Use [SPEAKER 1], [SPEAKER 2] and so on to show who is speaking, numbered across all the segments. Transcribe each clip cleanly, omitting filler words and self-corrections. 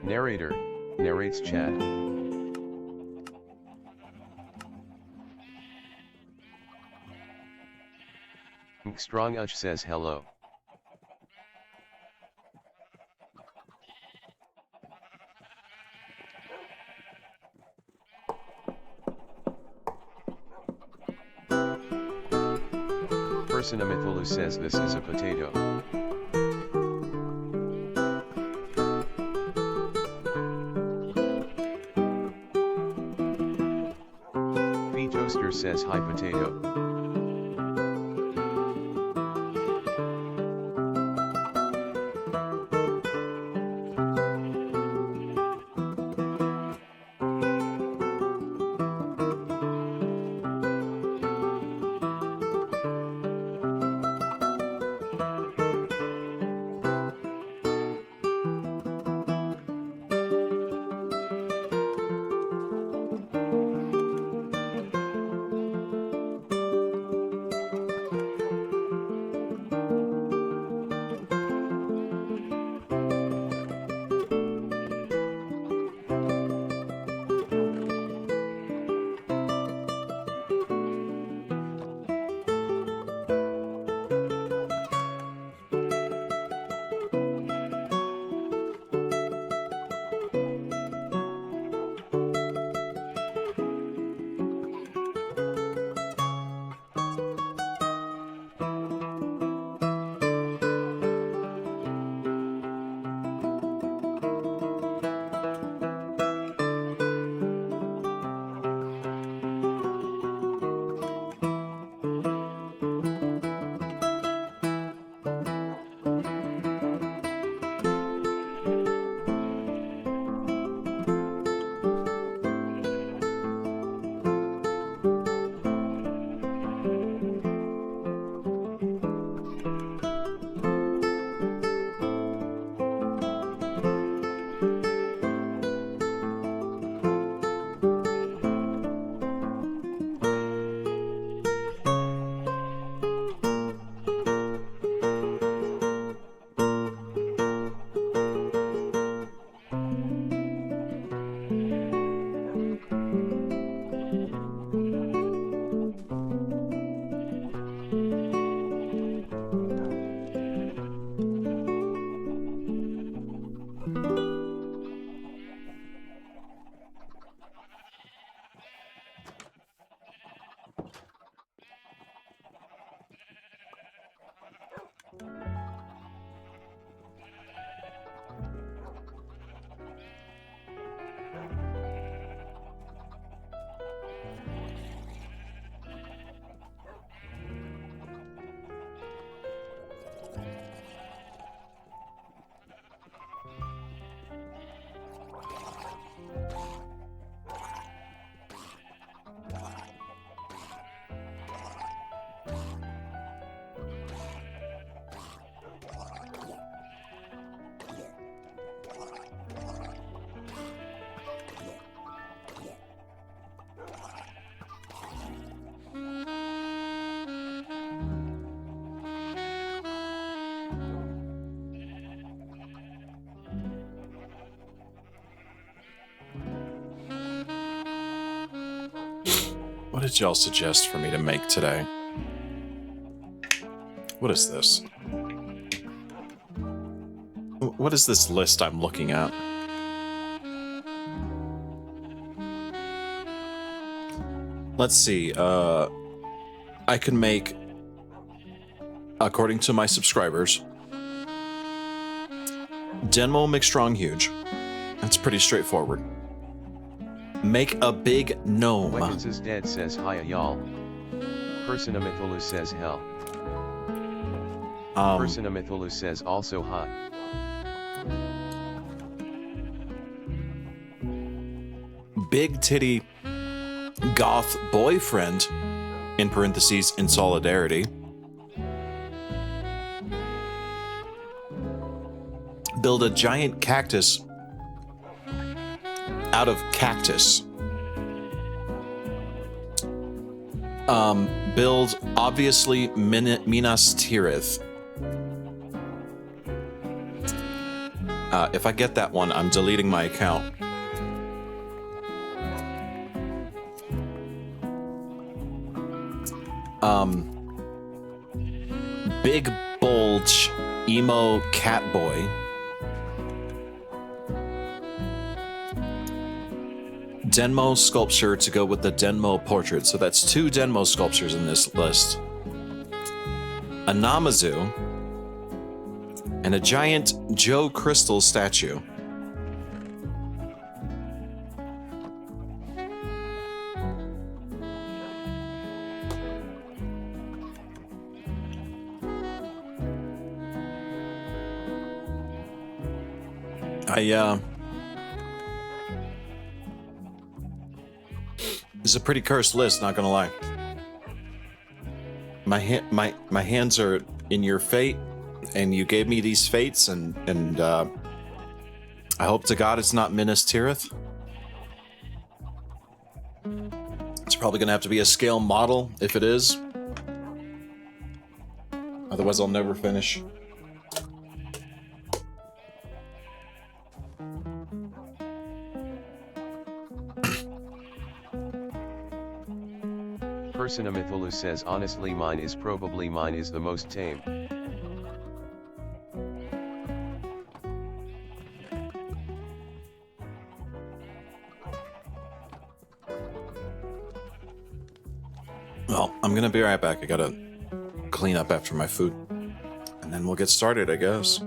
[SPEAKER 1] Narrator narrates chat. McStrong says hello. Personamithulu says this is a potato. Toaster says hi potato.
[SPEAKER 2] did y'all suggest for me to make today? What is this? What is this list I'm looking at? Let's see. I can make, according to my subscribers, Denmo McStrong Huge. That's pretty straightforward. Make a big gnome.
[SPEAKER 1] Weckins is dead says hiya y'all. Persona Mytholu says hell. Persona Mytholu says also hi.
[SPEAKER 2] Big titty goth boyfriend, in parentheses, in solidarity. Build a giant cactus out of cactus. Build, obviously, Minas Tirith. If I get that one, I'm deleting my account. Big bulge emo cat boy. Denmo sculpture to go with the Denmo portrait. So that's 2 Denmo sculptures in this list. A Namazu and a giant Joe Crystal statue. It's a pretty cursed list, not gonna lie. My hands are in your fate, and you gave me these fates, and I hope to God it's not Minas Tirith. It's probably gonna have to be a scale model if it is. Otherwise, I'll never finish.
[SPEAKER 1] Persona Mytholu says honestly mine is the most tame.
[SPEAKER 2] Well, I'm gonna be right back. I gotta clean up after my food. And then we'll get started, I guess.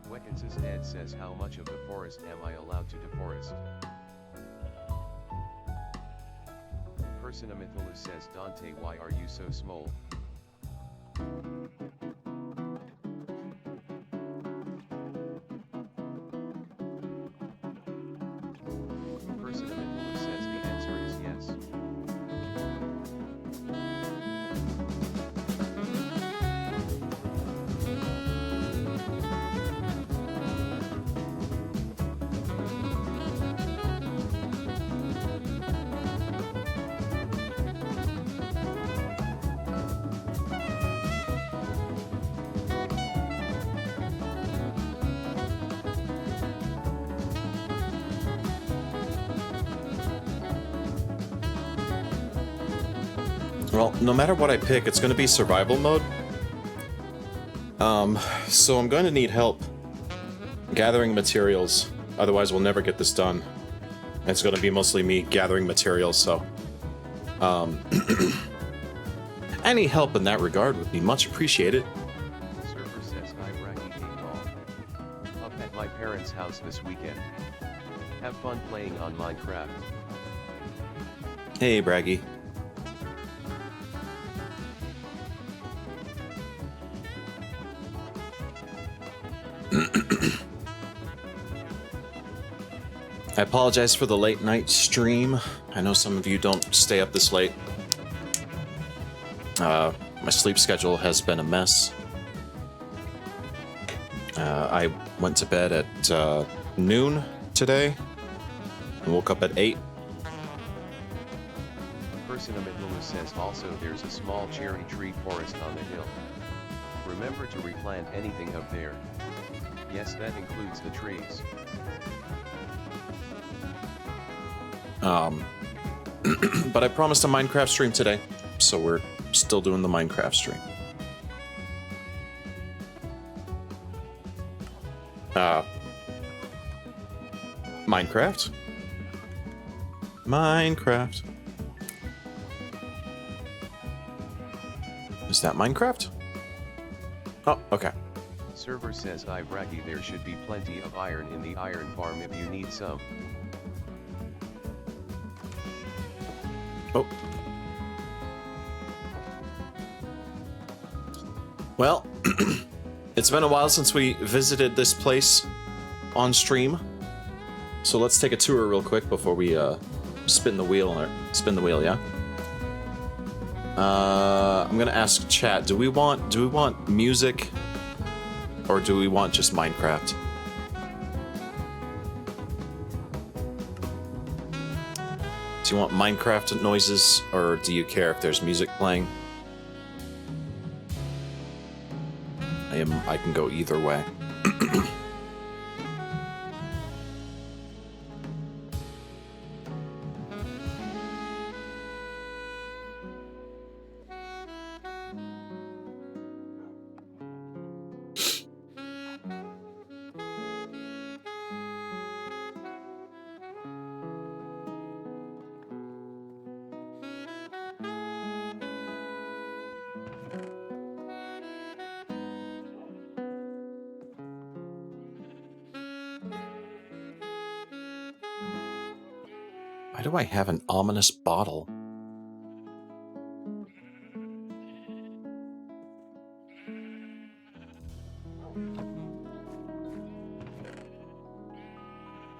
[SPEAKER 1] Weckins' dad says how much of the forest am I allowed to deforest? Persona Mytholu says Dante why are you so small? Persona Mytholu says the answer is yes.
[SPEAKER 2] Well, no matter what I pick, it's going to be survival mode. So I'm going to need help gathering materials. Otherwise, we'll never get this done. It's going to be mostly me gathering materials, so... any help in that regard would be much appreciated.
[SPEAKER 1] Surfer says hi Raggy Ball. Up at my parents' house this weekend. Have fun playing on Minecraft.
[SPEAKER 2] Hey, Braggy. I apologize for the late night stream. I know some of you don't stay up this late. My sleep schedule has been a mess. I went to bed at noon today and woke up at 8.
[SPEAKER 1] Personamidlulu says also there's a small cherry tree forest on the hill. Remember to replant anything up there. Yes, that includes the trees.
[SPEAKER 2] But I promised a Minecraft stream today, so we're still doing the Minecraft stream. Minecraft? Minecraft. Is that Minecraft? Oh, okay.
[SPEAKER 1] Server says Ibraki there should be plenty of iron in the iron farm if you need some.
[SPEAKER 2] Oh. Well, it's been a while since we visited this place on stream. So let's take a tour real quick before we spin the wheel, yeah? I'm gonna ask chat, do we want music or do we want just Minecraft? Do you want Minecraft noises or do you care if there's music playing? I can go either way. Why do I have an ominous bottle?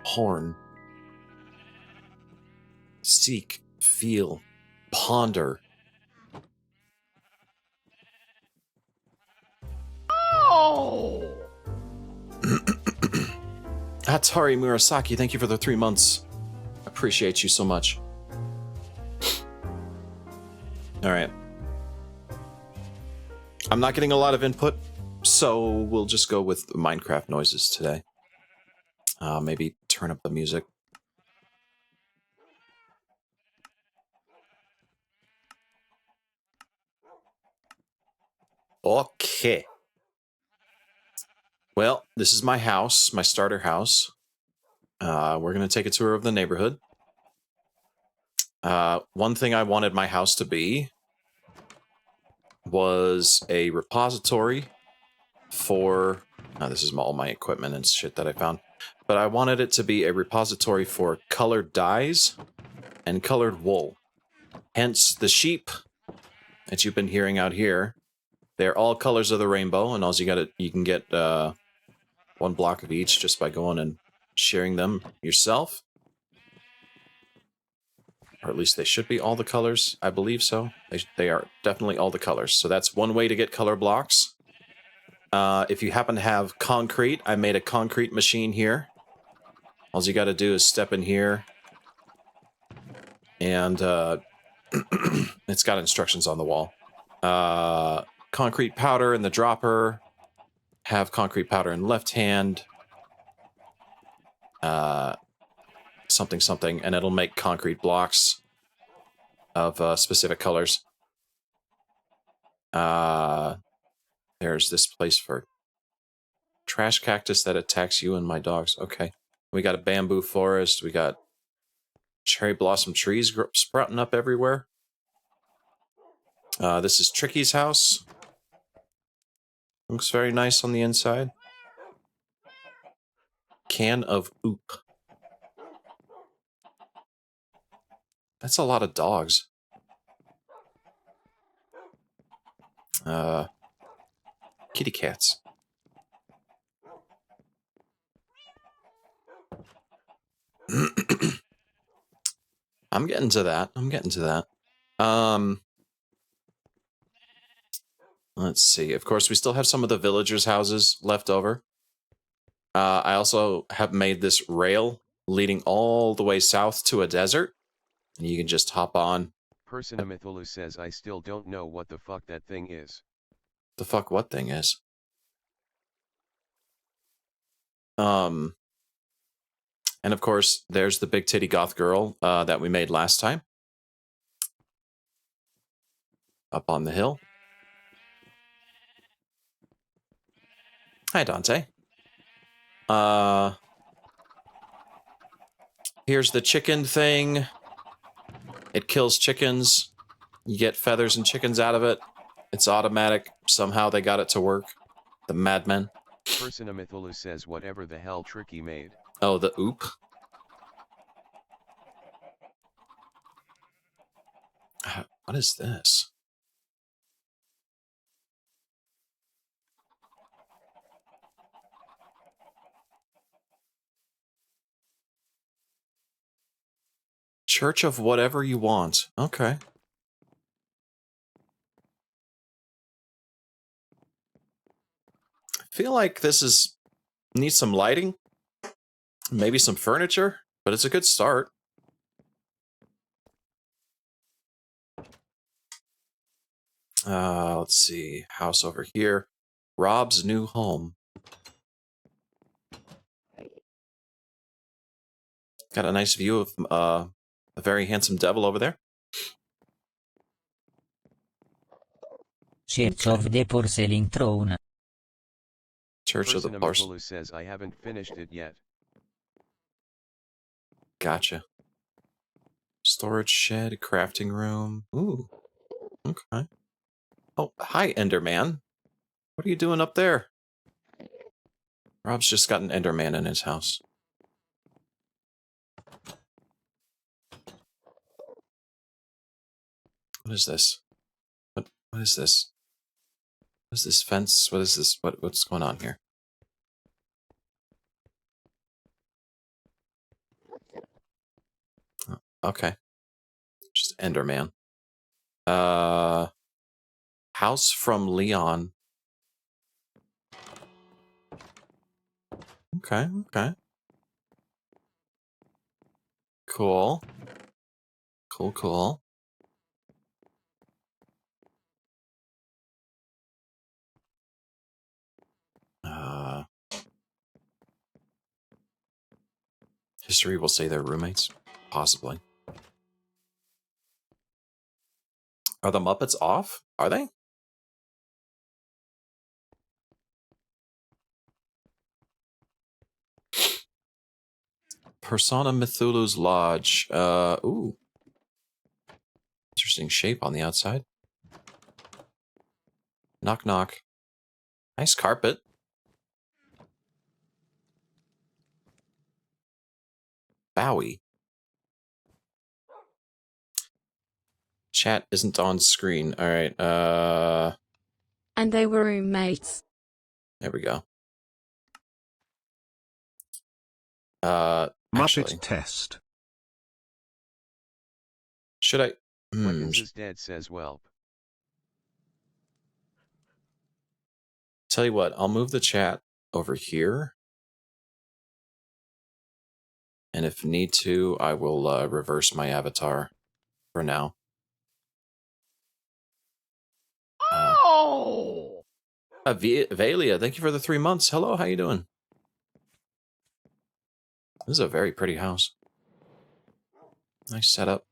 [SPEAKER 2] Horn. Seek, feel, ponder. Oh! Atari Murasaki, thank you for the 3 months. Appreciate you so much. Alright. I'm not getting a lot of input, so we'll just go with Minecraft noises today. Maybe turn up the music. Okay. Well, this is my house, my starter house. We're going to take a tour of the neighborhood. One thing I wanted my house to be was a repository for... this is all my equipment and shit that I found. But I wanted it to be a repository for colored dyes and colored wool. Hence the sheep that you've been hearing out here. They're all colors of the rainbow, and you can get 1 block of each just by going and sharing them yourself. Or at least they should be all the colors. I believe so. They are definitely all the colors. So that's one way to get color blocks. If you happen to have concrete, I made a concrete machine here. All you got to do is step in here. And it's got instructions on the wall. Concrete powder in the dropper. Have concrete powder in left hand. Something, and it'll make concrete blocks of specific colors. There's this place for trash cactus that attacks you and my dogs. Okay. We got a bamboo forest. We got cherry blossom trees sprouting up everywhere. This is Tricky's house. Looks very nice on the inside. Can of oop. That's a lot of dogs. Kitty cats. I'm getting to that. I'm getting to that. Let's see. Of course, we still have some of the villagers' houses left over. I also have made this rail leading all the way south to a desert. And you can just hop on.
[SPEAKER 1] Personamithulu says I still don't know what the fuck that thing is.
[SPEAKER 2] The fuck what thing is? And of course, there's the big titty goth girl that we made last time. Up on the hill. Hi, Dante. Here's the chicken thing. It kills chickens. You get feathers and chickens out of it. It's automatic. Somehow they got it to work. The madmen.
[SPEAKER 1] Personamithulu says whatever the hell Tricky made.
[SPEAKER 2] Oh, the oop. What is this? Church of whatever you want. Okay. I feel like this is needs some lighting. Maybe some furniture, but it's a good start. Let's see. House over here. Rob's new home. Got a nice view of a very handsome devil over there.
[SPEAKER 3] Church of the Porcelain Throne.
[SPEAKER 2] Church of the Porcelain.
[SPEAKER 1] Says I haven't finished it yet.
[SPEAKER 2] Gotcha. Storage shed, crafting room. Ooh. Okay. Oh, hi, Enderman. What are you doing up there? Rob's just got an Enderman in his house. What is this? What is this? What is this fence? What is this? What's going on here? Oh, okay. Just Enderman. House from Leon. Okay, okay. Cool. Cool, cool. History will say they're roommates. Possibly. Are the Muppets off? Are they? Persona Mythulu's Lodge. Ooh. Interesting shape on the outside. Knock, knock. Nice carpet. Bowie. Chat isn't on screen. All right.
[SPEAKER 4] And they were roommates.
[SPEAKER 2] There we go. Actually,
[SPEAKER 5] Muppet test.
[SPEAKER 2] should I?
[SPEAKER 1] Weapons is dead, says Whelp.
[SPEAKER 2] Tell you what, I'll move the chat over here. And if need to, I will reverse my avatar for now.
[SPEAKER 5] Oh!
[SPEAKER 2] Valia, thank you for the 3 months. Hello, how you doing? This is a very pretty house. Nice setup.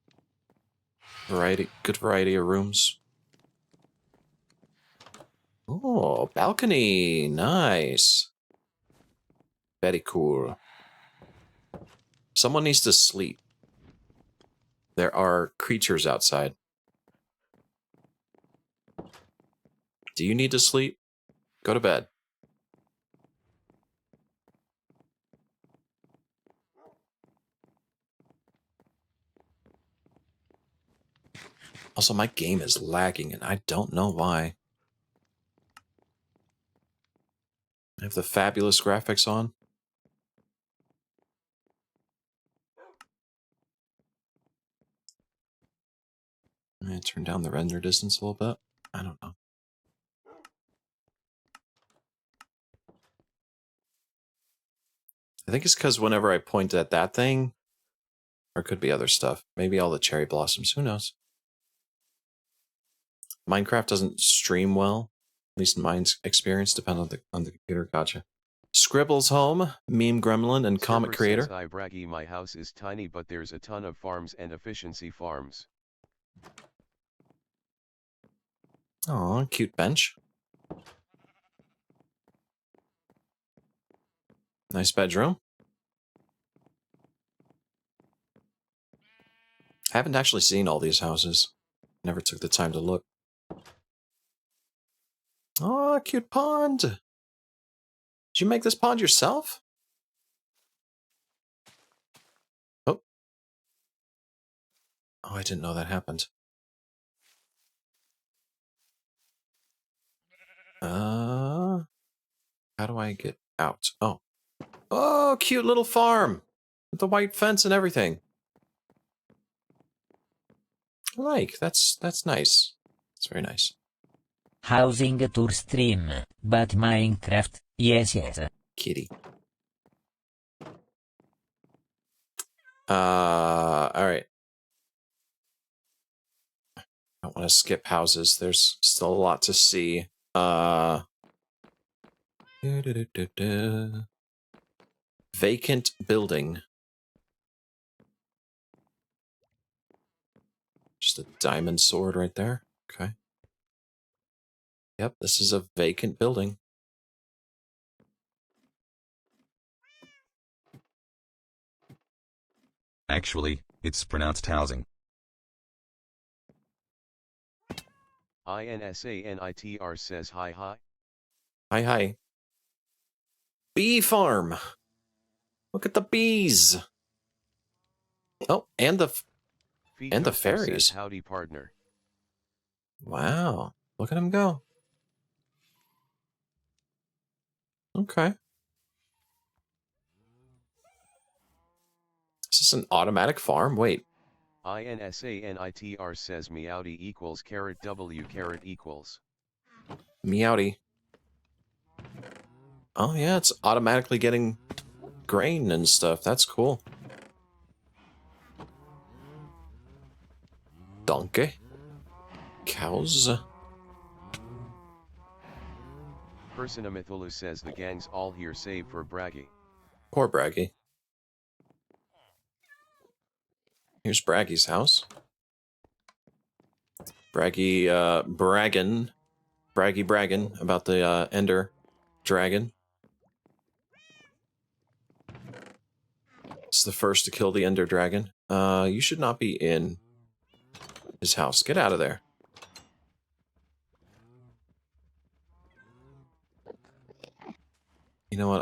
[SPEAKER 2] Good variety of rooms. Oh, balcony. Nice. Very cool. Someone needs to sleep. There are creatures outside. Do you need to sleep? Go to bed. Also, my game is lagging, and I don't know why. I have the fabulous graphics on. I'm going to turn down the render distance a little bit. I don't know. I think it's because whenever I point at that thing, or it could be other stuff. Maybe all the cherry blossoms. Who knows? Minecraft doesn't stream well. At least in my experience, depends on the computer. Gotcha. Scribbles Home, Meme Gremlin, and Comic Creator.
[SPEAKER 1] Says, braggy, my house is tiny, but there's a ton of farms and efficiency farms.
[SPEAKER 2] Aw, cute bench. Nice bedroom. Haven't actually seen all these houses. Never took the time to look. Aw, cute pond. Did you make this pond yourself? Oh. Oh, I didn't know that happened. How do I get out? Oh. Oh, cute little farm. With the white fence and everything. That's nice. It's very nice.
[SPEAKER 3] Housing tour stream, but Minecraft, yes.
[SPEAKER 2] Kitty. Alright. I don't want to skip houses. There's still a lot to see. Vacant building. Just a diamond sword right there. Okay. Yep, this is a vacant building.
[SPEAKER 5] Actually, it's pronounced housing.
[SPEAKER 1] INSANITR says hi.
[SPEAKER 2] Hi. Bee farm. Look at the bees. Oh, and the fairies.
[SPEAKER 1] Says, howdy, partner.
[SPEAKER 2] Wow. Look at him go. Okay. Is this an automatic farm? Wait.
[SPEAKER 1] INSANITR says meowdy equals $W equals.
[SPEAKER 2] Meowdy. Oh yeah, it's automatically getting grain and stuff. That's cool. Donkey. Cows.
[SPEAKER 1] Personamithulu says the gang's all here save for Braggy.
[SPEAKER 2] Poor Braggy. Here's Braggy's house. Braggy, bragging about the, Ender Dragon. It's the first to kill the Ender Dragon. You should not be in his house. Get out of there. You know what?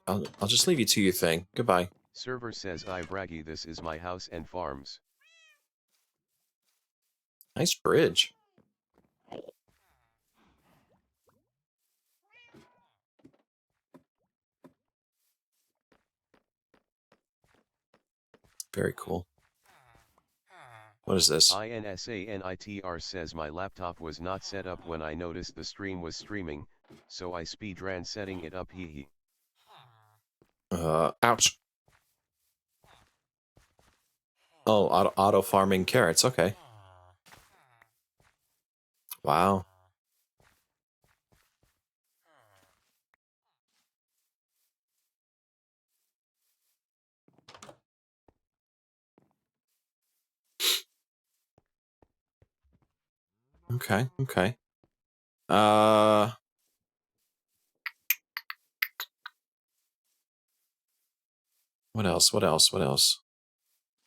[SPEAKER 2] I'll just leave you to your thing. Goodbye.
[SPEAKER 1] Server says Braggy, this is my house and farms.
[SPEAKER 2] Nice bridge. Very cool. What is this?
[SPEAKER 1] INSANITR says my laptop was not set up when I noticed the stream was streaming, so I speedran setting it up. Hee.
[SPEAKER 2] Ouch. Oh, auto farming carrots. Okay. Wow. Okay. What else?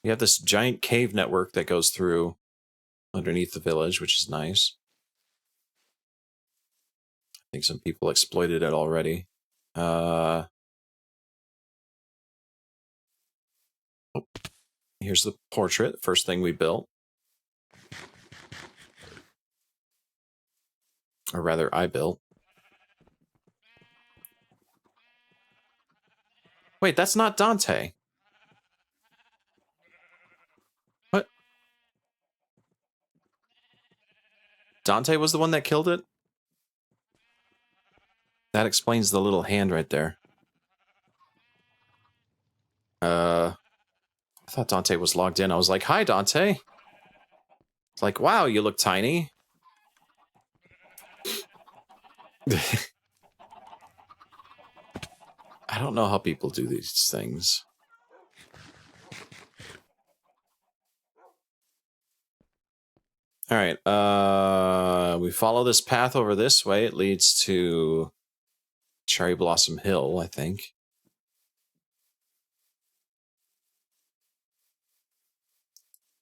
[SPEAKER 2] You have this giant cave network that goes through underneath the village, which is nice. I think some people exploited it already. Oh, here's the portrait, first thing we built. Or rather, I built. Wait, that's not Dante. What? Dante was the one that killed it? That explains the little hand right there. I thought Dante was logged in. I was like, hi, Dante. It's like, wow, you look tiny. I don't know how people do these things. All right, we follow this path over this way. It leads to Cherry Blossom Hill, I think.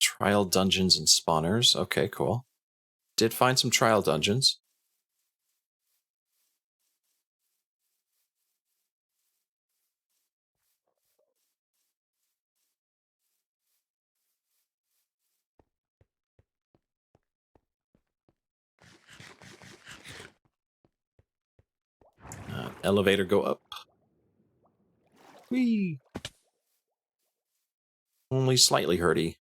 [SPEAKER 2] Trial dungeons and spawners. Okay, cool. Did find some trial dungeons. Elevator go up. Whee! Only slightly hurty.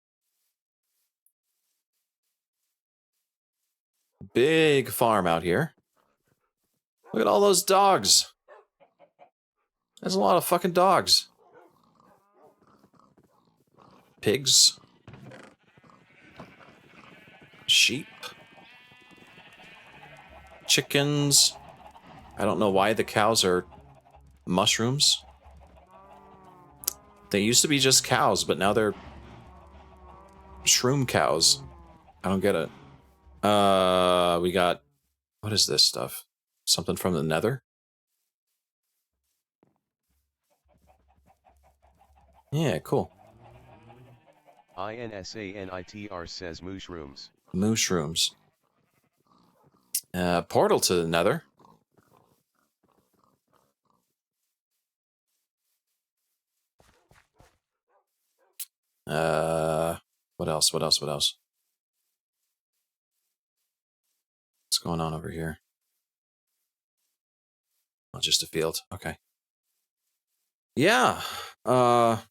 [SPEAKER 2] Big farm out here. Look at all those dogs. There's a lot of fucking dogs. Pigs. Sheep. Chickens. I don't know why the cows are mushrooms. They used to be just cows, but now they're shroom cows. I don't get it. We got... What is this stuff? Something from the nether? Yeah, cool.
[SPEAKER 1] INSANITR says mushrooms.
[SPEAKER 2] Mushrooms. Portal to the nether. What else? What else? What else? What's going on over here? Oh, just a field. Okay. Yeah. What?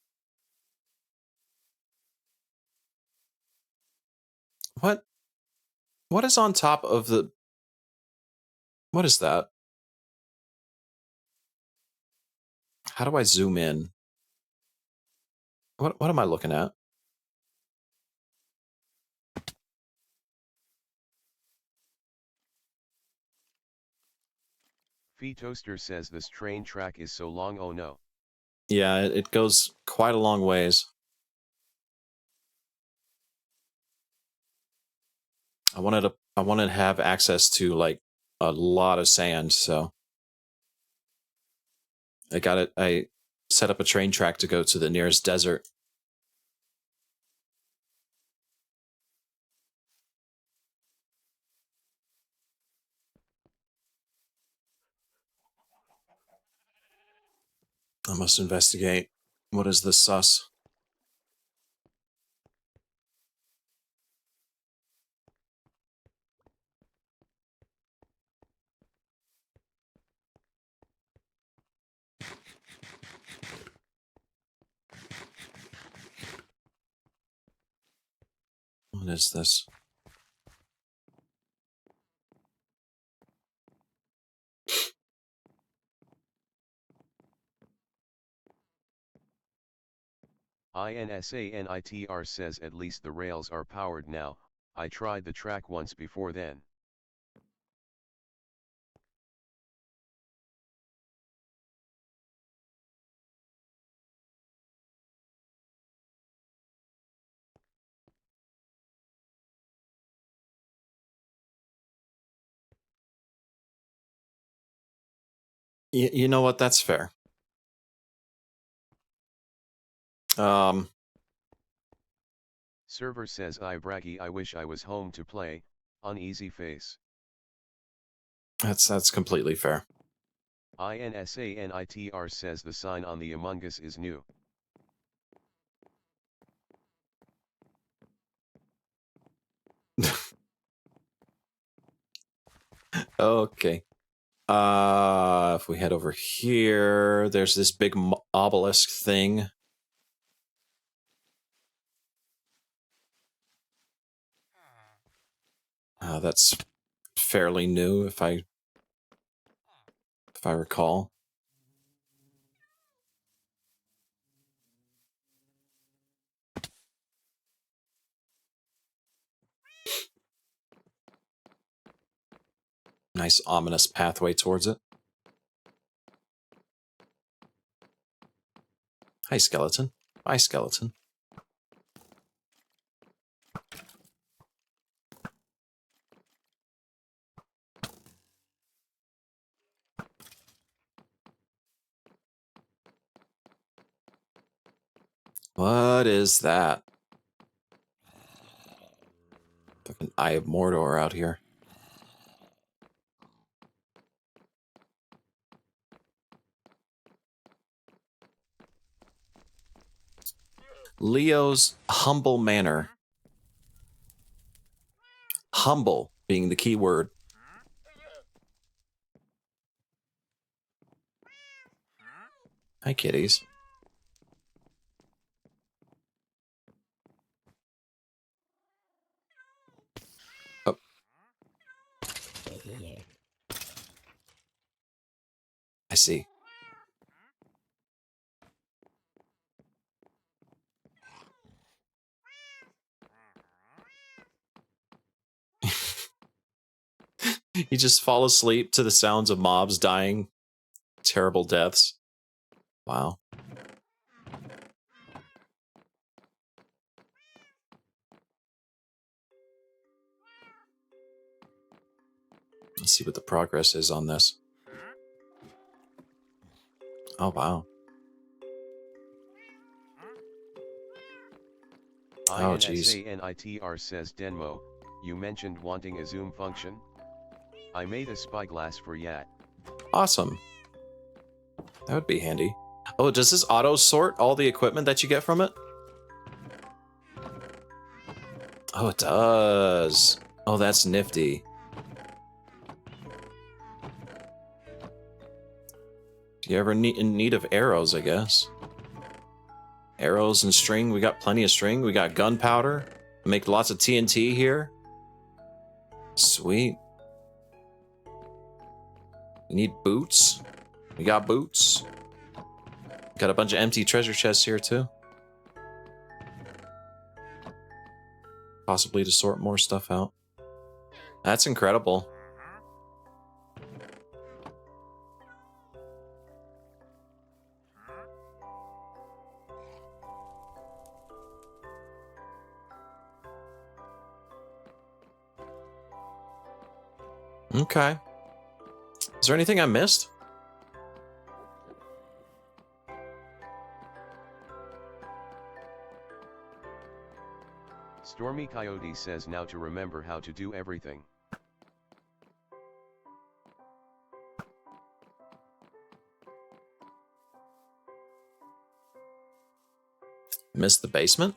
[SPEAKER 2] What is on top of the... What is that? How do I zoom in? What am I looking at?
[SPEAKER 1] Fee Toaster says this train track is so long, oh no.
[SPEAKER 2] Yeah, it goes quite a long ways. I wanted to have access to like a lot of sand, so I set up a train track to go to the nearest desert. I must investigate. What is this sus? What is this?
[SPEAKER 1] INSANITR says at least the rails are powered now. I tried the track once before then.
[SPEAKER 2] You know what? That's fair.
[SPEAKER 1] Server says I braggy, I wish I was home to play. Uneasy face.
[SPEAKER 2] That's completely fair.
[SPEAKER 1] INSANITR says the sign on the Among Us is new.
[SPEAKER 2] Okay. If we head over here, there's this big obelisk thing. That's fairly new, if I recall. Nice ominous pathway towards it. Hi, skeleton. Bye, skeleton. What is that? Fucking Eye of Mordor out here. Leo's humble manor. Humble being the key word. Hi, kitties. Oh. I see. You just fall asleep to the sounds of mobs dying. Terrible deaths. Wow. Let's see what the progress is on this. Oh, wow. Oh, jeez.
[SPEAKER 1] INSANITR says Denmo, you mentioned wanting a zoom function? I made a spyglass for Yat.
[SPEAKER 2] Awesome. That would be handy. Oh, does this auto sort all the equipment that you get from it? Oh, it does. Oh, that's nifty. If you ever in need of arrows, I guess. Arrows and string. We got plenty of string. We got gunpowder. Make lots of TNT here. Sweet. You need boots. We got boots. Got a bunch of empty treasure chests here, too. Possibly to sort more stuff out. That's incredible. Okay. Is there anything I missed?
[SPEAKER 1] Stormy Coyote says now to remember how to do everything.
[SPEAKER 2] Missed the basement?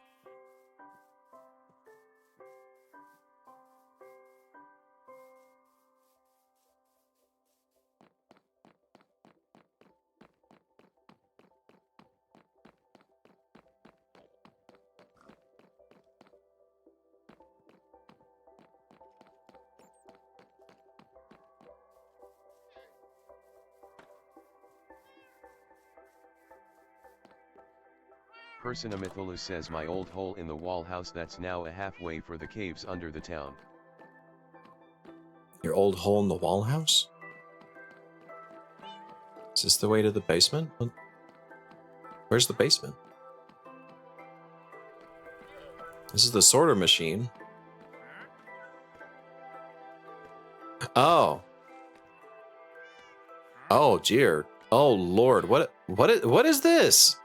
[SPEAKER 1] Persona Mytholu says my old hole in the wall house that's now a halfway for the caves under the town.
[SPEAKER 2] Your old hole in the wall house? Is this the way to the basement? Where's the basement? This is the sorter machine. Oh. Oh, dear. Oh, Lord. What is this?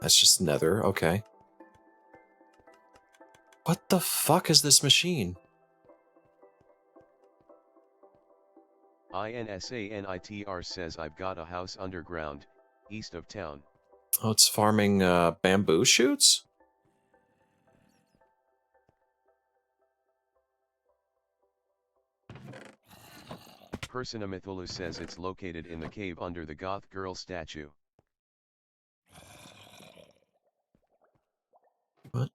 [SPEAKER 2] That's just nether. Okay. What the fuck is this machine?
[SPEAKER 1] INSANITR says I've got a house underground, east of town.
[SPEAKER 2] Oh, it's farming bamboo shoots?
[SPEAKER 1] Persona Mytholu says it's located in the cave under the goth girl statue.
[SPEAKER 2] What?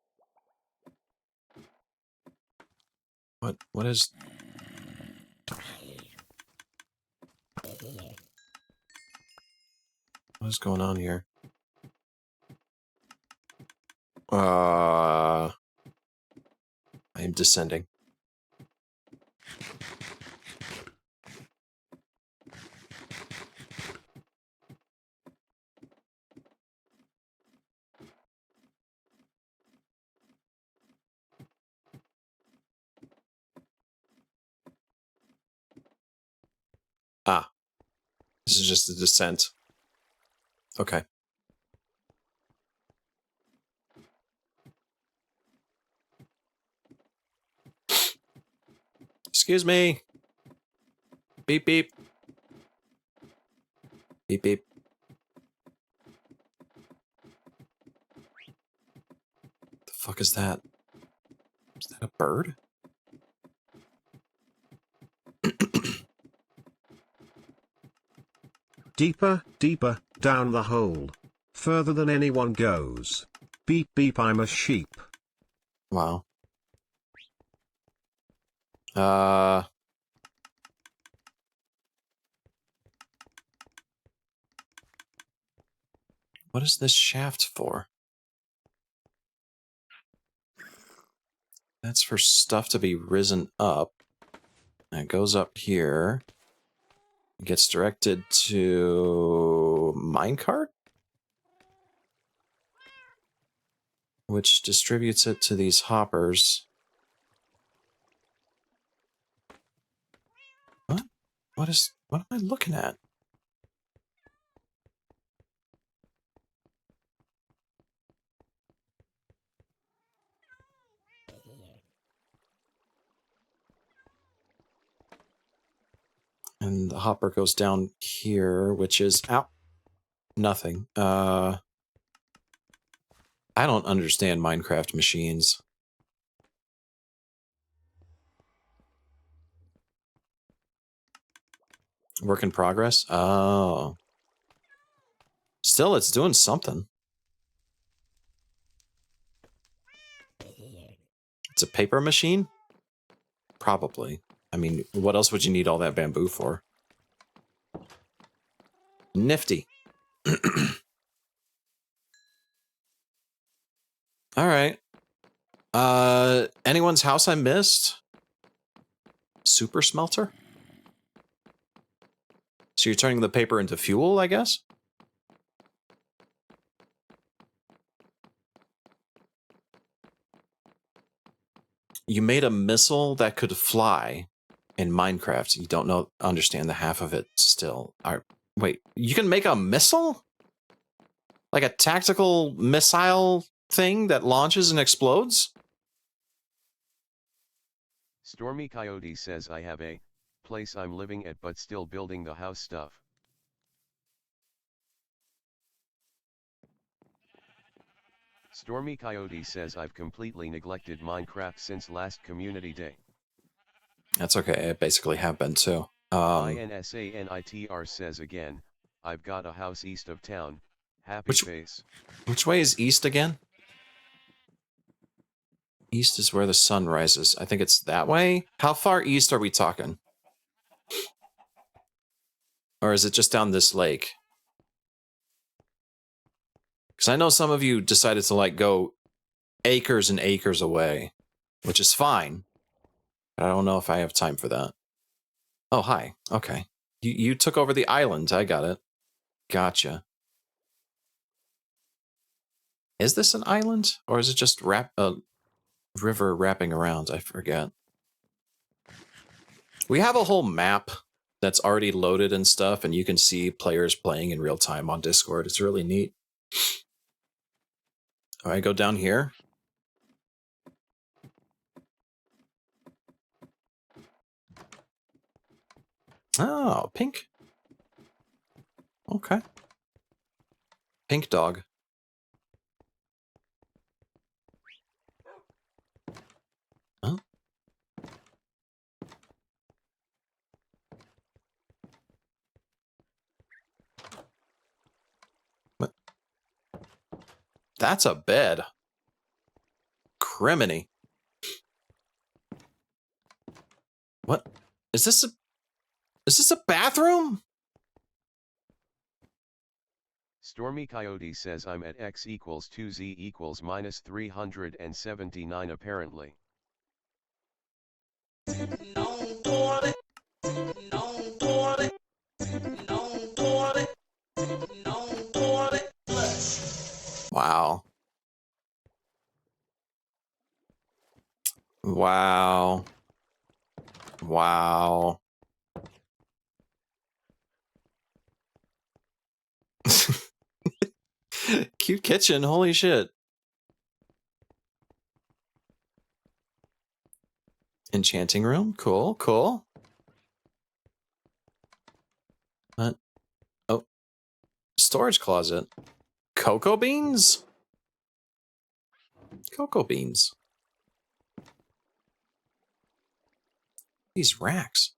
[SPEAKER 2] What is... What is going on here? I am descending. Ah, this is just a descent. Okay. Excuse me. Beep, beep. Beep, beep. The fuck is that? Is that a bird?
[SPEAKER 6] Deeper, deeper, down the hole. Further than anyone goes. Beep beep, I'm a sheep.
[SPEAKER 2] Wow. What is this shaft for? That's for stuff to be risen up. And it goes up here. It gets directed to minecart? Which distributes it to these hoppers. What? What am I looking at? And the hopper goes down here, which is out. Nothing. I don't understand Minecraft machines. Work in progress? Oh. Still, it's doing something. It's a paper machine? Probably. I mean, what else would you need all that bamboo for? Nifty. Alright. Anyone's house I missed? Super smelter? So you're turning the paper into fuel, I guess? You made a missile that could fly in Minecraft. You don't understand the half of it still. Wait, you can make a missile? Like a tactical missile thing that launches and explodes?
[SPEAKER 1] Stormy Coyote says I have a place I'm living at but still building the house stuff. Stormy Coyote says I've completely neglected Minecraft since last community day.
[SPEAKER 2] That's okay, I basically have been too.
[SPEAKER 1] INSANITR says again, I've got a house east of town, happy face.
[SPEAKER 2] Which way is east again? East is where the sun rises. I think it's that way. How far east are we talking? Or is it just down this lake? Because I know some of you decided to like go acres and acres away, which is fine. But I don't know if I have time for that. Oh, hi. Okay. You took over the island. I got it. Gotcha. Is this an island? Or is it just a river wrapping around? I forget. We have a whole map that's already loaded and stuff, and you can see players playing in real time on Discord. It's really neat. All right, go down here. Oh, pink. Okay. Pink dog. Huh? What? That's a bed. Criminy. Is this a bathroom?
[SPEAKER 1] Stormy Coyote says I'm at x equals 2z equals minus 379 apparently.
[SPEAKER 2] Wow. Wow. Wow. Cute kitchen, holy shit. Enchanting room, cool, cool. Oh, storage closet. Cocoa beans? Cocoa beans. These racks.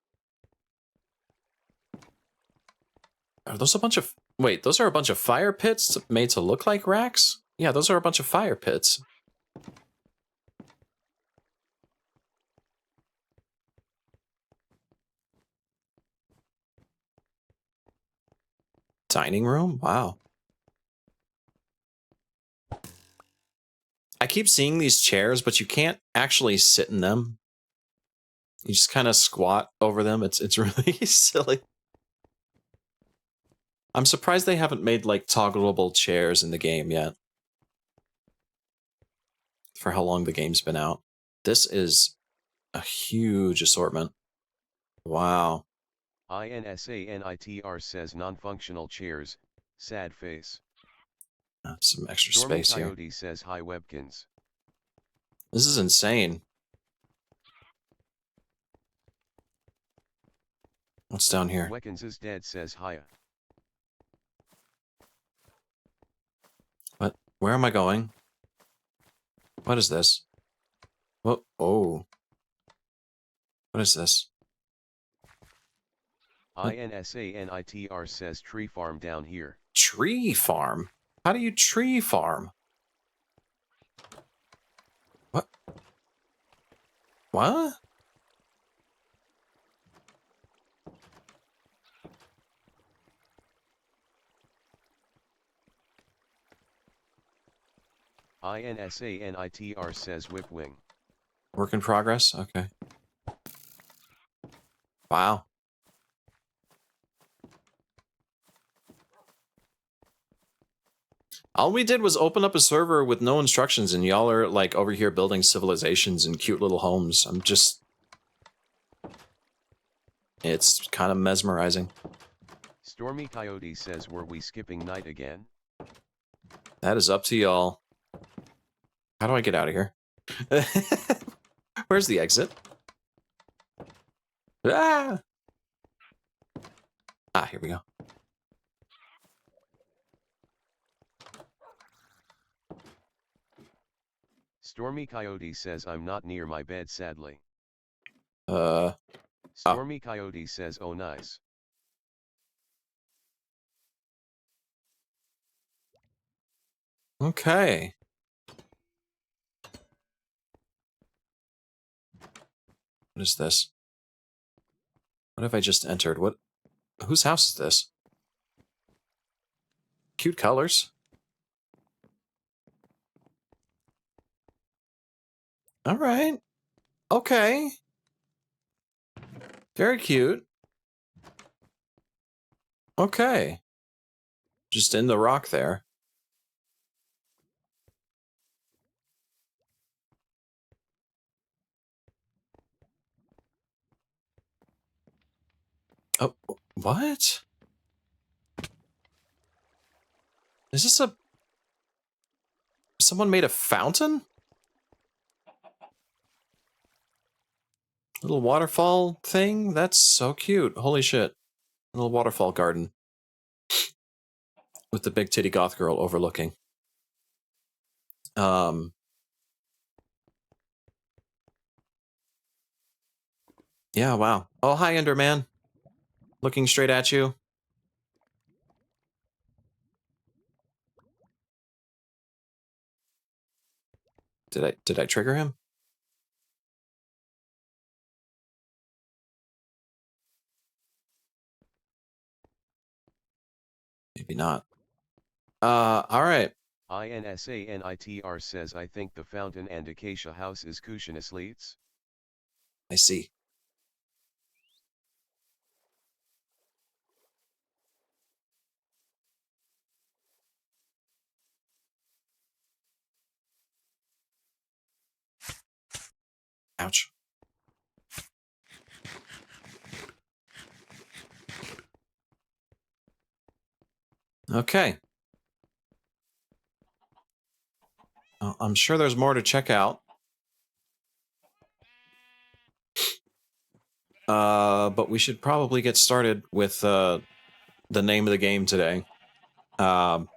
[SPEAKER 2] Are those a bunch of... Wait, those are a bunch of fire pits made to look like racks? Yeah, those are a bunch of fire pits. Dining room? Wow. I keep seeing these chairs, but you can't actually sit in them. You just kind of squat over them. It's really silly. I'm surprised they haven't made like toggleable chairs in the game yet. For how long the game's been out. This is a huge assortment. Wow.
[SPEAKER 1] INSANITR says non-functional chairs, sad face.
[SPEAKER 2] Some extra
[SPEAKER 1] Stormy
[SPEAKER 2] space here.
[SPEAKER 1] Coyote says hi Webkins.
[SPEAKER 2] This is insane. What's down here?
[SPEAKER 1] Webkins is dead says hiya.
[SPEAKER 2] What? Where am I going? What is this? What? Oh. What is this?
[SPEAKER 1] INSANITR says tree farm down here.
[SPEAKER 2] Tree farm? How do you tree farm? What? What?
[SPEAKER 1] INSANITR says whip wing.
[SPEAKER 2] Work in progress? Okay. Wow. All we did was open up a server with no instructions, and y'all are like over here building civilizations and cute little homes. I'm just... It's kind of mesmerizing.
[SPEAKER 1] Stormy Coyote says were we skipping night again?
[SPEAKER 2] That is up to y'all. How do I get out of here? Where's the exit? Ah! Ah, here we go.
[SPEAKER 1] Stormy Coyote says I'm not near my bed sadly. Stormy Coyote says oh nice.
[SPEAKER 2] Okay. What is this? What have I just entered? What? Whose house is this? Cute colors. All right. Okay. Very cute. Okay. Just in the rock there. Oh, what? Is this a... Someone made a fountain? Little waterfall thing? That's so cute. Holy shit. Little waterfall garden. With the big titty goth girl overlooking. Yeah, wow. Oh, hi, Enderman. Looking straight at you. Did I trigger him? Maybe not. All right.
[SPEAKER 1] INSANITR says I think the fountain and acacia house is Kushinaslitz.
[SPEAKER 2] I see. Ouch. Okay. I'm sure there's more to check out. But we should probably get started with the name of the game today. It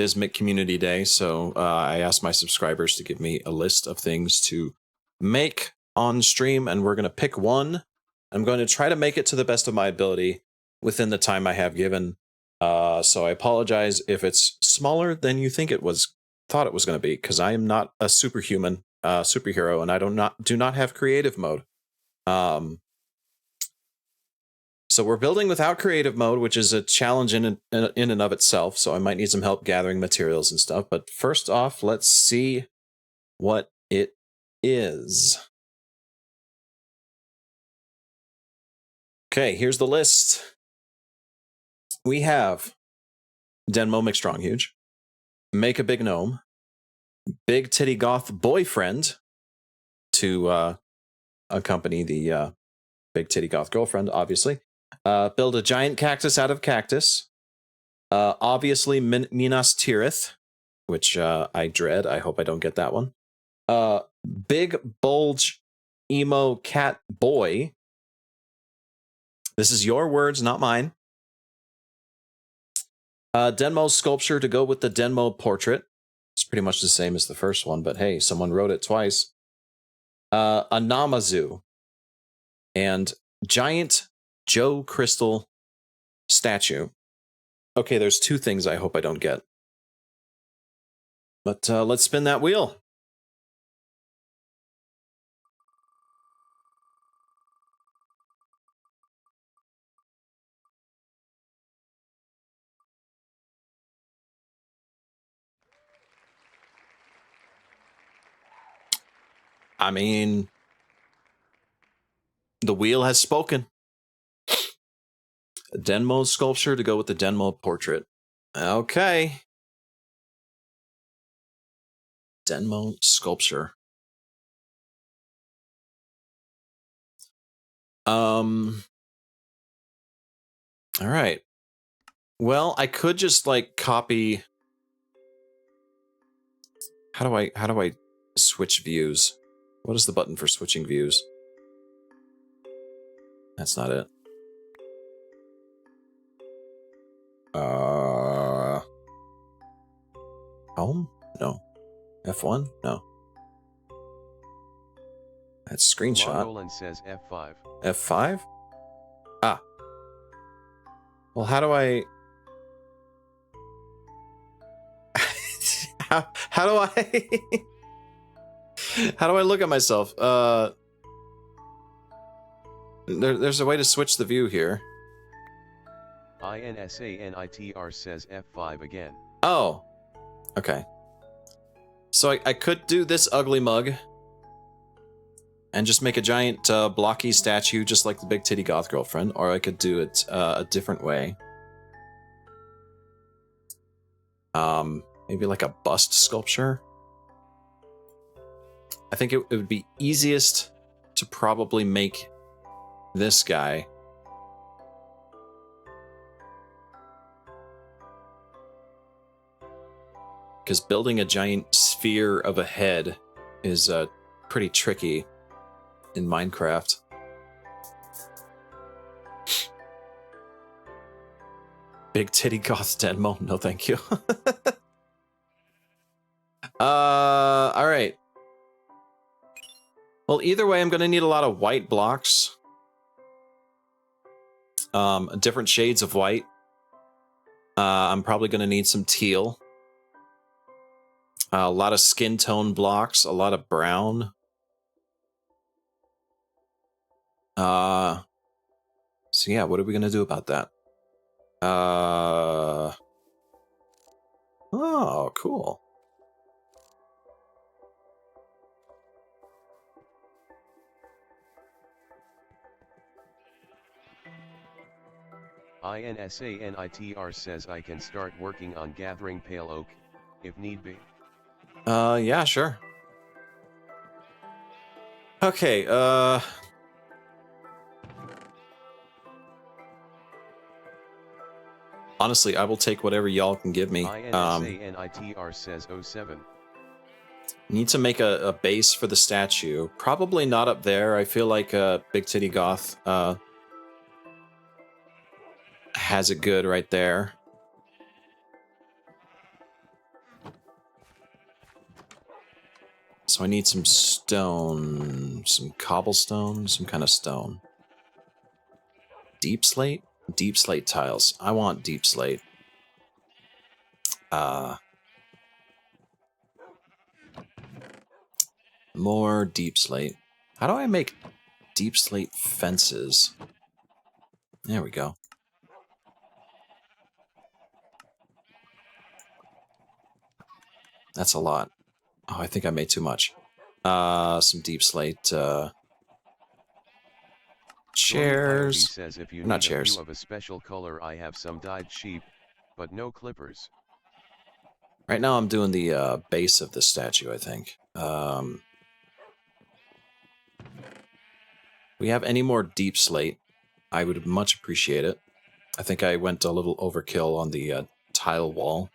[SPEAKER 2] is McCommunity Day, so I asked my subscribers to give me a list of things to make on stream, and we're going to pick one. I'm going to try to make it to the best of my ability within the time I have given. So I apologize if it's smaller than you think it was, thought it was going to be, because I am not a superhuman superhero, and I do not have creative mode. So we're building without creative mode, which is a challenge in and of itself. So I might need some help gathering materials and stuff. But first off, let's see what it is. Okay, here's the list. We have Denmo McStrong Huge, Make a Big Gnome, Big Titty Goth Boyfriend to accompany the Big Titty Goth Girlfriend, obviously. Build a giant cactus out of cactus. Obviously, Minas Tirith, which I dread. I hope I don't get that one. Big Bulge Emo Cat Boy. This is your words, not mine. Denmo Sculpture to go with the Denmo Portrait. It's pretty much the same as the first one, but hey, someone wrote it twice. A Namazu. And Giant Joe Crystal statue. Okay, there's two things I hope I don't get. But let's spin that wheel. I mean, the wheel has spoken. Denmo Sculpture to go with the Denmo Portrait. Okay. Denmo Sculpture. All right. Well, I could just like copy. How do I switch views? What is the button for switching views? That's not it. Home? No. F1? No. That's screenshot.
[SPEAKER 1] Nolan says F5.
[SPEAKER 2] F5? Ah. Well, how do I... how do I... how do I look at myself? There's a way to switch the view here.
[SPEAKER 1] INSANITR says F5 again.
[SPEAKER 2] Oh. Okay. So I could do this ugly mug and just make a giant blocky statue just like the Big Titty Goth Girlfriend, or I could do it a different way. Maybe like a bust sculpture. I think it would be easiest to probably make this guy. Because building a giant sphere of a head is pretty tricky in Minecraft. Big Titty Goth Denmo, no thank you. All right. Well, either way, I'm going to need a lot of white blocks. Different shades of white. I'm probably going to need some teal. A lot of skin tone blocks, a lot of brown. So yeah, what are we going to do about that? Oh, cool.
[SPEAKER 1] INSANITR says I can start working on gathering pale oak, if need be.
[SPEAKER 2] Yeah, sure. Okay, honestly, I will take whatever y'all can give me.
[SPEAKER 1] INSANITR says 07.
[SPEAKER 2] Need to make a base for the statue. Probably not up there. I feel like Big Titty Goth has it good right there. So I need some stone, some cobblestone, some kind of stone. Deep slate? Deep slate tiles. I want deep slate. More deep slate. How do I make deep slate fences? There we go. That's a lot. Oh, I think I made too much. Some deep slate, chairs.
[SPEAKER 1] Says if you
[SPEAKER 2] Not
[SPEAKER 1] need
[SPEAKER 2] chairs.
[SPEAKER 1] a few of a special color, I have some dyed sheep, but no clippers.
[SPEAKER 2] Right now I'm doing the base of the statue, I think. We have any more deep slate? I would much appreciate it. I think I went a little overkill on the tile wall.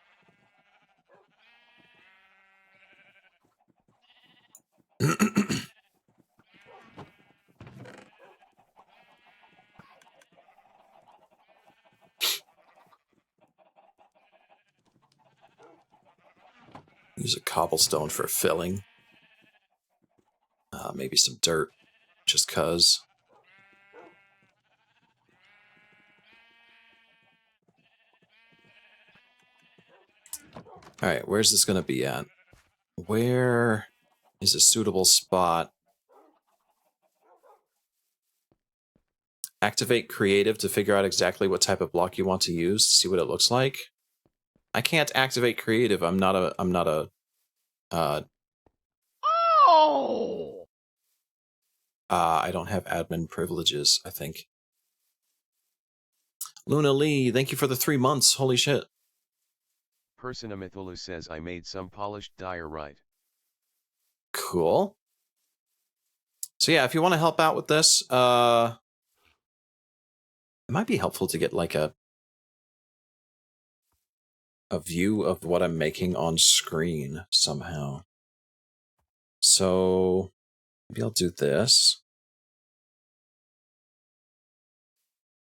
[SPEAKER 2] Use a cobblestone for filling. Maybe some dirt, just cuz. Alright, where's this going to be at? Where is a suitable spot? Activate creative to figure out exactly what type of block you want to use, to see what it looks like. I can't activate creative. I'm not a I don't have admin privileges, I think. Luna Lee, thank you for the 3 months. Holy shit.
[SPEAKER 1] Personamithulu says I made some polished diorite.
[SPEAKER 2] Cool. So yeah, if you want to help out with this, it might be helpful to get like a view of what I'm making on screen somehow. So maybe I'll do this.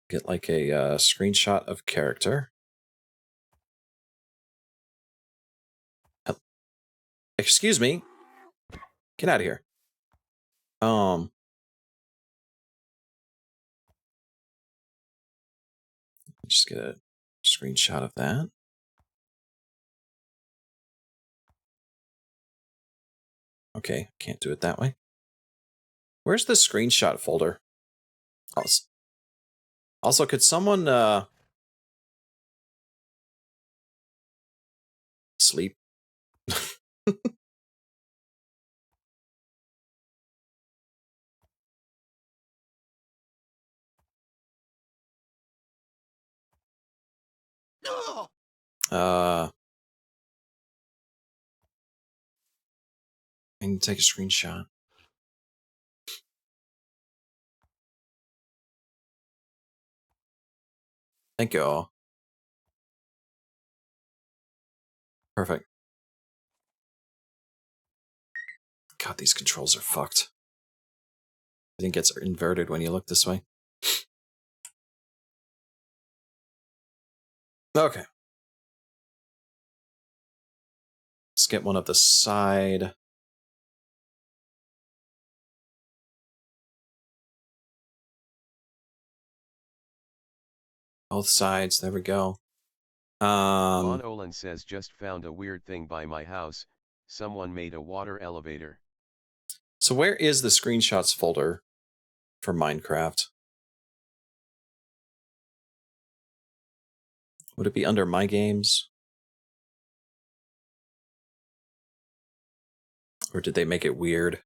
[SPEAKER 2] Get like a screenshot of character. Excuse me. Get out of here. Just get a screenshot of that. Okay, can't do it that way. Where's the screenshot folder? Also, could someone sleep? I can take a screenshot. Thank you all. Perfect. God, these controls are fucked. Everything gets inverted when you look this way. Okay. Let's get one of the side. Both sides, there we go.
[SPEAKER 1] Von Olin says just found a weird thing by my house. Someone made a water elevator.
[SPEAKER 2] So where is the screenshots folder for Minecraft? Would it be under My Games? Or did they make it weird?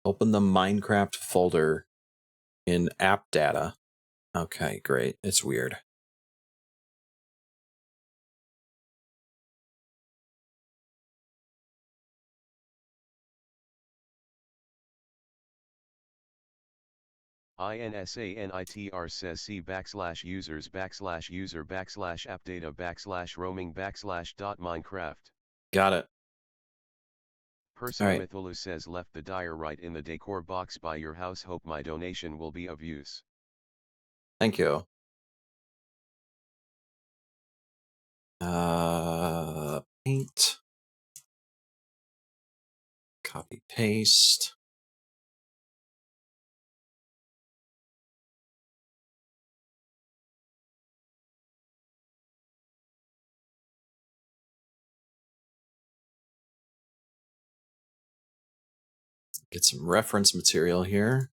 [SPEAKER 2] Open the Minecraft folder in app data. Okay, great. It's weird.
[SPEAKER 1] INSANITR says c/user/user/appdata/roaming/.minecraft.
[SPEAKER 2] Got it. Alright.
[SPEAKER 1] Persamithulu says left the dire right in the decor box by your house. Hope my donation will be of use.
[SPEAKER 2] Thank you. Paint. Copy, paste. Get some reference material here.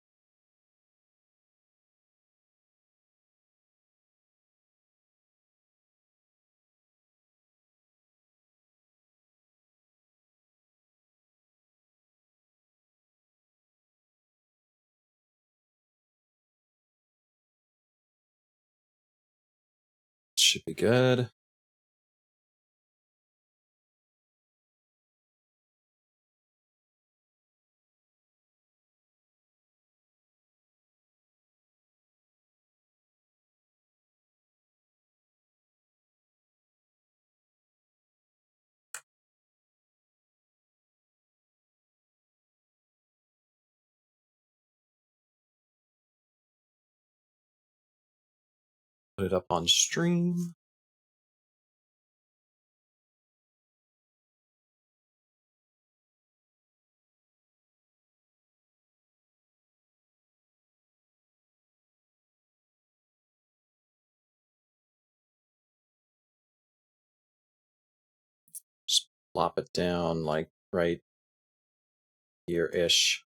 [SPEAKER 2] Should be good. Put it up on stream. Just plop it down like right here-ish.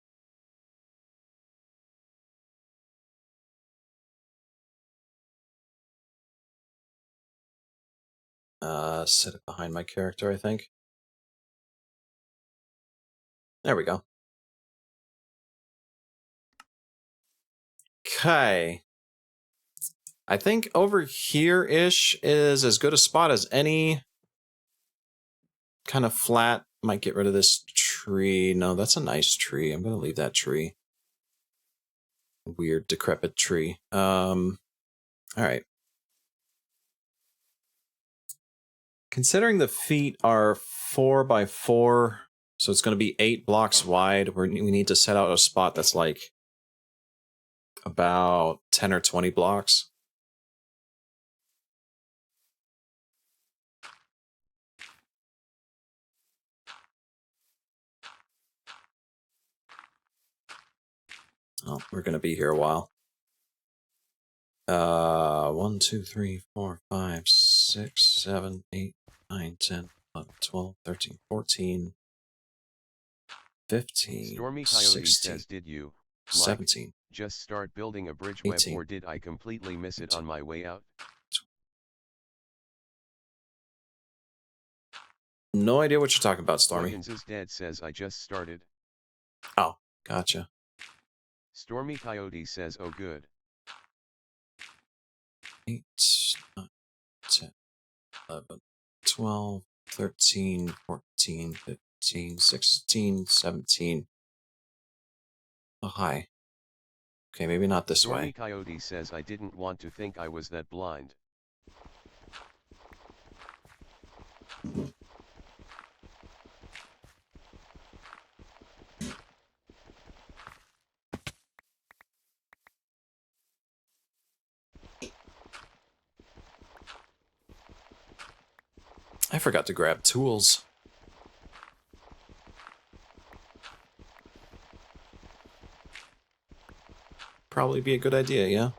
[SPEAKER 2] Set it behind my character, I think. There we go. Okay. I think over here-ish is as good a spot as any. Kind of flat. Might get rid of this tree. No, that's a nice tree. I'm going to leave that tree. Weird, decrepit tree. All right. Considering the feet are 4 by 4, so it's going to be 8 blocks wide, we need to set out a spot that's like about 10 or 20 blocks. Oh, we're going to be here a while. 1, 2, 3, 4, 5, 6, 7, 8, 9, 10, 11, 12, 13, 14, 15,
[SPEAKER 1] Stormy Coyote
[SPEAKER 2] 16,
[SPEAKER 1] says, did you,
[SPEAKER 2] 17.
[SPEAKER 1] Just start building a bridge
[SPEAKER 2] 18,
[SPEAKER 1] web, or did I completely miss it
[SPEAKER 2] 18,
[SPEAKER 1] on my way out?
[SPEAKER 2] No idea what you're talking about, Stormy.
[SPEAKER 1] Wiggins is dead says I just started.
[SPEAKER 2] Oh, gotcha.
[SPEAKER 1] Stormy Coyote says, oh good.
[SPEAKER 2] 8, 9, 10, 11, 12, 13, 14, 15, 16, 17. Oh, hi. Okay, maybe not this
[SPEAKER 1] Stormy
[SPEAKER 2] way.
[SPEAKER 1] Coyote says I didn't want to think I was that blind.
[SPEAKER 2] I forgot to grab tools. Probably be a good idea, yeah?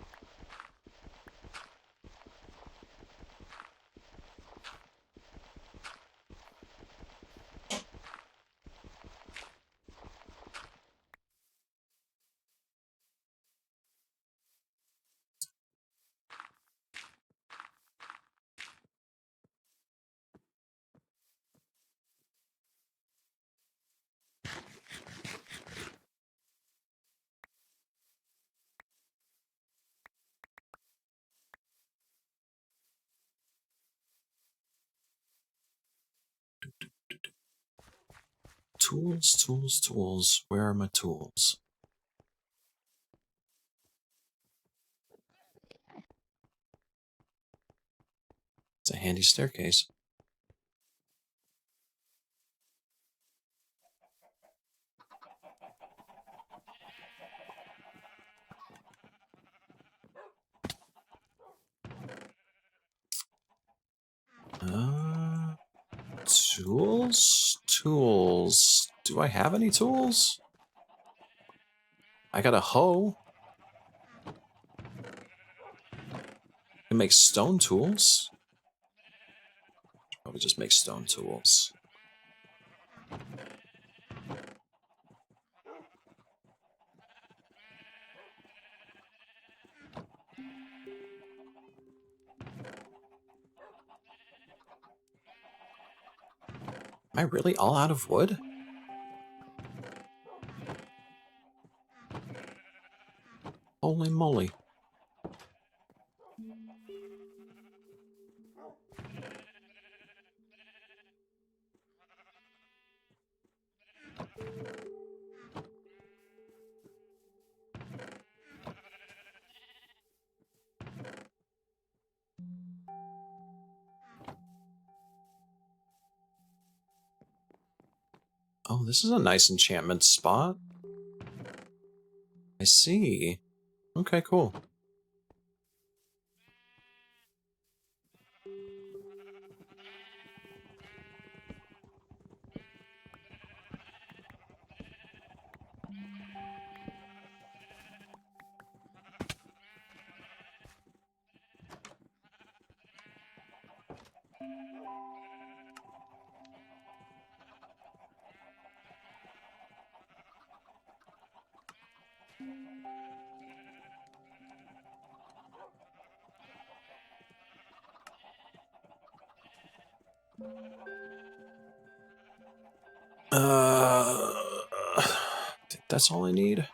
[SPEAKER 2] Tools, tools, tools. Where are my tools? It's a handy staircase. Tools? Tools. Do I have any tools? I got a hoe. I can make stone tools. Probably just make stone tools. Am I really all out of wood? Holy moly. Oh, this is a nice enchantment spot. I see. Okay, cool. I think that's all I need.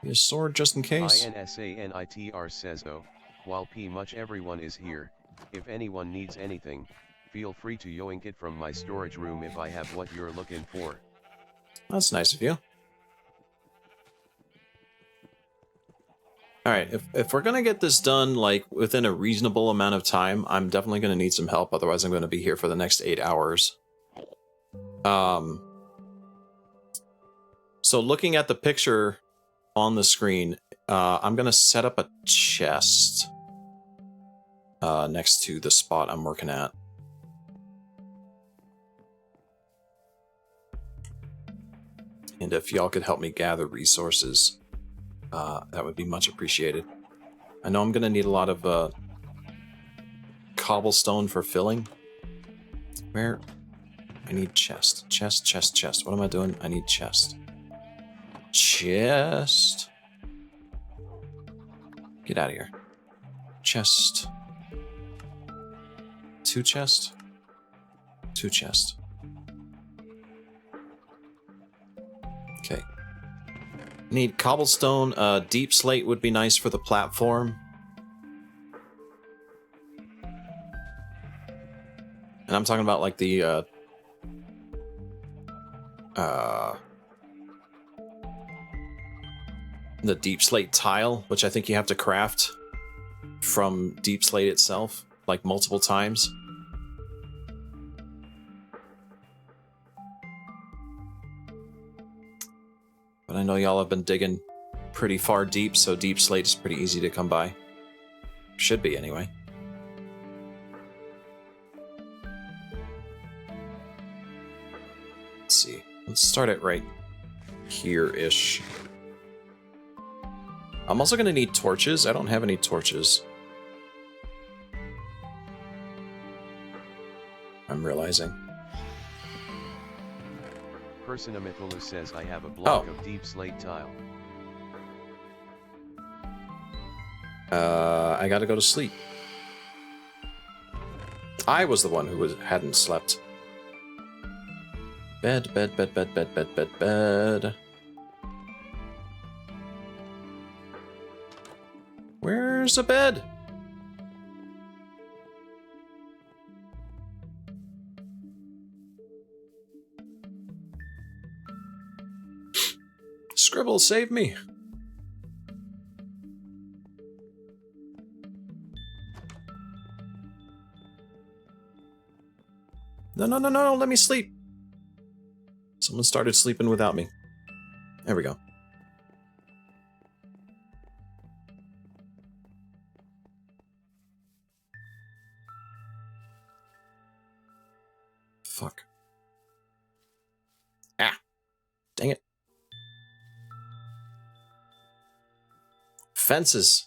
[SPEAKER 2] Be a sword just in case.
[SPEAKER 1] INSANITR says, oh, while much everyone is here, if anyone needs anything, feel free to yoink it from my storage room if I have what you're looking for.
[SPEAKER 2] That's nice of you. Alright, if we're gonna get this done, like, within a reasonable amount of time, I'm definitely gonna need some help, otherwise I'm gonna be here for the next 8 hours. So looking at the picture on the screen, I'm gonna set up a chest next to the spot I'm working at. And if y'all could help me gather resources, that would be much appreciated. I know I'm gonna need a lot of cobblestone for filling. Where? I need chest. Chest, chest, chest. What am I doing? I need chest. Chest. Get out of here. Chest. 2 chest. 2 chest. Okay. Need cobblestone. Deep slate would be nice for the platform. And I'm talking about like the deep slate tile, which I think you have to craft from deep slate itself, like multiple times. But I know y'all have been digging pretty far deep, so deep slate is pretty easy to come by. Should be, anyway. Let's see. Let's start it right here-ish. I'm also going to need torches. I don't have any torches. I'm realizing.
[SPEAKER 1] Personamithulu says I have a block of deep slate tile.
[SPEAKER 2] I gotta go to sleep. I was the one who hadn't slept. Bed, bed, bed, bed, bed, bed, bed, bed. Where's a bed? Scribble, save me. No, no, no, no, let me sleep. Someone started sleeping without me. There we go. Fuck. Ah. Dang it. Fences.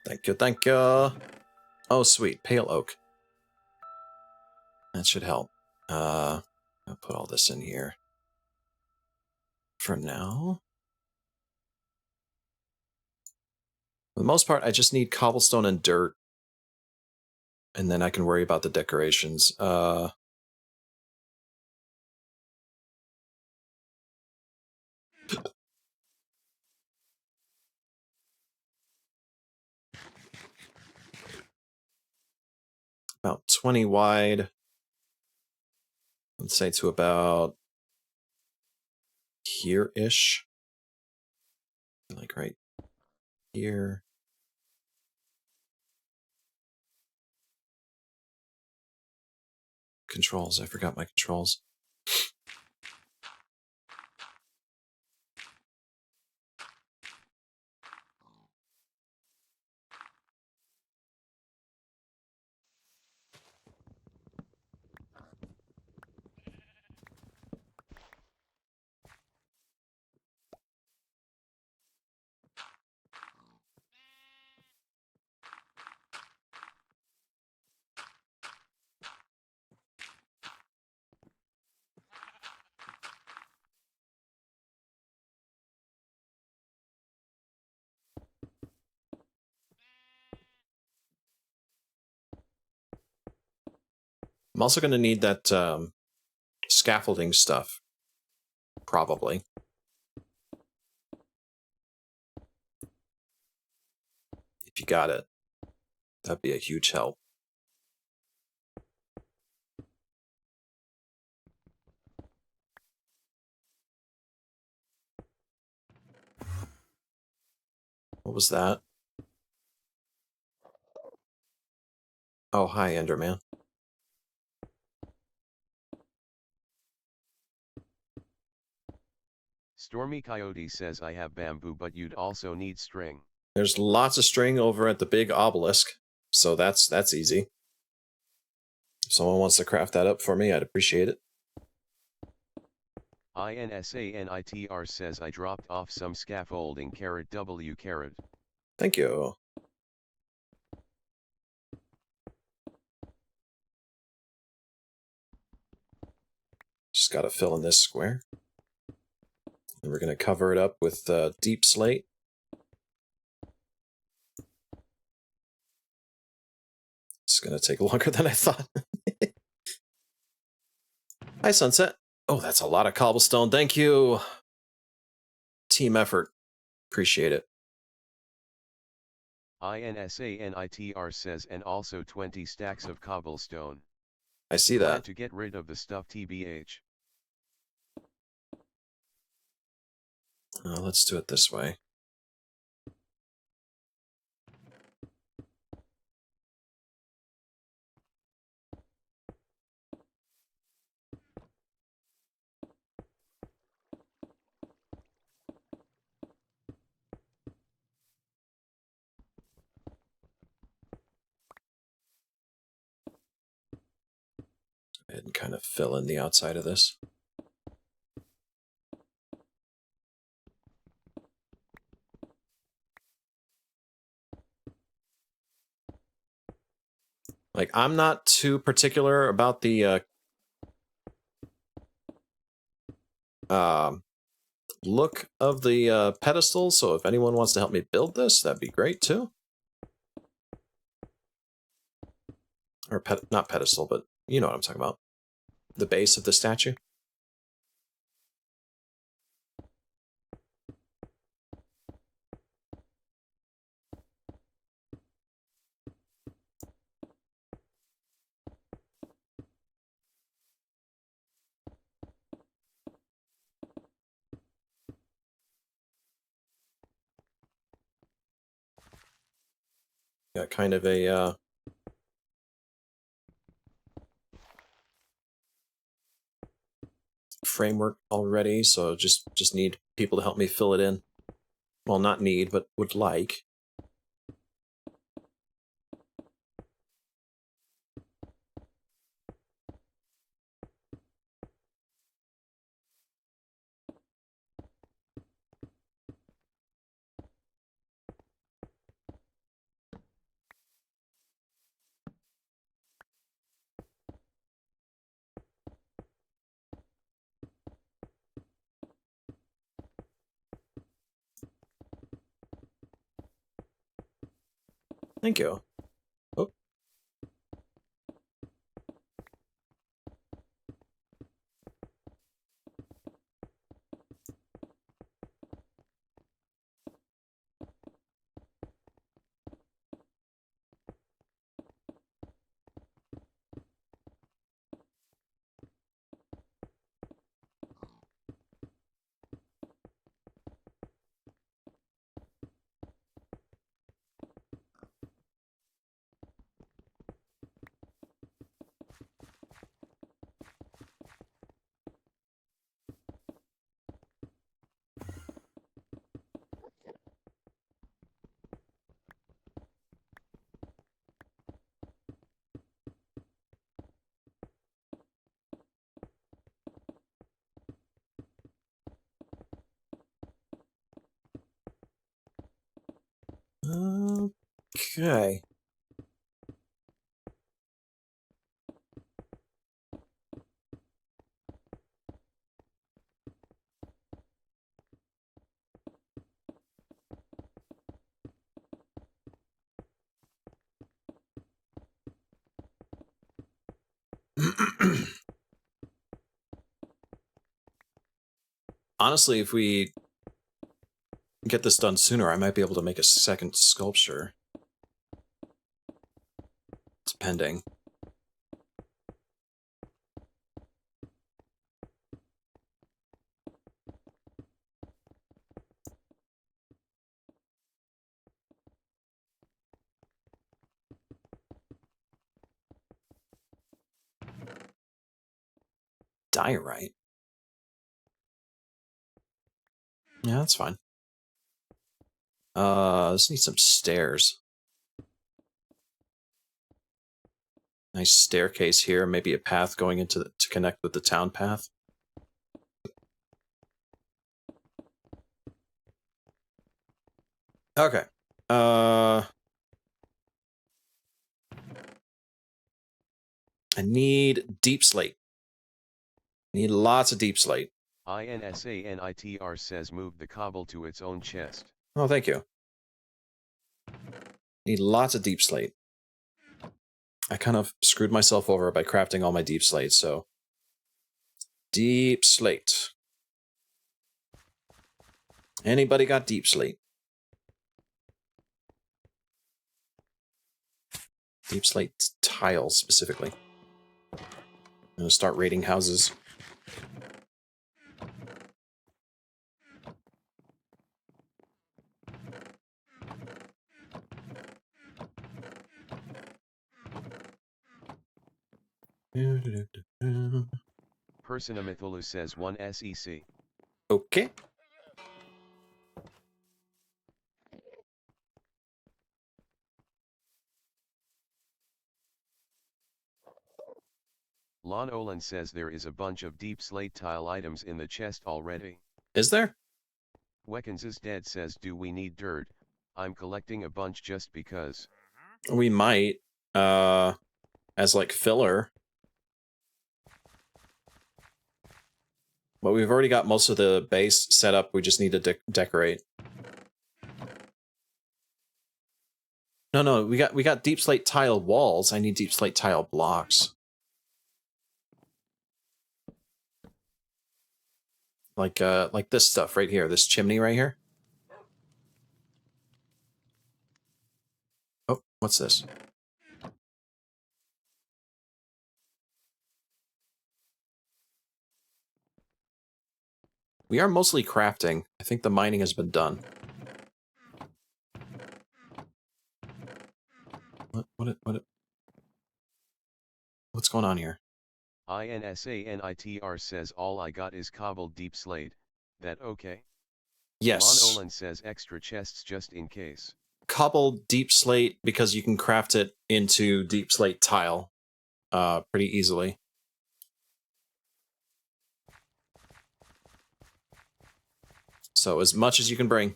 [SPEAKER 2] Thank you, thank you. Oh, sweet. Pale oak. That should help. I'll put all this in here. For now. For the most part, I just need cobblestone and dirt. And then I can worry about the decorations. About 20 wide. Let's say to about here-ish. Like right here. Controls. I forgot my controls. I'm also going to need that scaffolding stuff. Probably. If you got it, that'd be a huge help. What was that? Oh, hi, Enderman.
[SPEAKER 1] Stormy Coyote says I have bamboo, but you'd also need string.
[SPEAKER 2] There's lots of string over at the big obelisk, so that's easy. If someone wants to craft that up for me, I'd appreciate it.
[SPEAKER 1] INSANITR says I dropped off some scaffolding _W.
[SPEAKER 2] Thank you. Just gotta fill in this square. And we're gonna cover it up with deep slate. It's gonna take longer than I thought. Hi, Sunset. Oh, that's a lot of cobblestone. Thank you. Team effort. Appreciate it.
[SPEAKER 1] INSANITR says and also 20 stacks of cobblestone.
[SPEAKER 2] I see
[SPEAKER 1] Glad
[SPEAKER 2] that.
[SPEAKER 1] to get rid of the stuff TBH.
[SPEAKER 2] Let's do it this way. Go ahead and kind of fill in the outside of this. Like, I'm not too particular about the look of the pedestal, so if anyone wants to help me build this, that'd be great too. Or not pedestal, but you know what I'm talking about. The base of the statue. Got kind of a framework already, so just need people to help me fill it in. Well, not need, but would like. Thank you. Oh. Okay. Honestly, if we get this done sooner, I might be able to make a second sculpture. It's pending. Diorite? Yeah, that's fine. This needs some stairs. Nice staircase here, maybe a path going into to connect with the town path. Okay. I need deep slate. Need lots of deep slate.
[SPEAKER 1] INSANITR says move the cobble to its own chest.
[SPEAKER 2] Oh, thank you. Need lots of deep slate. I kind of screwed myself over by crafting all my deep slate, so... Deep slate. Anybody got deep slate? Deep slate tiles, specifically. I'm gonna start raiding houses.
[SPEAKER 1] Personamithulu says 1 SEC.
[SPEAKER 2] Okay.
[SPEAKER 1] Lon Olin says there is a bunch of deep slate tile items in the chest already.
[SPEAKER 2] Is there?
[SPEAKER 1] Weckens is dead says do we need dirt? I'm collecting a bunch just because.
[SPEAKER 2] We might. As like filler. But we've already got most of the base set up, we just need to decorate. No, we got deep slate tile walls. I need deep slate tile blocks. Like this stuff right here, this chimney right here. Oh, what's this? We are mostly crafting. I think the mining has been done. What's going on here?
[SPEAKER 1] INSANITR says all I got is cobbled deep slate. That okay?
[SPEAKER 2] Yes.
[SPEAKER 1] Monolan says extra chests just in case.
[SPEAKER 2] Cobbled deep slate because you can craft it into deep slate tile pretty easily. So as much as you can bring.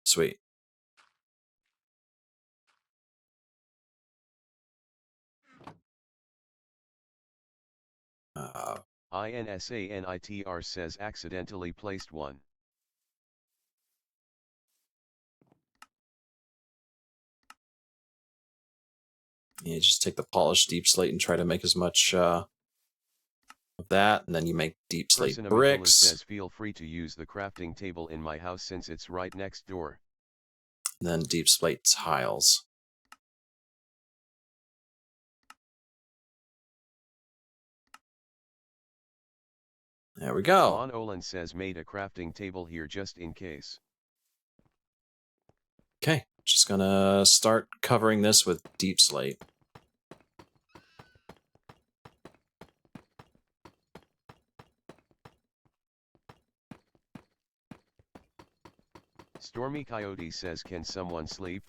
[SPEAKER 2] Sweet.
[SPEAKER 1] INSANITR says accidentally placed one.
[SPEAKER 2] You just take the polished deep slate and try to make as much of that, and then you make deep slate
[SPEAKER 1] Person
[SPEAKER 2] bricks.
[SPEAKER 1] says feel free to use the crafting table in my house since it's right next door.
[SPEAKER 2] And then deep slate tiles. There we go.
[SPEAKER 1] Monolan says made a crafting table here just in case.
[SPEAKER 2] Okay, just gonna start covering this with deep slate.
[SPEAKER 1] Stormy Coyote says can someone sleep?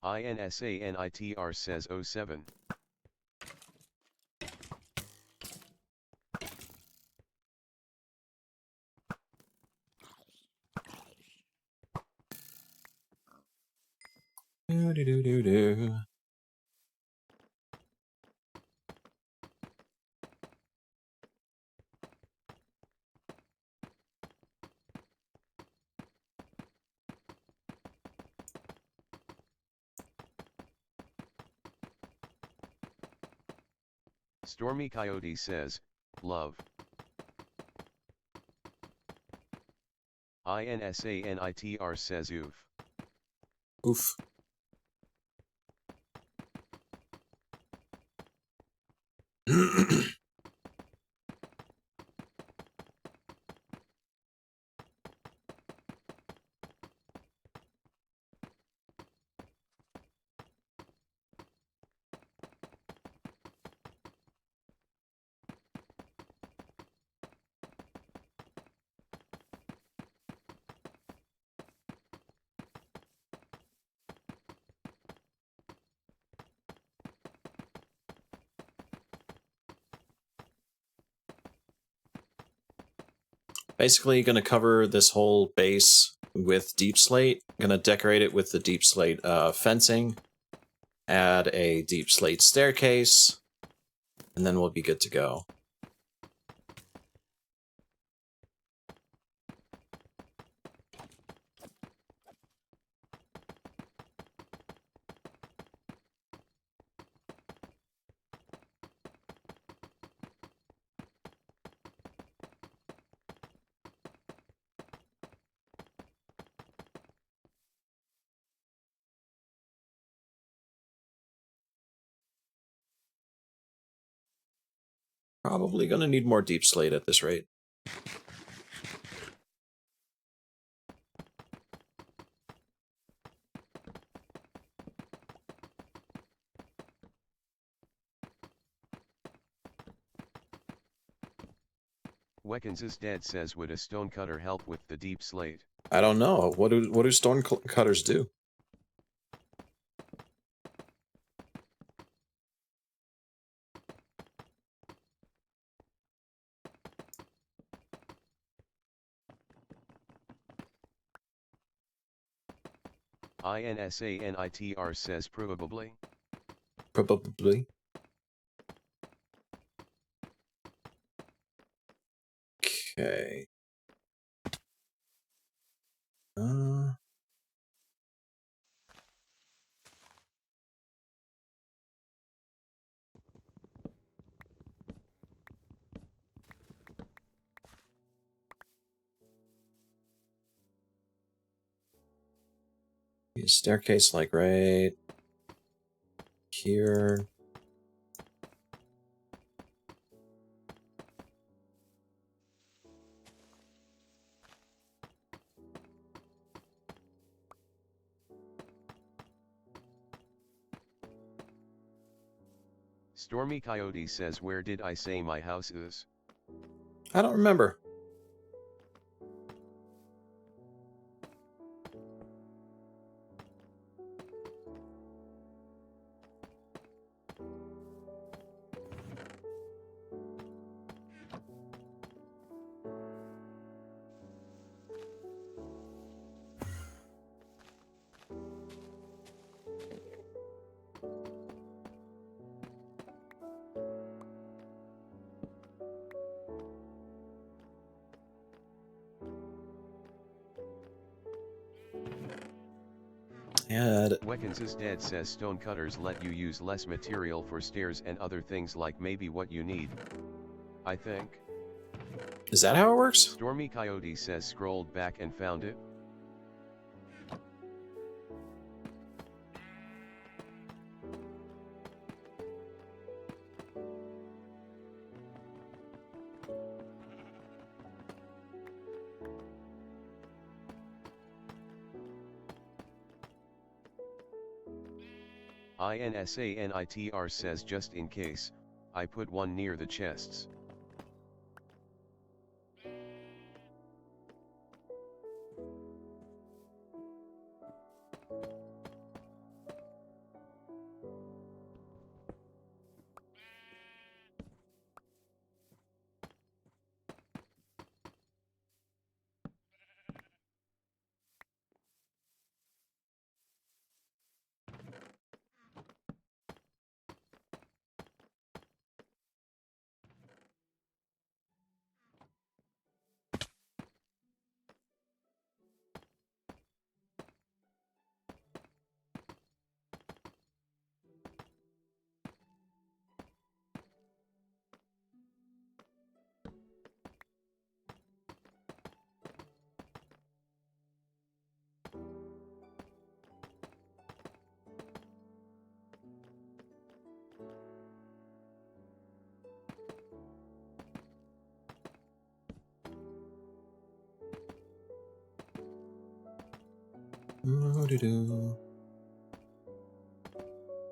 [SPEAKER 1] INSANITR says 07.
[SPEAKER 2] Do.
[SPEAKER 1] Stormy Coyote says, love. INSANITR says oof.
[SPEAKER 2] Oof. Basically, going to cover this whole base with deep slate. Going to decorate it with the deep slate fencing. Add a deep slate staircase. And then we'll be good to go. Probably going to need more deep slate at this rate.
[SPEAKER 1] Weckins is dead says would a stonecutter help with the deep slate?
[SPEAKER 2] I don't know. What do stone cutters do?
[SPEAKER 1] INSANITR says probably.
[SPEAKER 2] Probably. Okay. Staircase, like right here.
[SPEAKER 1] Stormy Coyote says, where did I say my house is?
[SPEAKER 2] I don't remember. Yeah.
[SPEAKER 1] Weckins is dead says stonecutters let you use less material for stairs and other things, like maybe what you need. I think.
[SPEAKER 2] Is that how it works?
[SPEAKER 1] Stormy Coyote says scrolled back and found it. INSANITR says, just in case, I put one near the chests.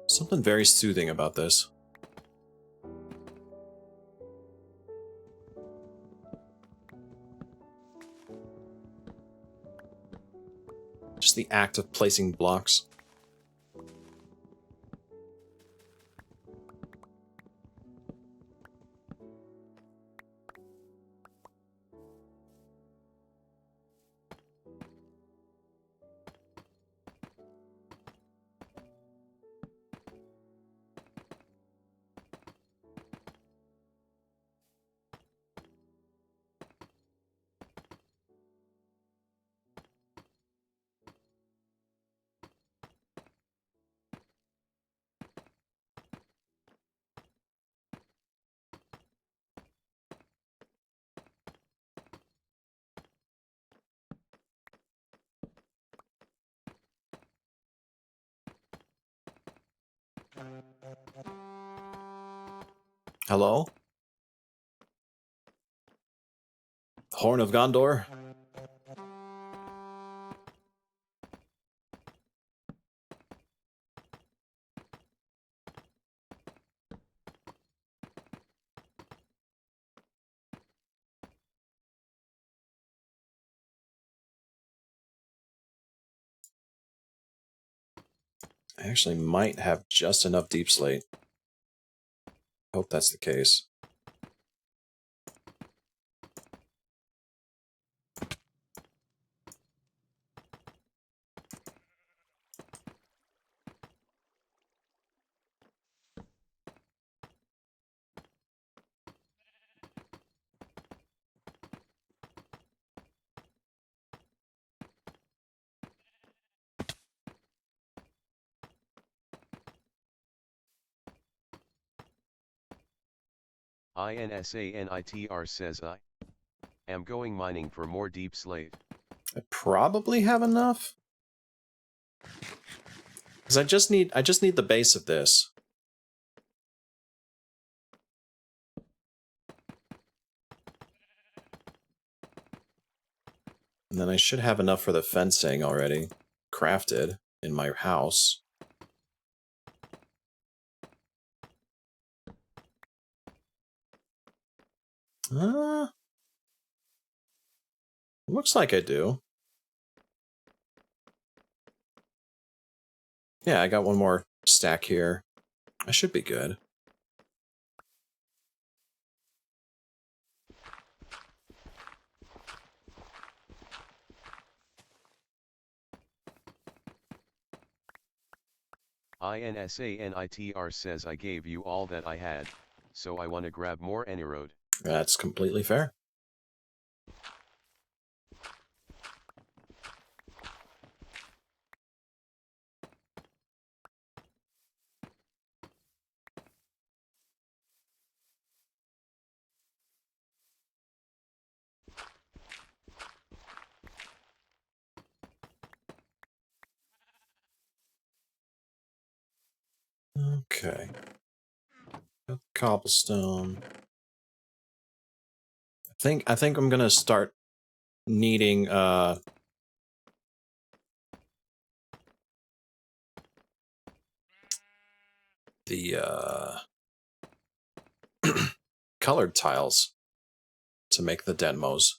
[SPEAKER 2] Something very soothing about this. Just the act of placing blocks. Hello? Horn of Gondor? I actually might have just enough deep slate. Hope that's the case.
[SPEAKER 1] INSANITR says, I am going mining for more deep slate.
[SPEAKER 2] I probably have enough. Because I just need the base of this. And then I should have enough for the fencing already crafted in my house. Looks like I do. Yeah, I got one more stack here. I should be good.
[SPEAKER 1] INSANITR says I gave you all that I had, so I wanna grab more Enerode.
[SPEAKER 2] That's completely fair. Okay. Got cobblestone. I think I'm gonna start needing the colored tiles to make the Denmos.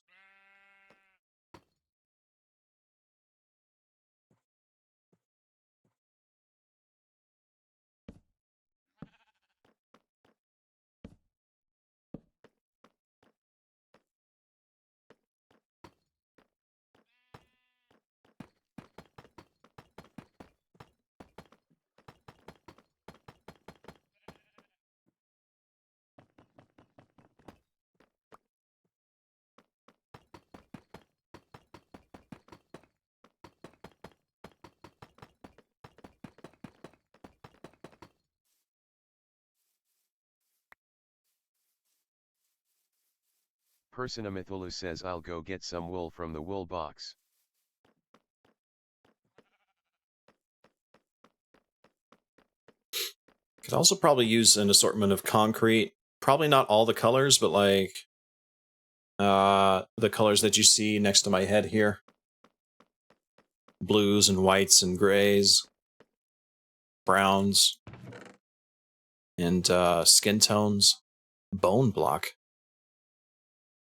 [SPEAKER 1] Personamithulu says I'll go get some wool from the wool box.
[SPEAKER 2] Could also probably use an assortment of concrete. Probably not all the colors, but like the colors that you see next to my head here. Blues and whites and grays. Browns. And skin tones. Bone block.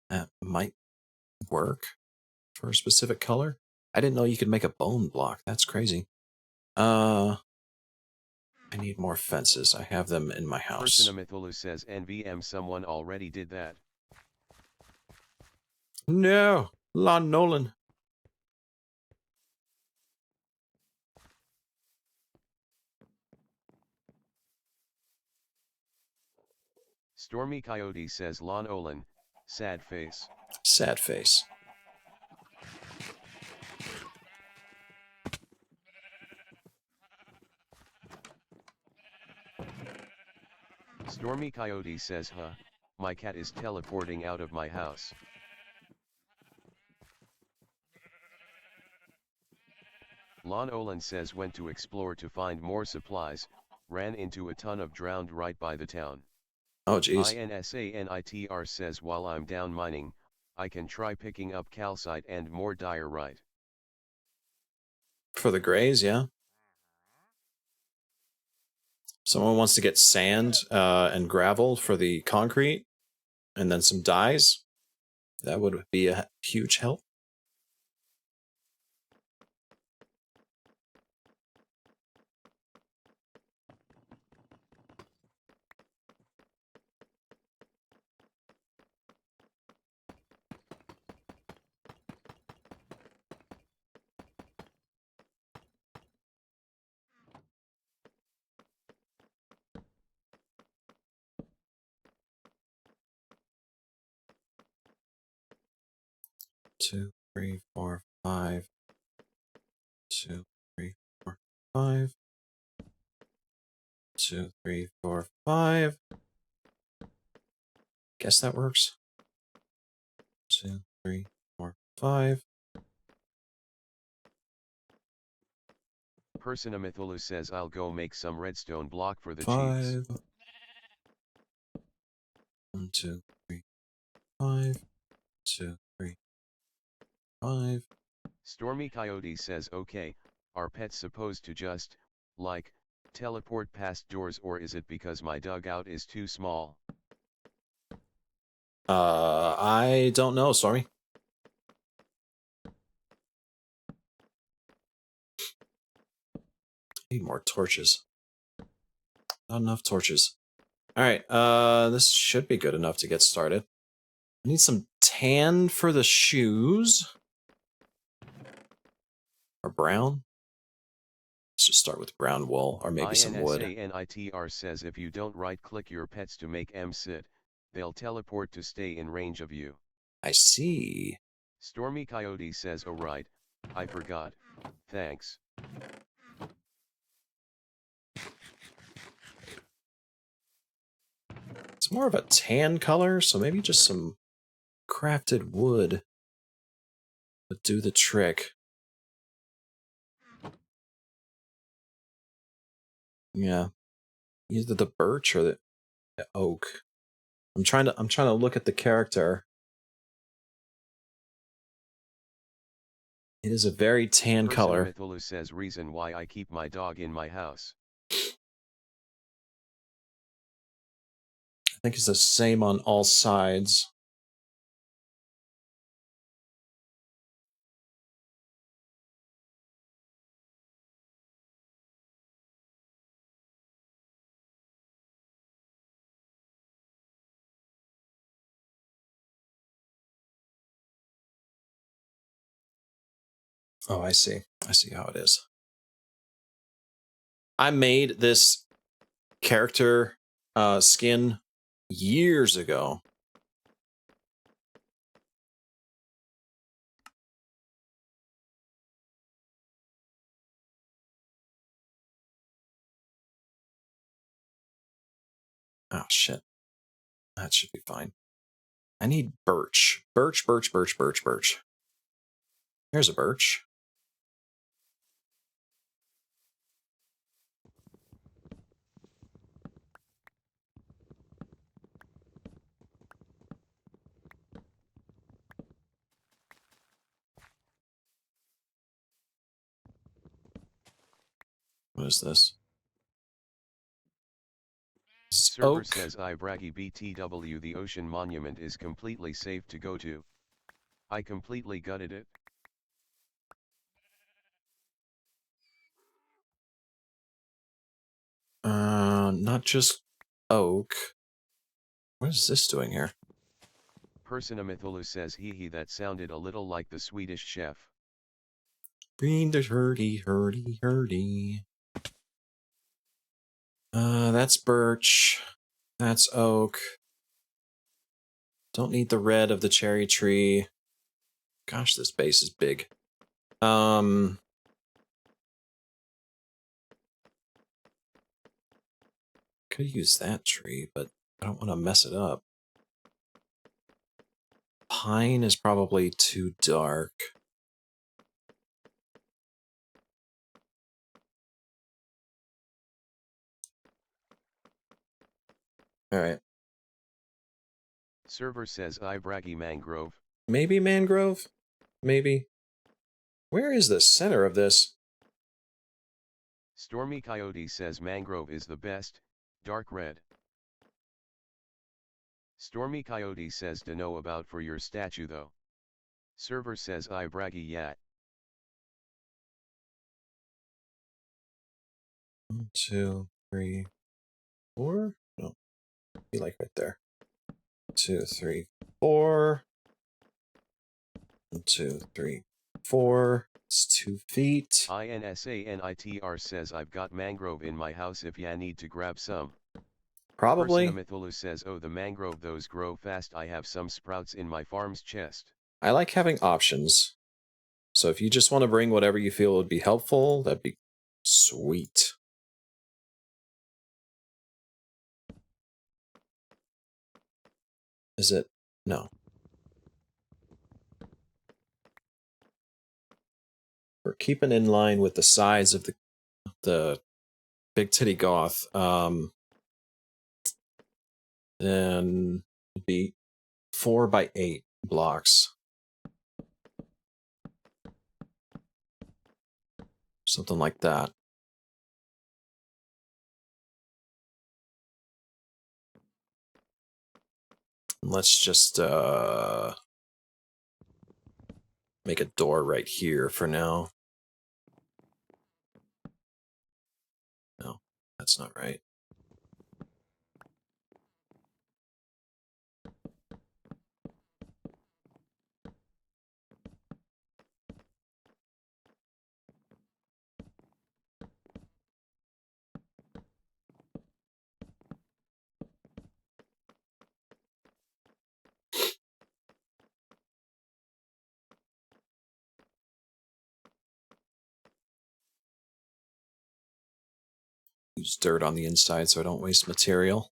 [SPEAKER 2] That might work for a specific color. I didn't know you could make a bone block. That's crazy. I need more fences. I have them in my house.
[SPEAKER 1] Personamithulu says NVM someone already did that.
[SPEAKER 2] No, Lon Nolan.
[SPEAKER 1] Stormy Coyote says Lon Olin, sad face.
[SPEAKER 2] Sad face.
[SPEAKER 1] Stormy Coyote says huh, my cat is teleporting out of my house. Lon Olin says went to explore to find more supplies, ran into a ton of drowned right by the town.
[SPEAKER 2] Oh geez.
[SPEAKER 1] INSANITR says while I'm down mining, I can try picking up calcite and more diorite.
[SPEAKER 2] For the grays, yeah. Someone wants to get sand and gravel for the concrete, and then some dyes. That would be a huge help. Two, three, four, five. 2, 3, 4, 5. 2, 3, 4, 5. Guess that works. 2, 3, 4, 5.
[SPEAKER 1] Personamithulu says I'll go make some redstone block for the
[SPEAKER 2] Five.
[SPEAKER 1] Chiefs.
[SPEAKER 2] 1, 2, 3, 5. 2, 3, 5.
[SPEAKER 1] Stormy Coyote says okay, are pets supposed to just, like, teleport past doors, or is it because my dugout is too small?
[SPEAKER 2] I don't know, Stormy. Need more torches. Not enough torches. Alright, this should be good enough to get started. I need some tan for the shoes. Or brown. Let's just start with brown wool, or maybe some wood.
[SPEAKER 1] INSANITR says if you don't right-click your pets to make them sit, they'll teleport to stay in range of you.
[SPEAKER 2] I see.
[SPEAKER 1] Stormy Coyote says oh right, I forgot. Thanks.
[SPEAKER 2] It's more of a tan color, so maybe just some crafted wood would do the trick. Yeah. Either the birch or the oak. I'm trying to look at the character. It is a very tan color.
[SPEAKER 1] Personamithulu says reason why I keep my dog in my house.
[SPEAKER 2] I think it's the same on all sides. Oh, I see. I see how it is. I made this character skin years ago. Oh, shit. That should be fine. I need birch. Birch. Here's a birch. What is this?
[SPEAKER 1] Server
[SPEAKER 2] Oak.
[SPEAKER 1] says I braggy BTW, the ocean monument is completely safe to go to. I completely gutted it.
[SPEAKER 2] Not just oak. What is this doing here?
[SPEAKER 1] Personamithulu says he that sounded a little like the Swedish chef.
[SPEAKER 2] Green the hurdy. That's birch. That's oak. Don't need the red of the cherry tree. Gosh, this base is big. Could use that tree, but I don't want to mess it up. Pine is probably too dark. Alright.
[SPEAKER 1] Server says I braggy mangrove.
[SPEAKER 2] Maybe mangrove? Maybe. Where is the center of this?
[SPEAKER 1] Stormy Coyote says mangrove is the best, dark red. Stormy Coyote says to know about for your statue though. Server says I braggy yat.
[SPEAKER 2] 1, 2, 3, 4? No. Be like right there. 2, 3, 4. 1, 2, 3, 4. It's 2 feet.
[SPEAKER 1] INSANITR says I've got mangrove in my house if ya need to grab some.
[SPEAKER 2] Probably.
[SPEAKER 1] Personamithulu says oh the mangrove those grow fast, I have some sprouts in my farm's chest.
[SPEAKER 2] I like having options. So if you just want to bring whatever you feel would be helpful, that'd be sweet. Is it? No. We're keeping in line with the size of the the big titty goth. Then it'd be 4 by 8 blocks. Something like that. Let's just make a door right here for now. No, that's not right. Use dirt on the inside so I don't waste material.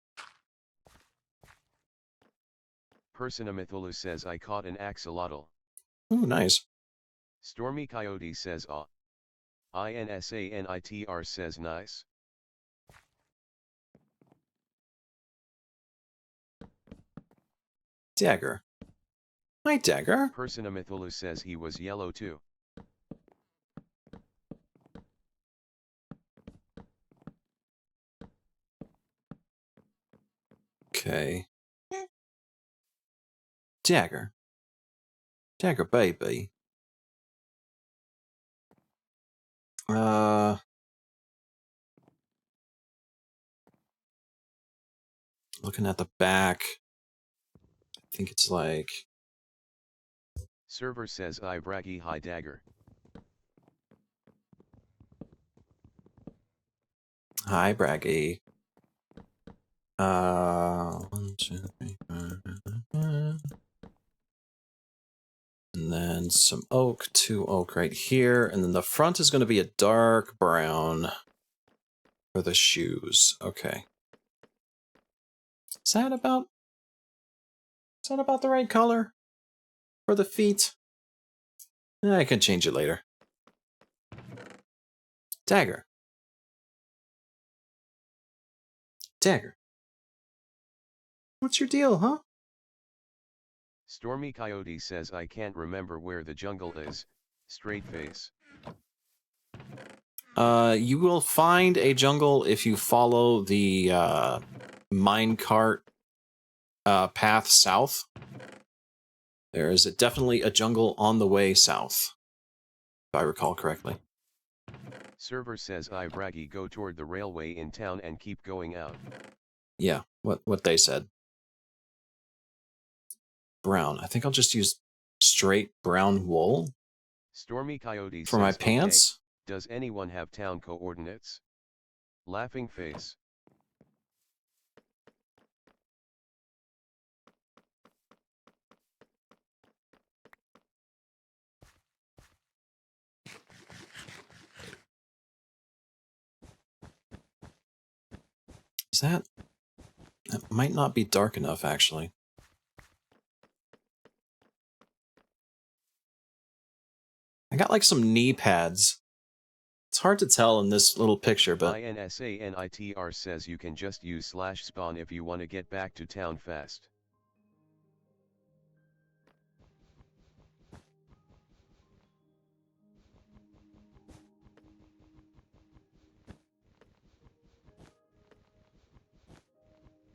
[SPEAKER 1] Personamithulu says I caught an axolotl.
[SPEAKER 2] Ooh, nice.
[SPEAKER 1] Stormy Coyote says ah. INSANITR says nice.
[SPEAKER 2] Dagger. Hi, Dagger.
[SPEAKER 1] Personamithulu says he was yellow too.
[SPEAKER 2] Okay. Dagger. Dagger baby. Looking at the back. I think it's like...
[SPEAKER 1] Server says I braggy hi Dagger.
[SPEAKER 2] Hi, Braggy. 1, 2, 3, 4, 5. And then some oak, 2 oak right here. And then the front is going to be a dark brown for the shoes. Okay. Is that about the right color for the feet? I can change it later. Dagger. Dagger. What's your deal, huh?
[SPEAKER 1] Stormy Coyote says I can't remember where the jungle is. Straight face.
[SPEAKER 2] You will find a jungle if you follow the minecart path south. There is definitely a jungle on the way south, if I recall correctly.
[SPEAKER 1] Server says I braggy go toward the railway in town and keep going out.
[SPEAKER 2] Yeah, what they said. Brown. I think I'll just use straight brown wool
[SPEAKER 1] Stormy Coyote
[SPEAKER 2] for
[SPEAKER 1] says
[SPEAKER 2] my pants.
[SPEAKER 1] Okay, does anyone have town coordinates? Laughing face.
[SPEAKER 2] Is that might not be dark enough, actually. I got like some knee pads. It's hard to tell in this little picture, but...
[SPEAKER 1] INSANITR says you can just use /spawn if you want to get back to town fast.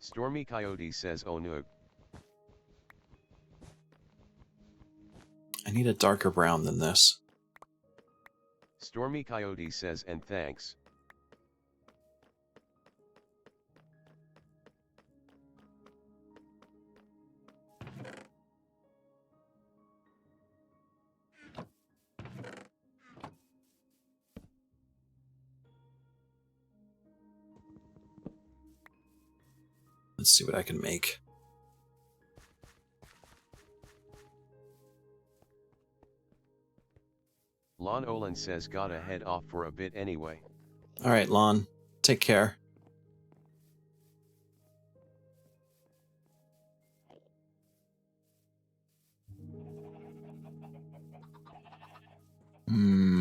[SPEAKER 1] Stormy Coyote says oh no.
[SPEAKER 2] I need a darker brown than this.
[SPEAKER 1] Stormy Coyote says and thanks.
[SPEAKER 2] Let's see what I can make.
[SPEAKER 1] Lon Olin says gotta head off for a bit anyway.
[SPEAKER 2] Alright, Lon. Take care.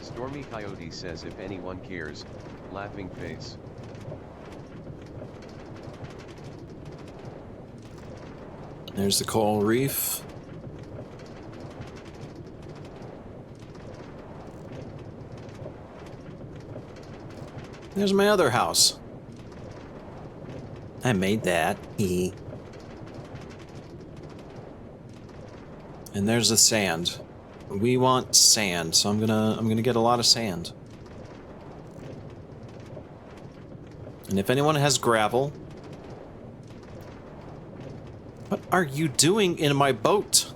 [SPEAKER 1] Stormy Coyote says if anyone cares, laughing face.
[SPEAKER 2] There's the coral reef. There's my other house. I made that. Hee. And there's the sand. We want sand, so I'm gonna get a lot of sand. And if anyone has gravel, what are you doing in my boat?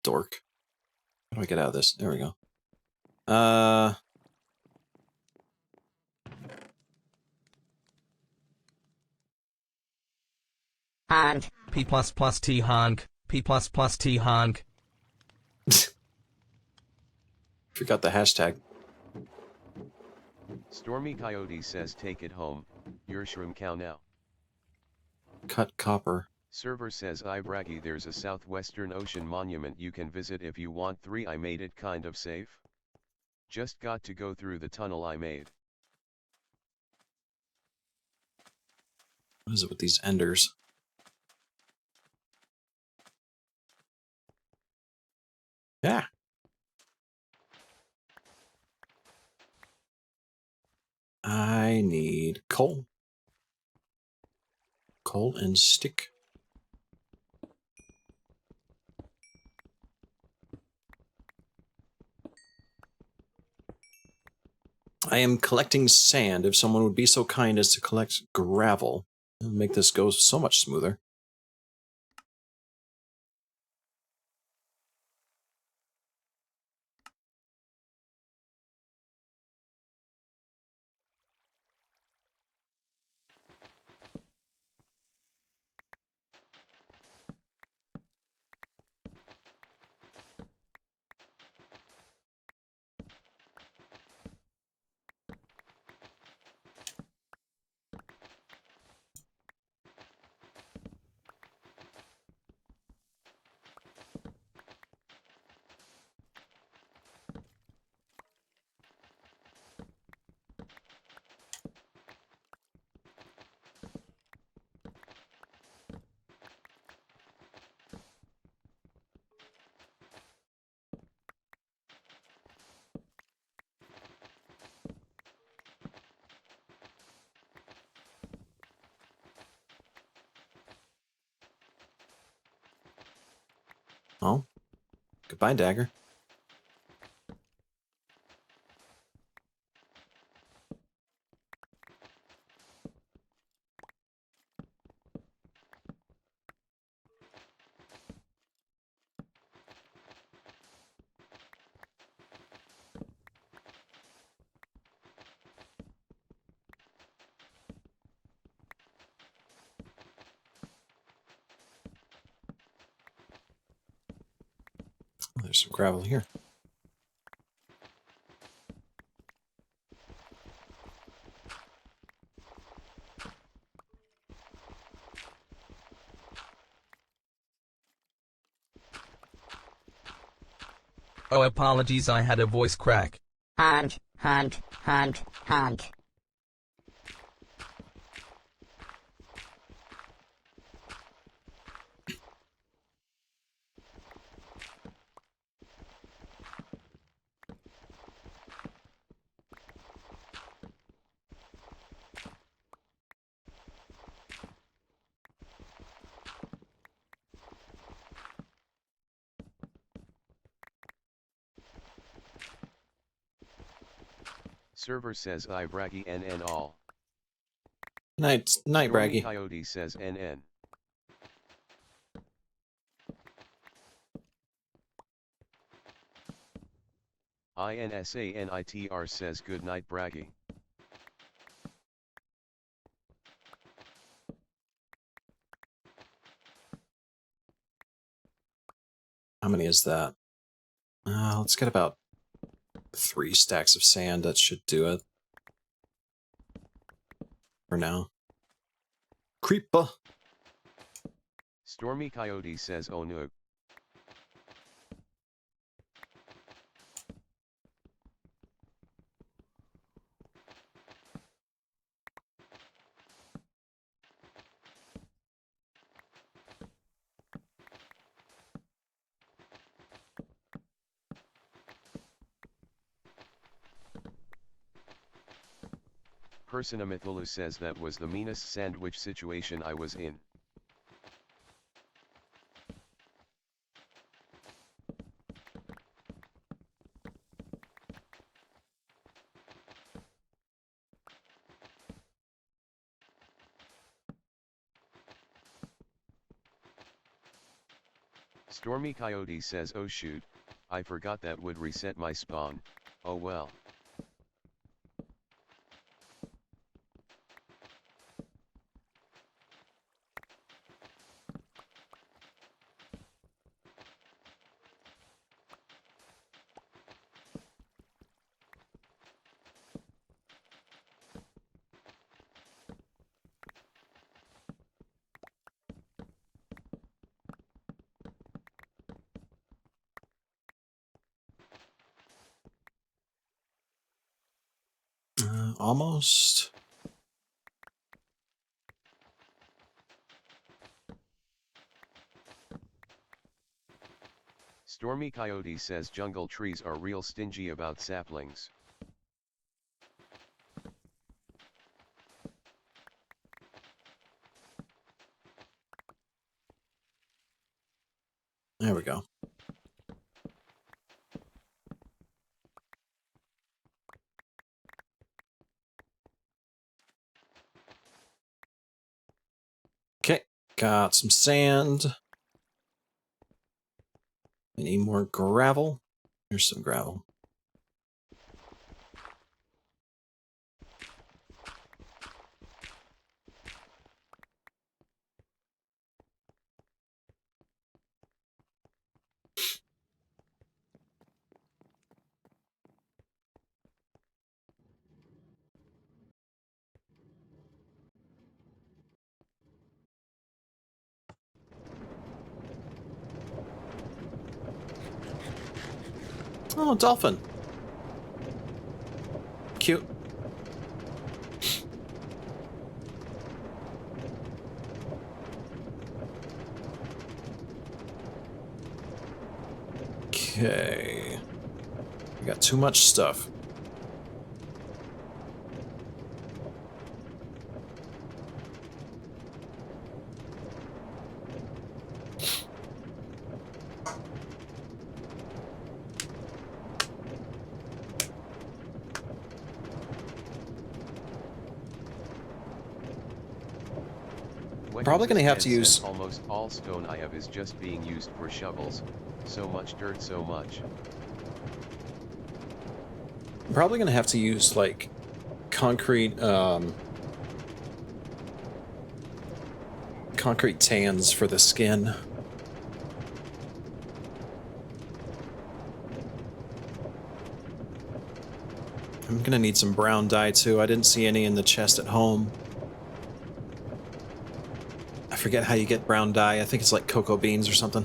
[SPEAKER 2] Dork. How do I get out of this? There we go.
[SPEAKER 3] Honk.
[SPEAKER 7] P++ T honk. P++ T honk.
[SPEAKER 2] Forgot the hashtag.
[SPEAKER 1] Stormy Coyote says take it home, your shroom cow now.
[SPEAKER 2] Cut copper.
[SPEAKER 1] Server says Ibraggy there's a Southwestern Ocean monument you can visit if you want 3. I made it kind of safe. Just got to go through the tunnel I made.
[SPEAKER 2] What is it with these enders? Yeah. I need coal. Coal and stick. I am collecting sand. If someone would be so kind as to collect gravel, it would make this go so much smoother. Oh, goodbye, dagger. Oh, there's some gravel here.
[SPEAKER 7] Oh, apologies, I had a voice crack.
[SPEAKER 3] Honk, honk, honk, honk.
[SPEAKER 1] Server says Ibraggy NN all.
[SPEAKER 2] Night,
[SPEAKER 1] Stormy
[SPEAKER 2] Braggy.
[SPEAKER 1] Coyote says NN. INSANITR says good night Braggy.
[SPEAKER 2] How many is that? Let's get about 3 stacks of sand. That should do it. For now. Creeper.
[SPEAKER 1] Stormy Coyote says oh no. Personamithulu says that was the meanest sandwich situation I was in. Stormy Coyote says oh shoot, I forgot that would reset my spawn, oh well.
[SPEAKER 2] Almost.
[SPEAKER 1] Stormy Coyote says jungle trees are real stingy about saplings.
[SPEAKER 2] There we go. Okay, got some sand. We need more gravel. Here's some gravel. Oh, dolphin. Cute. Okay. We got too much stuff. Probably gonna have to use
[SPEAKER 1] almost all stone I have is just being used for shovels. So much dirt, so much.
[SPEAKER 2] I'm probably gonna have to use like concrete concrete tans for the skin. I'm gonna need some brown dye too. I didn't see any in the chest at home. I forget how you get brown dye. I think it's like cocoa beans or something.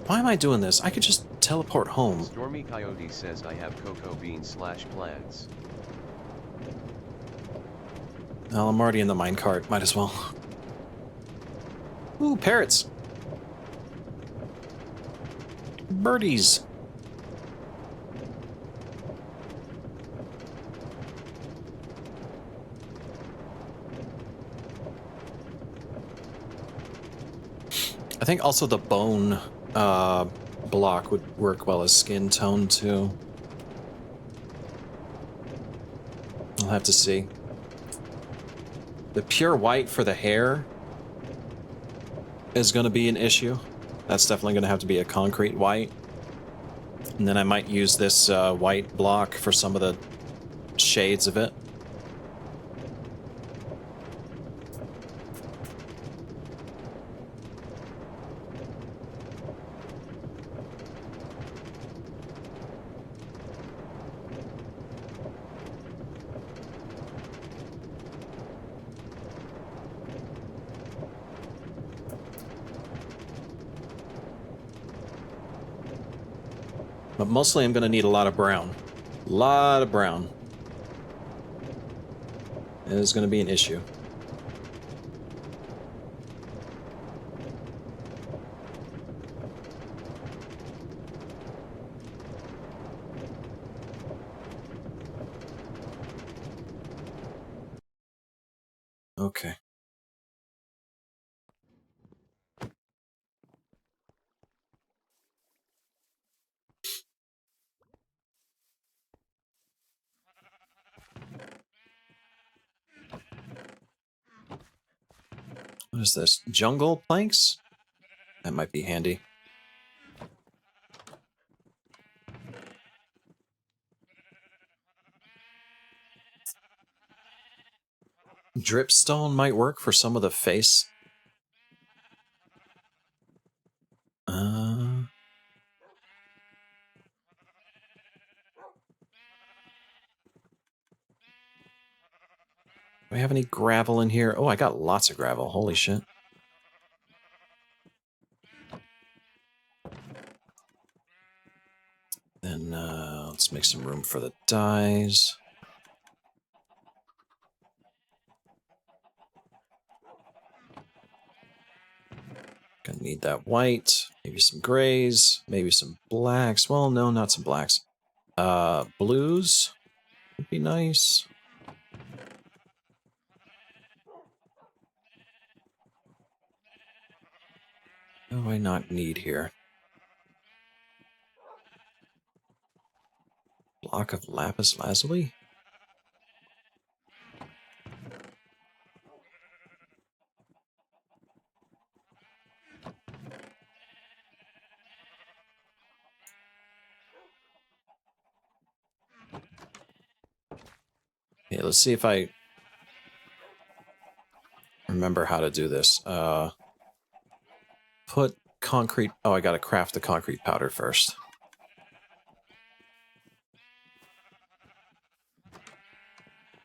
[SPEAKER 2] Why am I doing this? I could just teleport home.
[SPEAKER 1] Stormy Coyote says I have cocoa beans / plants.
[SPEAKER 2] Well, I'm already in the minecart. Might as well. Ooh, parrots. Birdies. I think also the bone block would work well as skin tone too. I'll have to see. The pure white for the hair is going to be an issue. That's definitely going to have to be a concrete white. And then I might use this white block for some of the shades of it. But mostly I'm going to need a lot of brown. A lot of brown. It is going to be an issue. Okay. What is this? Jungle planks? That might be handy. Dripstone might work for some of the face. Do I have any gravel in here? Oh, I got lots of gravel. Holy shit. Then let's make some room for the dyes. Gonna need that white, maybe some grays, maybe some blacks. Well, no, not some blacks. Blues would be nice. What do I not need here? Block of lapis lazuli? Okay, let's see if I remember how to do this. Put concrete... Oh, I gotta craft the concrete powder first.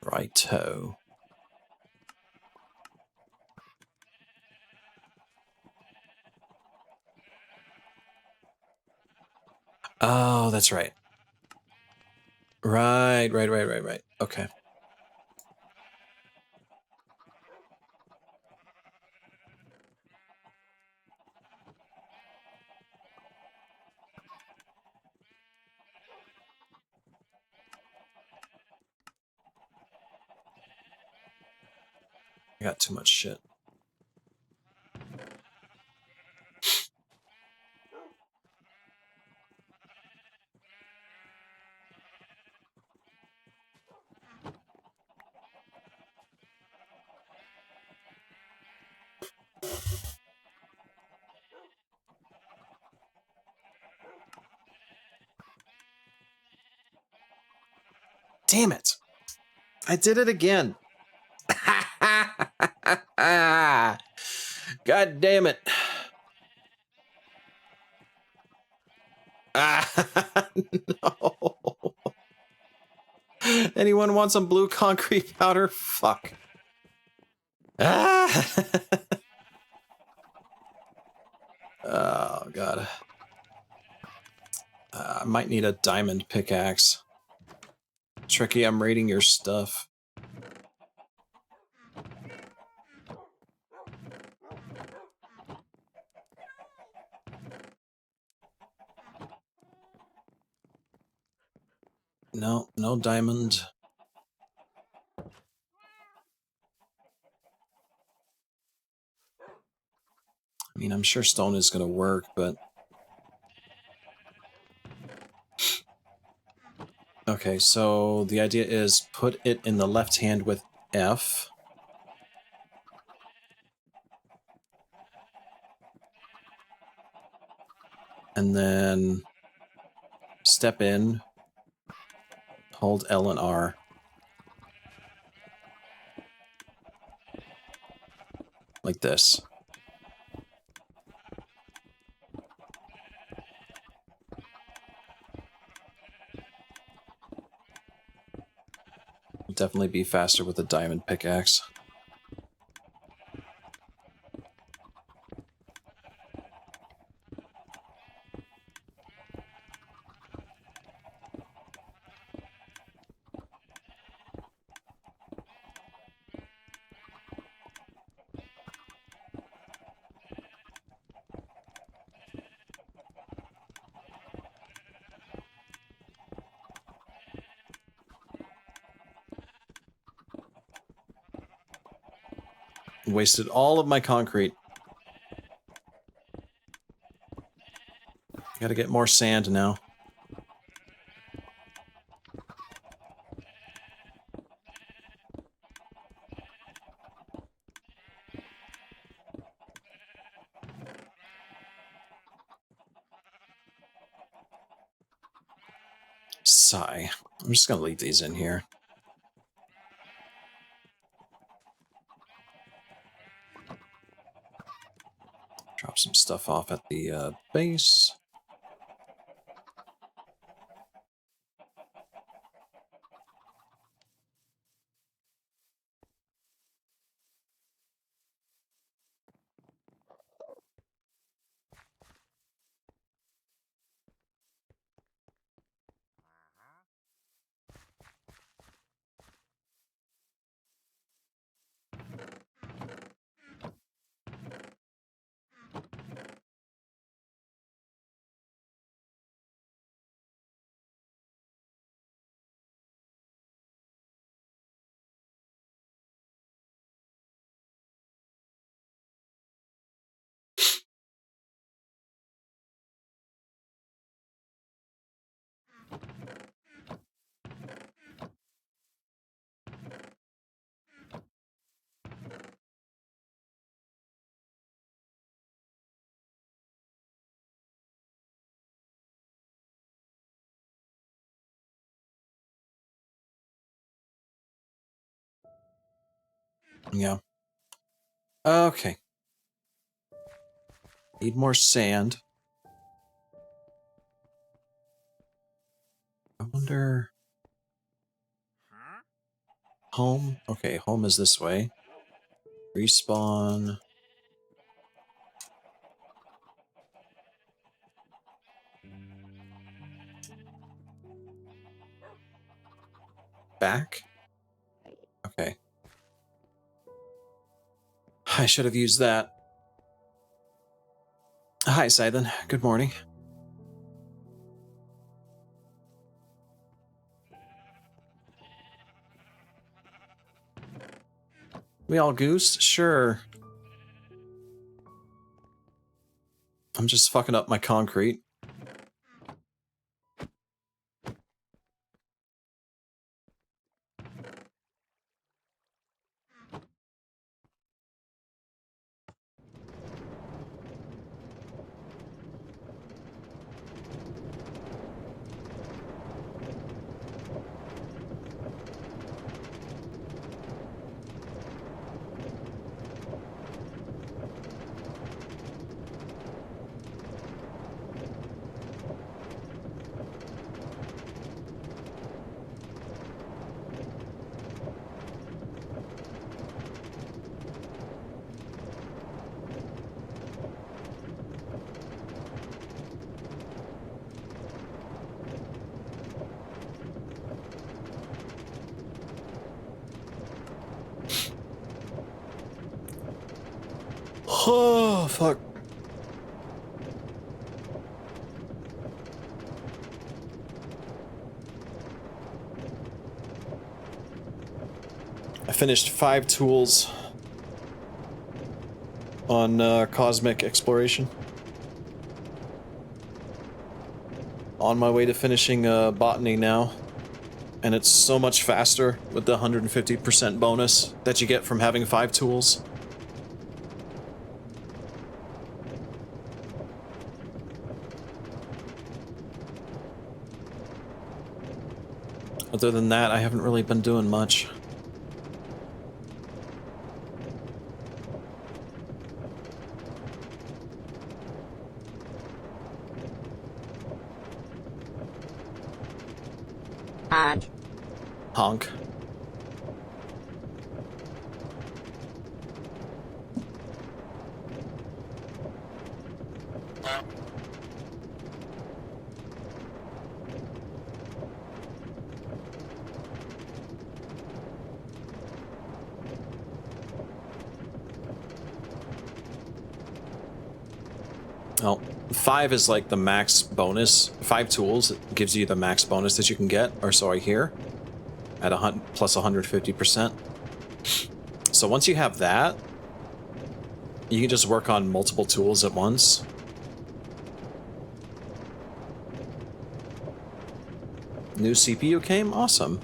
[SPEAKER 2] Righto. Oh, that's right. Right. Okay. I got too much shit. Damn it! I did it again! God damn it! No! Anyone want some blue concrete powder? Fuck. Ah! Oh, God. I might need a diamond pickaxe. Tricky, I'm raiding your stuff. No, no diamond. I mean, I'm sure stone is going to work, but... Okay, so the idea is put it in the left hand with F. And then step in, hold L and R. Like this. Will definitely be faster with a diamond pickaxe. Wasted all of my concrete. Gotta get more sand now. Sigh. I'm just gonna leave these in here. Drop some stuff off at the base. Yeah. Okay. Need more sand. I wonder... Home? Okay, home is this way. Respawn. Back? Okay. I should have used that. Hi, Scythen. Good morning. We all goosed? Sure. I'm just fucking up my concrete. Oh, fuck. I finished 5 tools on Cosmic Exploration. On my way to finishing Botany now. And it's so much faster with the 150% bonus that you get from having 5 tools. Other than that, I haven't really been doing much.
[SPEAKER 3] Honk.
[SPEAKER 2] Honk. Oh, 5 is like the max bonus. 5 tools gives you the max bonus that you can get, or so I hear, at plus 150%. So once you have that, You can just work on multiple tools at once. New CPU came? Awesome.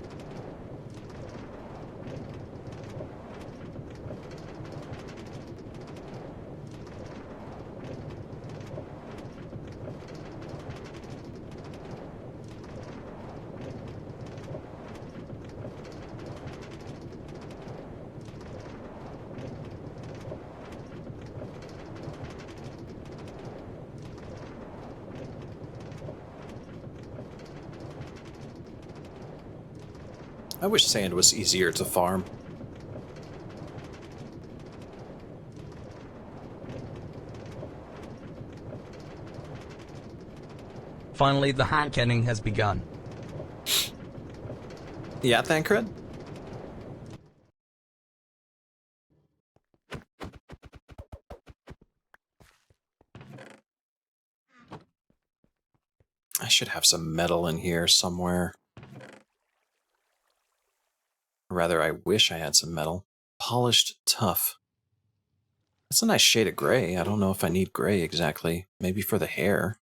[SPEAKER 2] I wish sand was easier to farm.
[SPEAKER 7] Finally, the canning has begun.
[SPEAKER 2] Yeah, Thancred? I should have some metal in here somewhere. Or rather, I wish I had some metal. Polished tough. That's a nice shade of gray. I don't know if I need gray exactly. Maybe for the hair.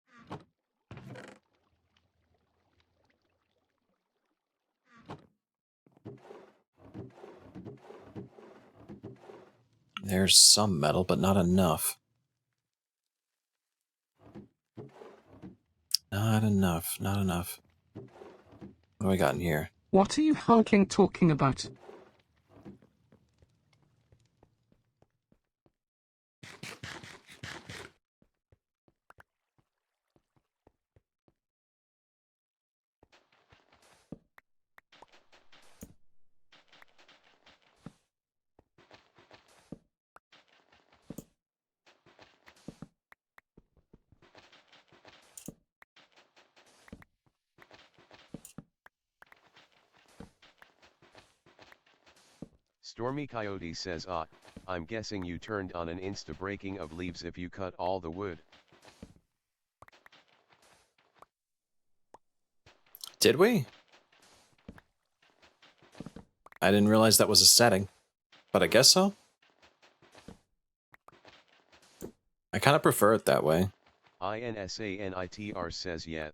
[SPEAKER 2] There's some metal, but not enough. Not enough, not enough. What do we got in here?
[SPEAKER 8] What are you honking talking about?
[SPEAKER 1] Stormy Coyote says I'm guessing you turned on an insta breaking of leaves if you cut all the wood.
[SPEAKER 2] Did we? I didn't realize that was a setting, but I guess so. I kind of prefer it that way.
[SPEAKER 1] INSANITR says yet.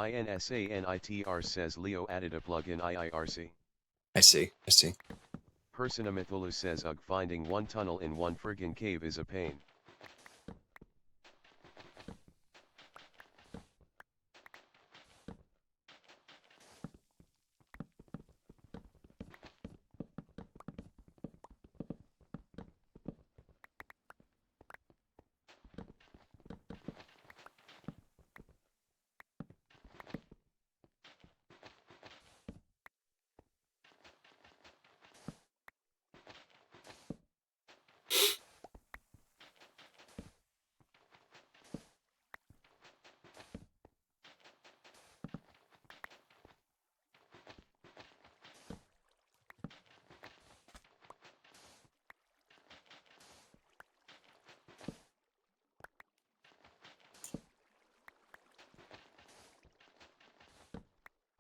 [SPEAKER 1] INSANITR says Leo added a plugin IIRC.
[SPEAKER 2] I see, I see.
[SPEAKER 1] Personamithulu says ugh, finding one tunnel in one friggin' cave is a pain.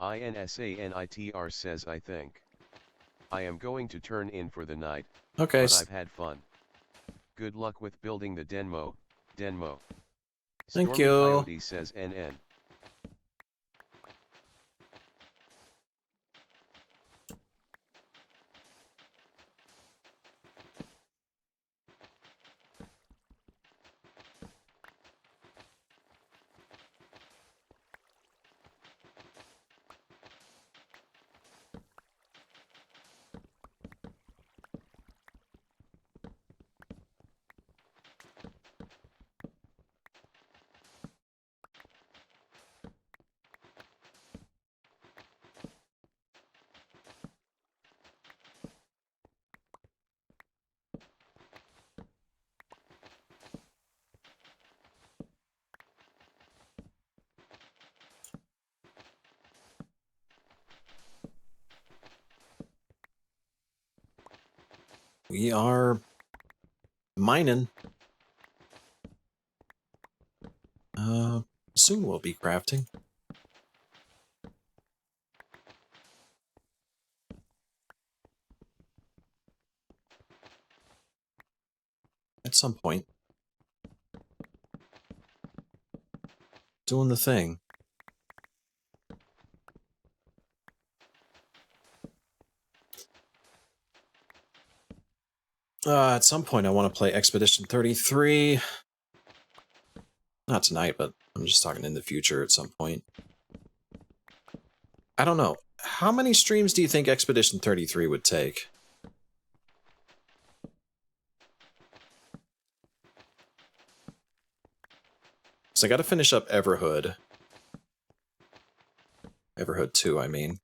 [SPEAKER 1] INSANITR says I think I am going to turn in for the night,
[SPEAKER 2] Okay.
[SPEAKER 1] but I've had fun. Good luck with building the Denmo.
[SPEAKER 2] Thank
[SPEAKER 1] Stormy
[SPEAKER 2] you.
[SPEAKER 1] Coyote says NN.
[SPEAKER 2] We are mining. Soon we'll be crafting. some point. Doing the thing. At some point I want to play Expedition 33. Not tonight, but I'm just talking in the future at some point. I don't know. How many streams do you think Expedition 33 would take? So I gotta finish up Everhood. Everhood 2, I mean.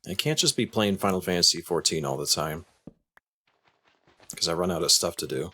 [SPEAKER 2] I can't just be playing Final Fantasy XIV all the time, because I run out of stuff to do.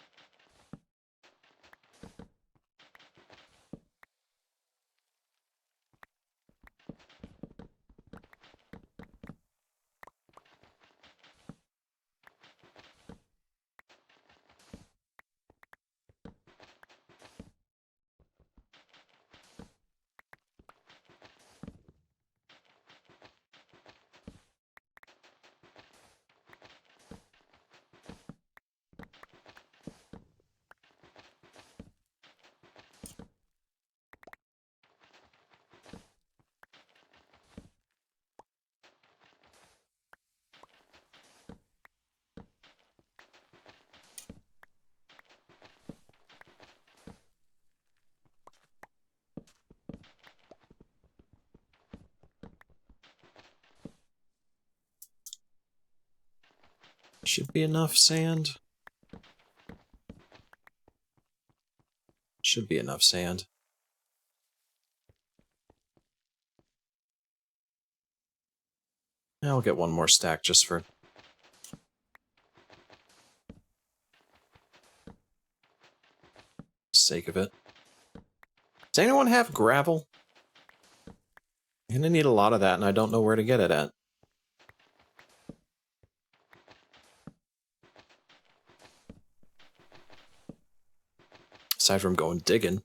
[SPEAKER 2] Should be enough sand. Should be enough sand. I'll get one more stack just for the sake of it. Does anyone have gravel? I'm gonna need a lot of that, and I don't know where to get it at. Aside from going digging.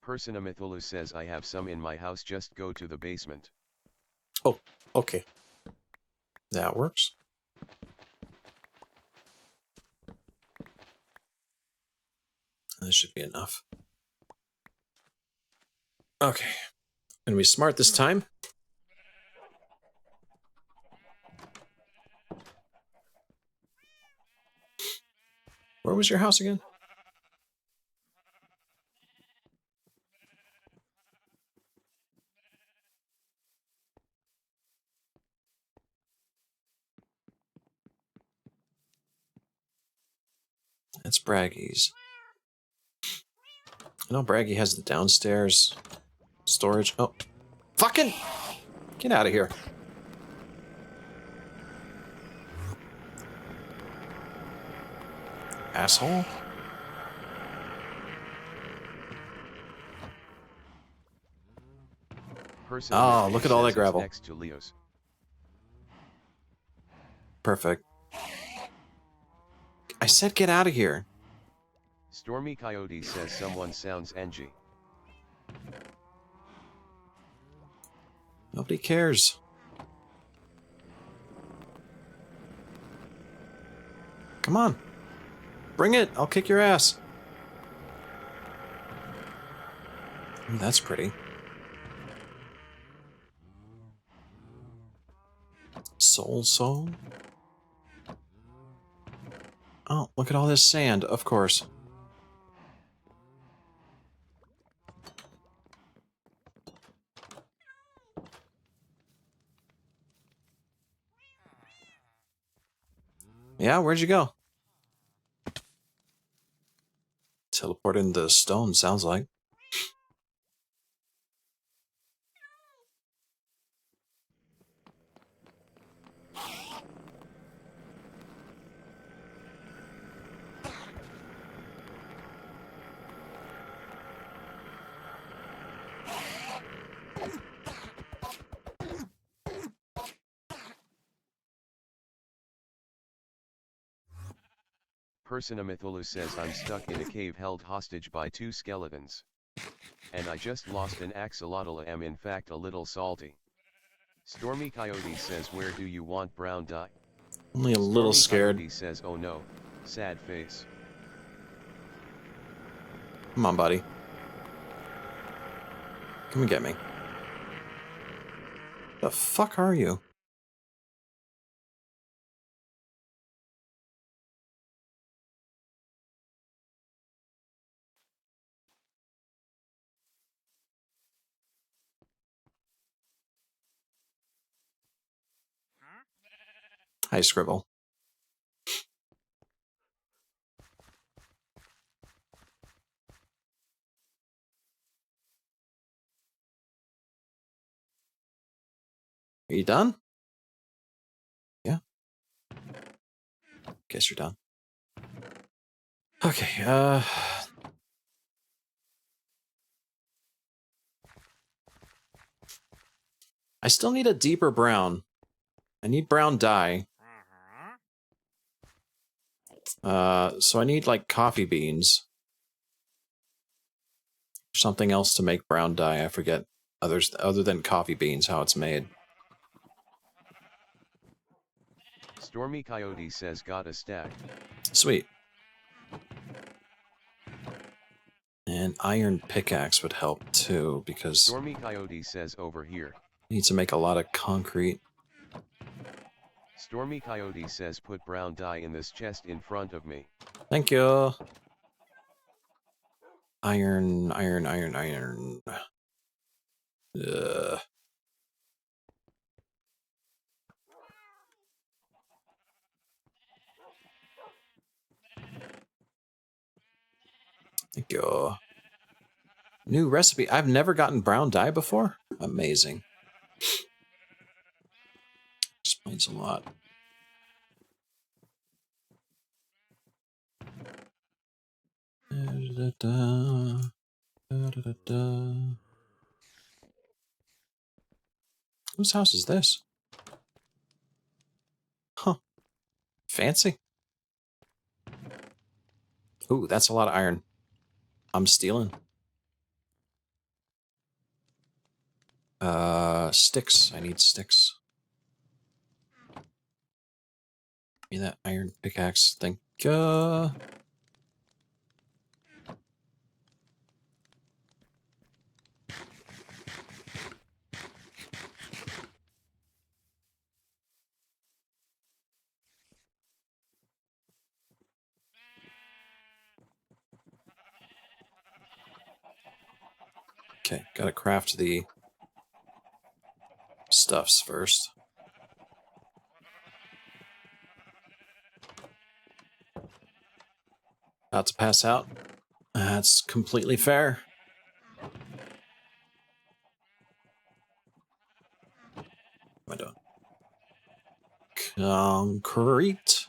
[SPEAKER 1] Personamithulu says I have some in my house, just go to the basement.
[SPEAKER 2] Oh, okay. That works. That should be enough. Okay. Gonna be smart this time. Where was your house again? That's Braggy's. I know Braggy has the downstairs storage. Oh, fucking get out of here. Asshole. Oh, look at all that gravel.
[SPEAKER 1] Next to Leo's.
[SPEAKER 2] Perfect. I said get out of here.
[SPEAKER 1] Stormy Coyote says someone sounds Angie.
[SPEAKER 2] Nobody cares. Come on. Bring it. I'll kick your ass. Ooh, that's pretty. Soul. Oh, look at all this sand, of course. Yeah, where'd you go? Teleport into the stone, sounds like.
[SPEAKER 1] Personamithulu says I'm stuck in a cave held hostage by 2 skeletons. And I just lost an axolotl. Am in fact a little salty. Stormy Coyote says where do you want brown dye?
[SPEAKER 2] Only a little
[SPEAKER 1] Stormy
[SPEAKER 2] scared.
[SPEAKER 1] Coyote says oh no, sad face.
[SPEAKER 2] Come on, buddy. Come and get me. The fuck are you? Hi, Scribble. Are you done? Yeah. Guess you're done. Okay, I still need a deeper brown. I need brown dye. So I need, like, coffee beans. Something else to make brown dye. I forget other than coffee beans, how it's made.
[SPEAKER 1] Stormy Coyote says got a stack.
[SPEAKER 2] Sweet. And iron pickaxe would help too, because
[SPEAKER 1] Stormy Coyote says over here.
[SPEAKER 2] I need to make a lot of concrete.
[SPEAKER 1] Stormy Coyote says put brown dye in this chest in front of me.
[SPEAKER 2] Thank you. Iron, iron, iron, iron. Ugh. Thank you. New recipe. I've never gotten brown dye before. Amazing. Explains a lot. Whose house is this? Huh. Fancy. Ooh, that's a lot of iron. I'm stealing. Sticks. I need sticks. Give me that iron pickaxe. Thank you. Okay, gotta craft the stuffs first. About to pass out. That's completely fair. What am I doing? Concrete.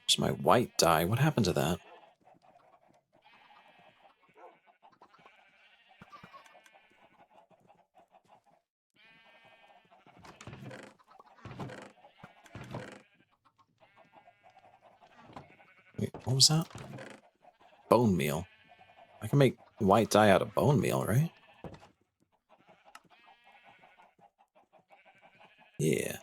[SPEAKER 2] There's my white dye. What happened to that? Wait, what was that? Bone meal. I can make white dye out of bone meal, right? Yeah.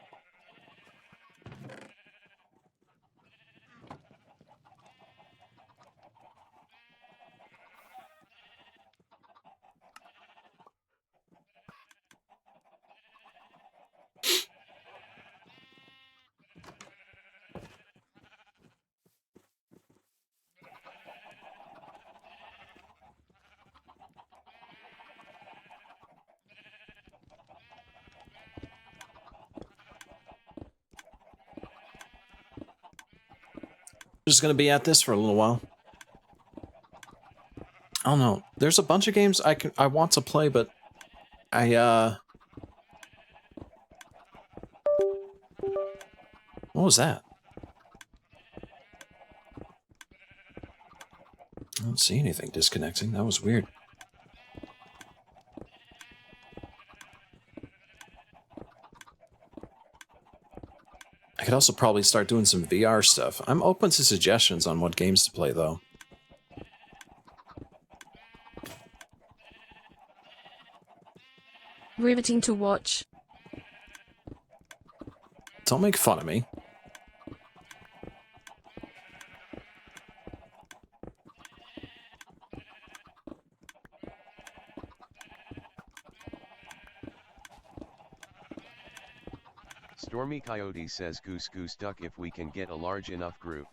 [SPEAKER 2] just gonna be at this for a little while. I don't know. There's a bunch of games I want to play, but what was that? I don't see anything disconnecting. That was weird. I could also probably start doing some VR stuff. I'm open to suggestions on what games to play, though.
[SPEAKER 4] Riveting to watch.
[SPEAKER 2] Don't make fun of me.
[SPEAKER 1] Stormy Coyote says goose goose duck if we can get a large enough group.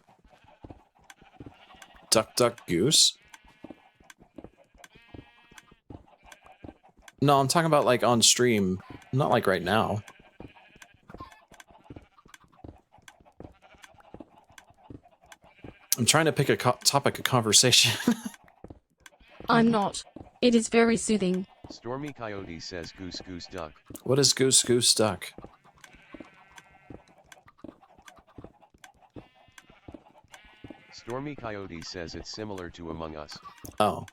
[SPEAKER 2] Duck, duck, goose? No, I'm talking about, like, on stream. Not, like, right now. I'm trying to pick a topic of conversation.
[SPEAKER 4] I'm not. It is very soothing.
[SPEAKER 1] Stormy Coyote says goose goose duck.
[SPEAKER 2] What is goose, goose, duck?
[SPEAKER 1] Stormy Coyote says it's similar to Among Us.
[SPEAKER 2] Oh.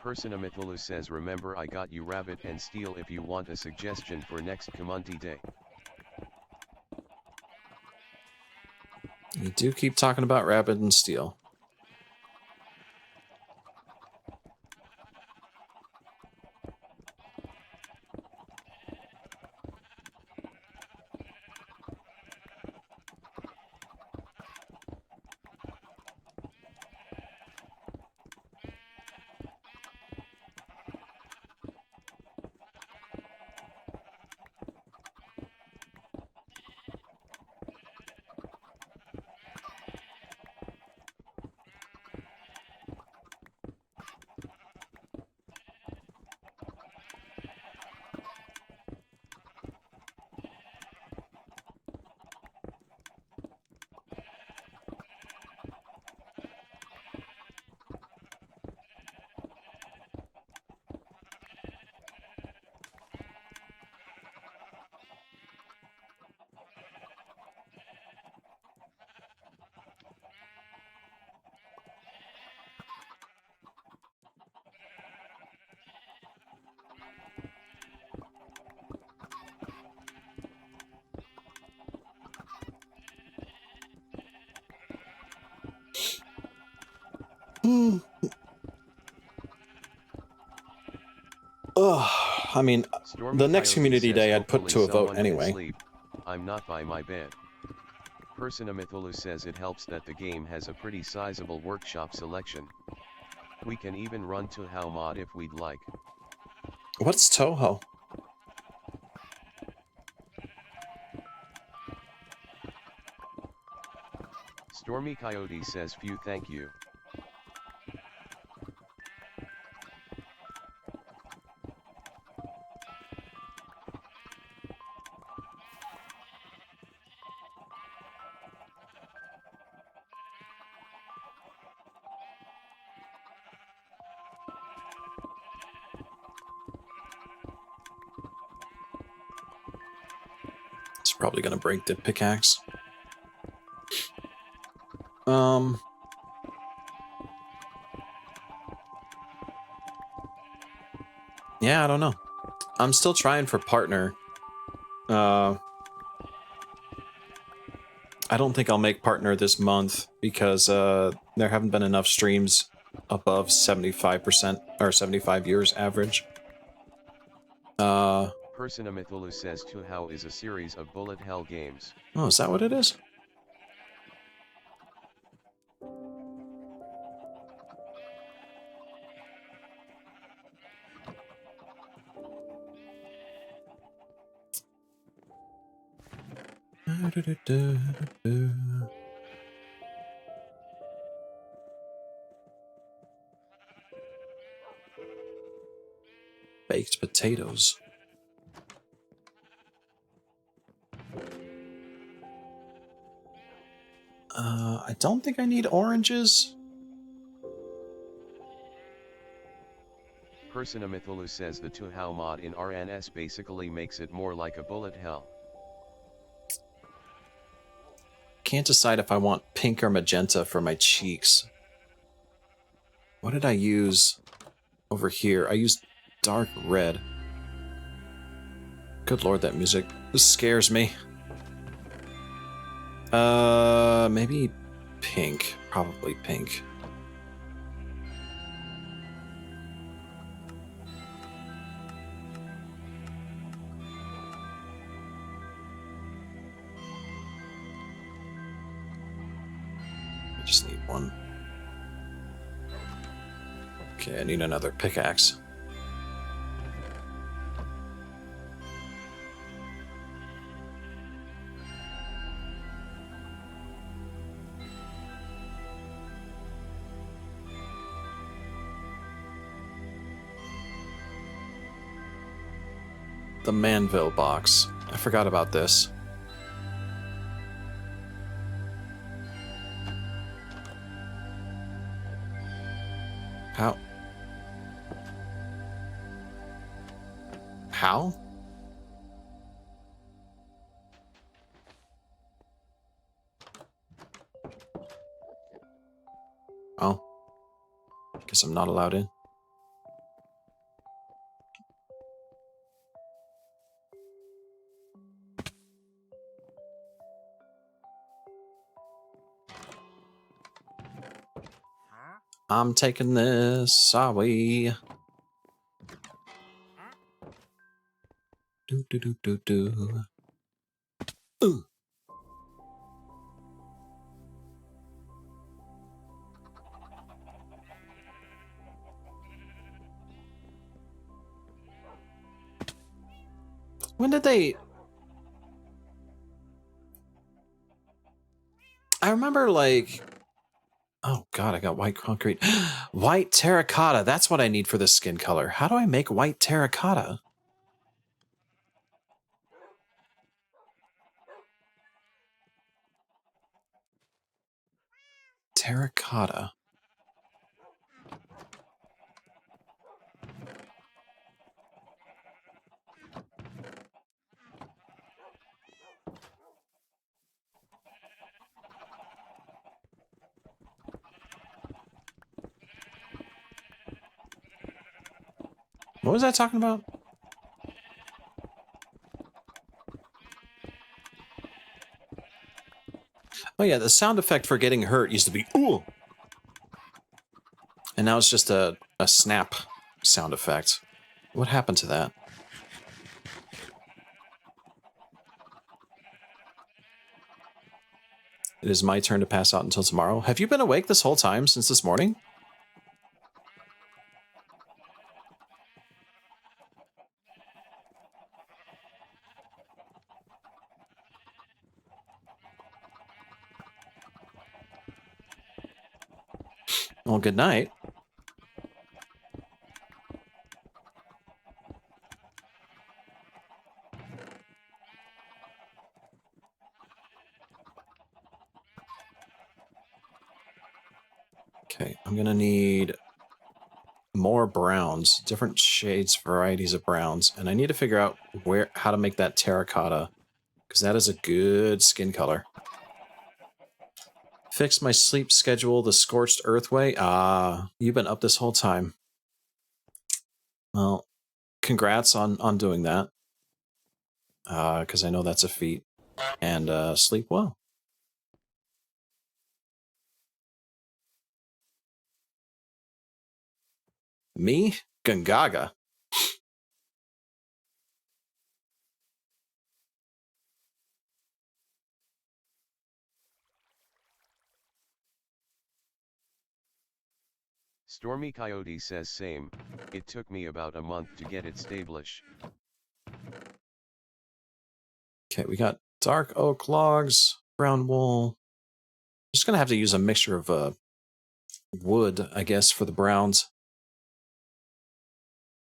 [SPEAKER 1] Personamithulu says remember I got you rabbit and steel if you want a suggestion for next Community Day.
[SPEAKER 2] You do keep talking about rabbit and steel. Ugh, I mean,
[SPEAKER 1] Stormy
[SPEAKER 2] the next
[SPEAKER 1] Coyote
[SPEAKER 2] community
[SPEAKER 1] says
[SPEAKER 2] day I'd put
[SPEAKER 1] hopefully
[SPEAKER 2] to a vote
[SPEAKER 1] someone can
[SPEAKER 2] anyway.
[SPEAKER 1] sleep. I'm not by my bed. Personamithulu says it helps that the game has a pretty sizable workshop selection. We can even run to how mod if we'd like.
[SPEAKER 2] What's Toho?
[SPEAKER 1] Stormy Coyote says phew thank you.
[SPEAKER 2] It's probably gonna break the pickaxe. Yeah, I don't know. I'm still trying for partner. I don't think I'll make partner this month because there haven't been enough streams above 75% or 75 years average.
[SPEAKER 1] Personamithulu says to how is a series of bullet hell games.
[SPEAKER 2] Oh, is that what it is? Baked potatoes. I don't think I need oranges.
[SPEAKER 1] Personamithulu says the Tuhau mod in RNS basically makes it more like a bullet hell.
[SPEAKER 2] Can't decide if I want pink or magenta for my cheeks. What did I use over here? I used dark red. Good lord, that music. This scares me. Maybe pink. Probably pink. I just need one. Okay, I need another pickaxe. The Manville box. I forgot about this. How? How? Oh. Guess I'm not allowed in. I'm taking this, sorry. Do do do do do. Ooh. When did they... I remember, like... Oh god, I got white concrete. White terracotta, that's what I need for this skin color. How do I make white terracotta? Terracotta. What was I talking about? Oh yeah, the sound effect for getting hurt used to be ooh. And now it's just a snap sound effect. What happened to that? It is my turn to pass out until tomorrow. Have you been awake this whole time since this morning? Well, good night. Okay, I'm gonna need more browns, different shades, varieties of browns, and I need to figure out how to make that terracotta, because that is a good skin color. Fix my sleep schedule the scorched earth way. Ah, you've been up this whole time. Well, congrats on doing that, because I know that's a feat. And sleep well. Me? Gungaga.
[SPEAKER 1] Stormy Coyote says same, it took me about a month to get it stabilish.
[SPEAKER 2] Okay, we got dark oak logs, brown wool. Just gonna have to use a mixture of wood, I guess, for the browns.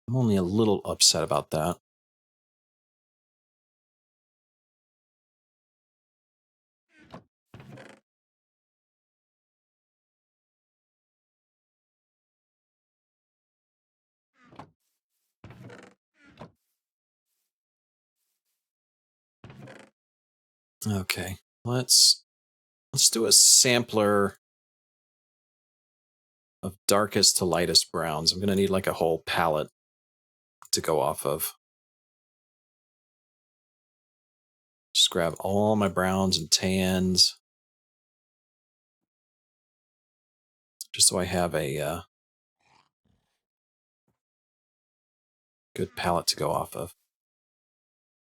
[SPEAKER 2] I'm only a little upset about that. Okay, let's do a sampler of darkest to lightest browns. I'm going to need like a whole palette to go off of. Just grab all my browns and tans. Just so I have a good palette to go off of.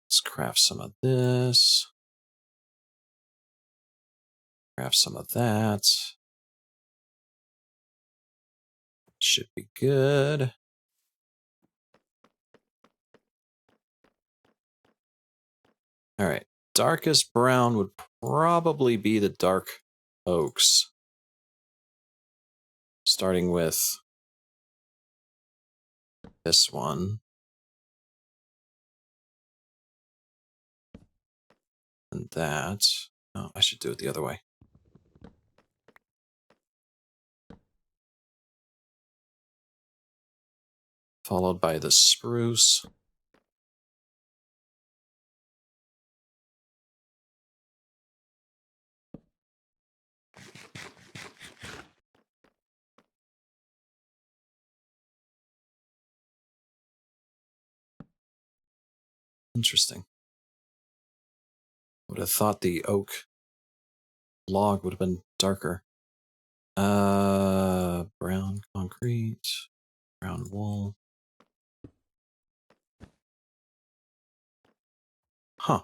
[SPEAKER 2] Let's craft some of this. Craft some of that. Should be good. All right. Darkest brown would probably be the dark oaks. Starting with this one. And that. Oh, I should do it the other way. Followed by the spruce. Interesting. Would have thought the oak log would have been darker. Brown concrete, brown wool. Huh.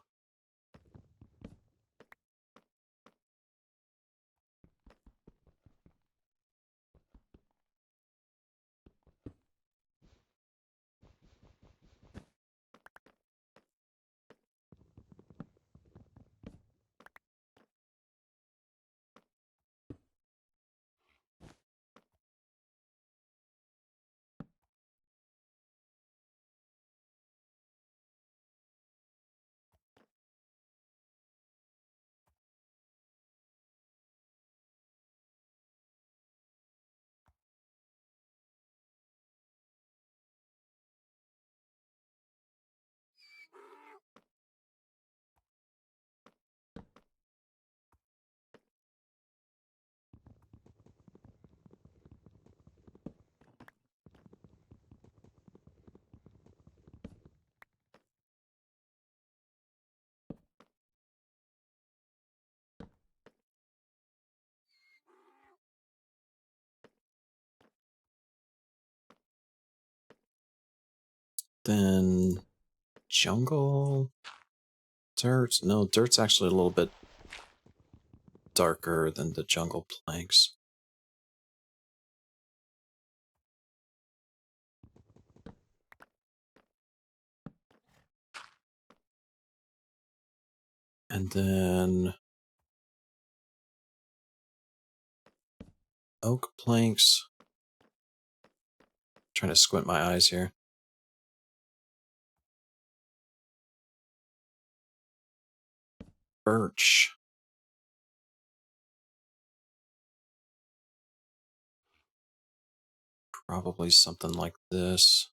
[SPEAKER 2] Then jungle, dirt. No, dirt's actually a little bit darker than the jungle planks. And then oak planks. Trying to squint my eyes here. Birch. Probably something like this.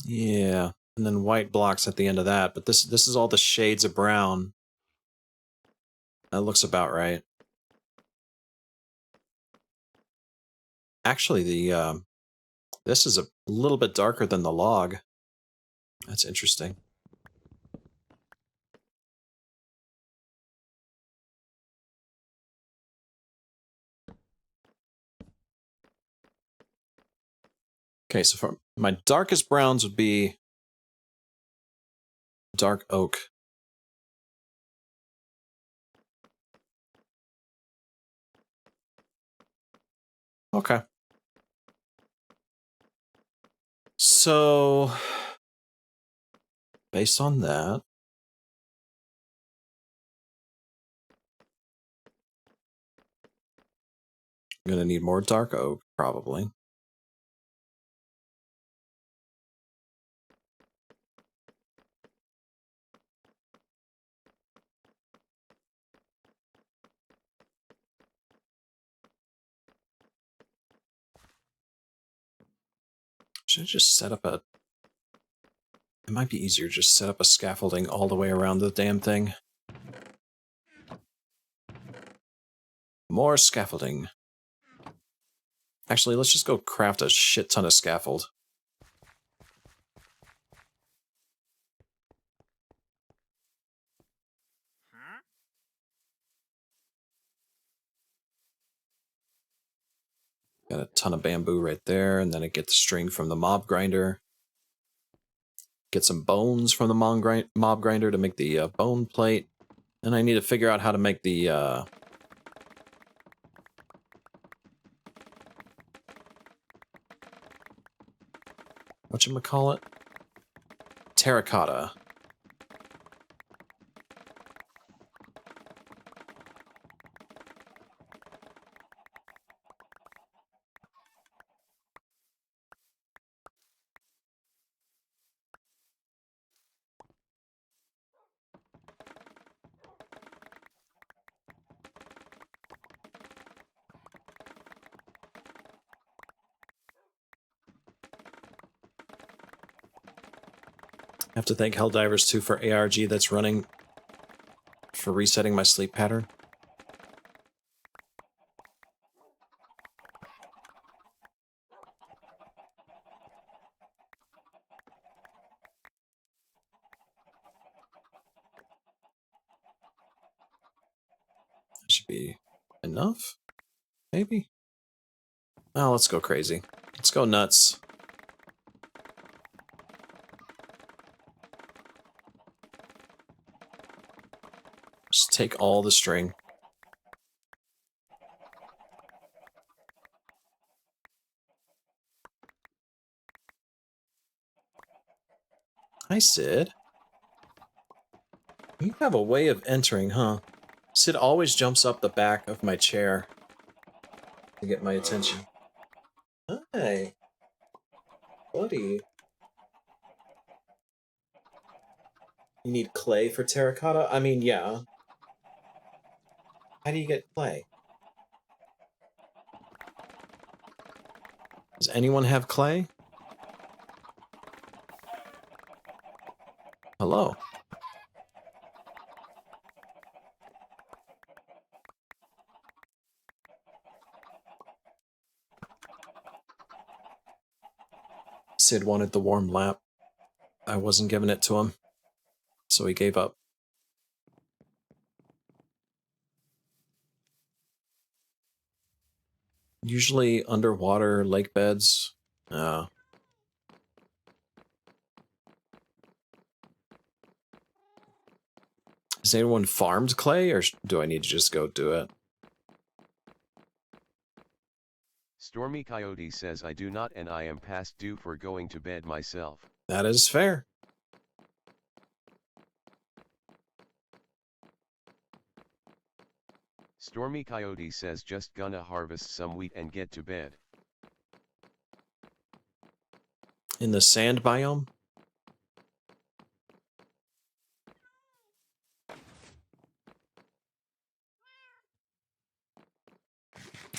[SPEAKER 2] Yeah, and then white blocks at the end of that. But this is all the shades of brown. That looks about right. Actually, the this is a little bit darker than the log. That's interesting. Okay, so for my darkest browns would be dark oak. Okay. So, based on that, I'm going to need more dark oak, probably. Should I just set up a... It might be easier just set up a scaffolding all the way around the damn thing. More scaffolding. Actually, let's just go craft a shit ton of scaffold. Got a ton of bamboo right there, and then I get the string from the mob grinder. Get some bones from the mob grinder to make the bone plate. And I need to figure out how to make the... whatchamacallit? Terracotta. I have to thank Helldivers 2 for ARG that's running for resetting my sleep pattern. That should be enough? Maybe? Oh, let's go crazy. Let's go nuts. Just take all the string. Hi, Sid. You have a way of entering, huh? Sid always jumps up the back of my chair to get my attention. Hi. Buddy. You need clay for terracotta? I mean, yeah. How do you get clay? Does anyone have clay? Hello. Sid wanted the warm lap. I wasn't giving it to him, so he gave up. Usually underwater lake beds. Has anyone farmed clay, or do I need to just go do it?
[SPEAKER 1] Stormy Coyote says I do not and I am past due for going to bed myself.
[SPEAKER 2] That is fair.
[SPEAKER 1] Stormy Coyote says just gonna harvest some wheat and get to bed.
[SPEAKER 2] In the sand biome?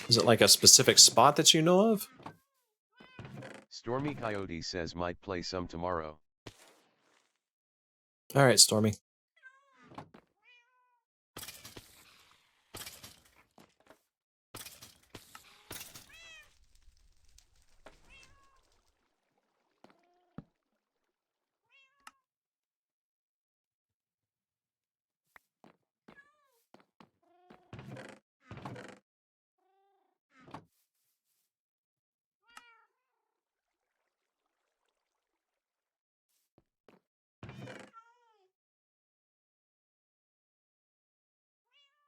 [SPEAKER 2] Is it like a specific spot that you know of?
[SPEAKER 1] Stormy Coyote says might play some tomorrow.
[SPEAKER 2] Alright, Stormy.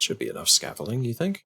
[SPEAKER 2] Should be enough scaffolding, you think?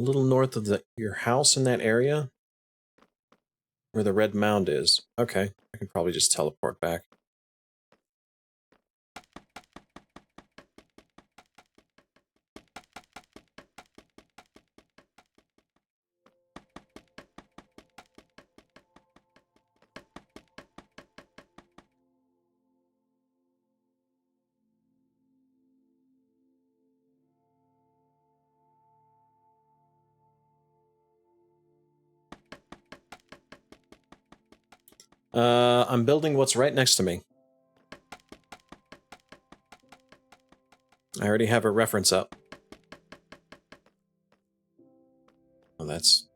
[SPEAKER 2] little north of your house in that area? Where the red mound is. Okay, I can probably just teleport back. I'm building what's right next to me. I already have a reference up. Oh, that's...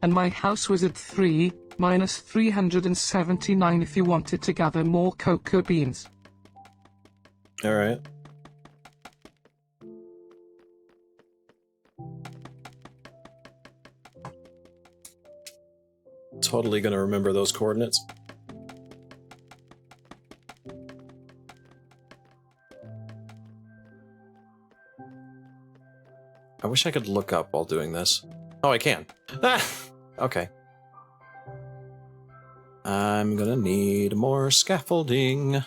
[SPEAKER 8] And my house was at 3, minus 379 if you wanted to gather more cocoa beans.
[SPEAKER 2] Alright. Totally gonna remember those coordinates. I wish I could look up while doing this. Oh, I can. Ah! Okay. I'm gonna need more scaffolding.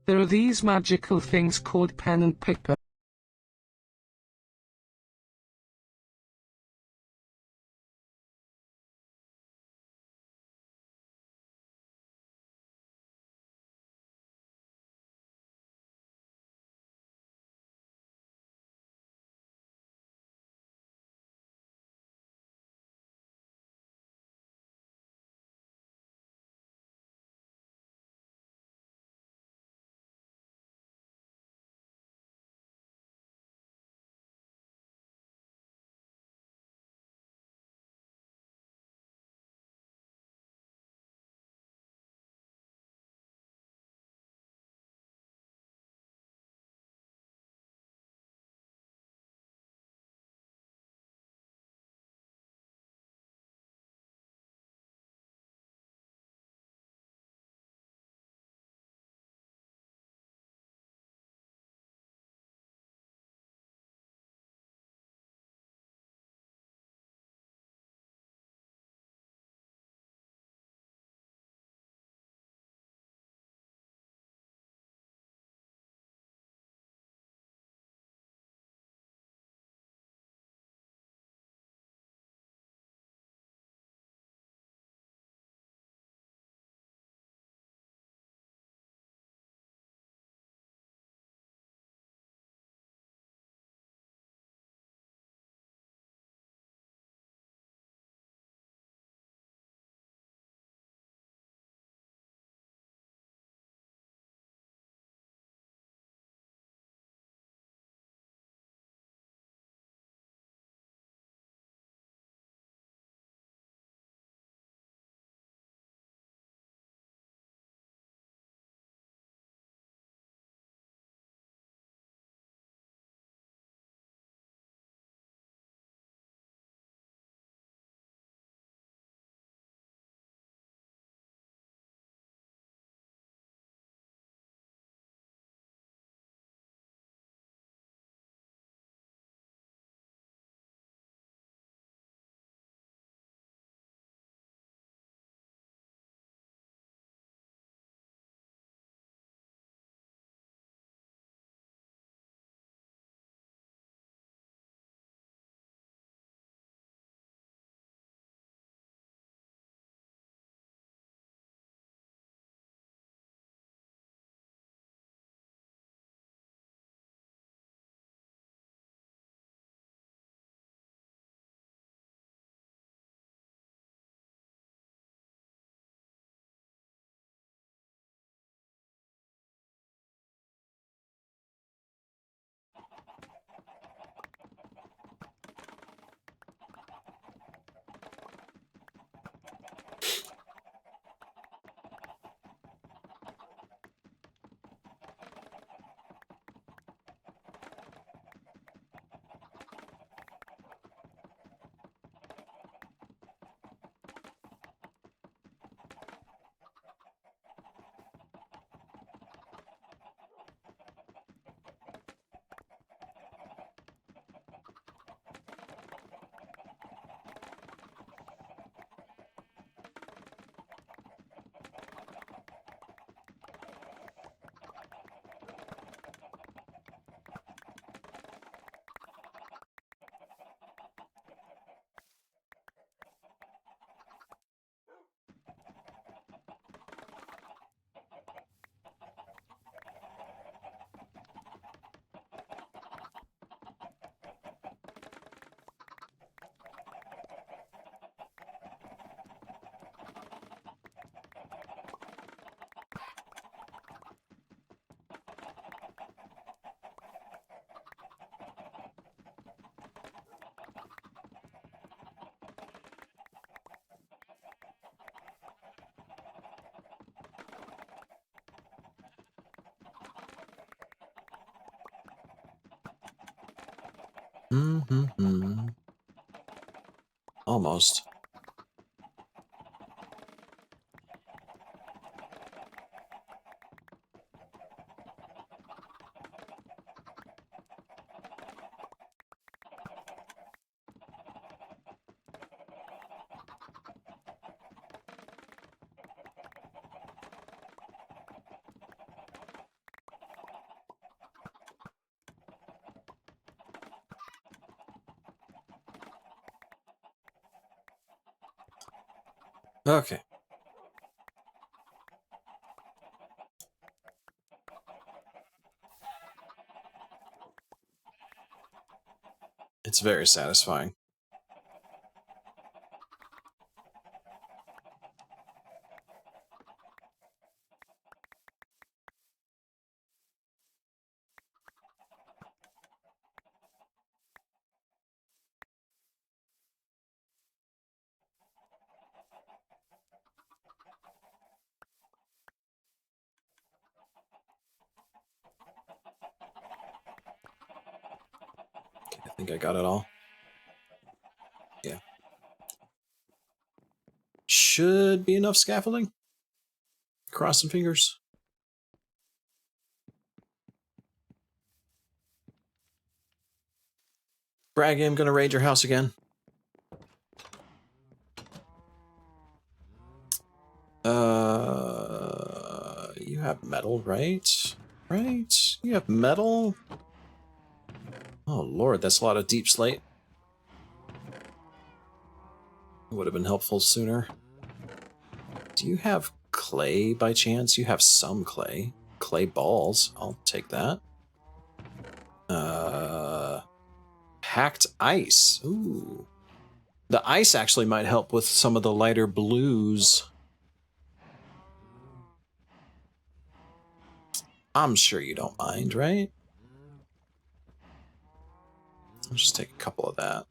[SPEAKER 8] There are these magical things called pen and paper.
[SPEAKER 2] Mm-hmm. Almost. Okay. It's very satisfying. I think I got it all. Yeah. Should be enough scaffolding. Cross some fingers. Braggy, I'm gonna raid your house again. You have metal, right? Right? You have metal? Oh lord, that's a lot of deep slate. Would have been helpful sooner. Do you have clay by chance? You have some clay. Clay balls. I'll take that. Hacked ice. Ooh. The ice actually might help with some of the lighter blues. I'm sure you don't mind, right? I'll just take a couple of that.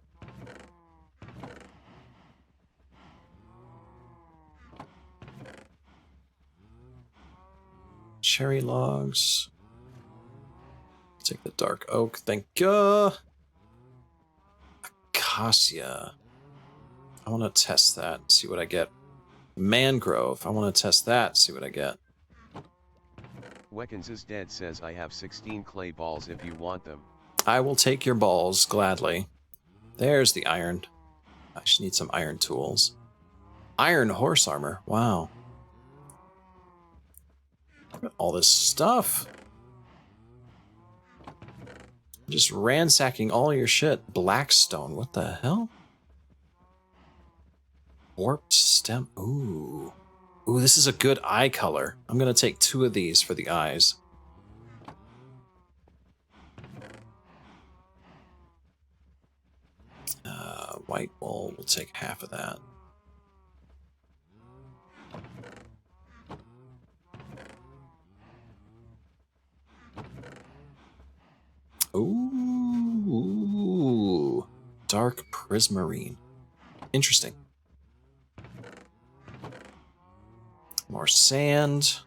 [SPEAKER 2] Cherry logs. Take the dark oak. Thank you. Acacia. I want to test that. See what I get. Mangrove. I want to test that. See what I get.
[SPEAKER 1] Weckins is dead says I have 16 clay balls if you want them.
[SPEAKER 2] I will take your balls gladly. There's the iron. I just need some iron tools. Iron horse armor. Wow. All this stuff. Just ransacking all your shit. Blackstone. What the hell? Warped stem. Ooh. Ooh, this is a good eye color. I'm going to take 2 of these for the eyes. White wool. We'll take half of that. Ooh. Dark prismarine. Interesting. More sand.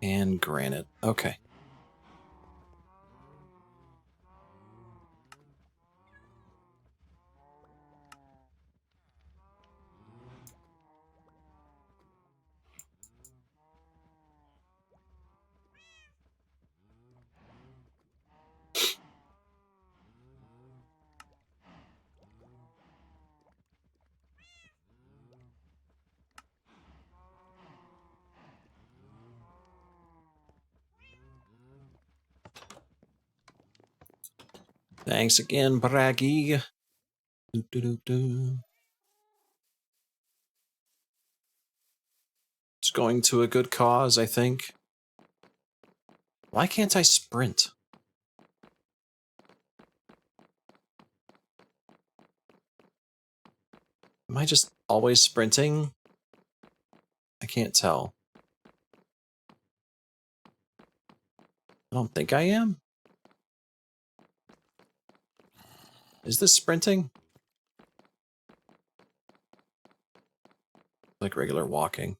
[SPEAKER 2] And granite. Okay. Thanks again, Braggy. It's going to a good cause, I think. Why can't I sprint? Am I just always sprinting? I can't tell. I don't think I am. Is this sprinting? Like regular walking.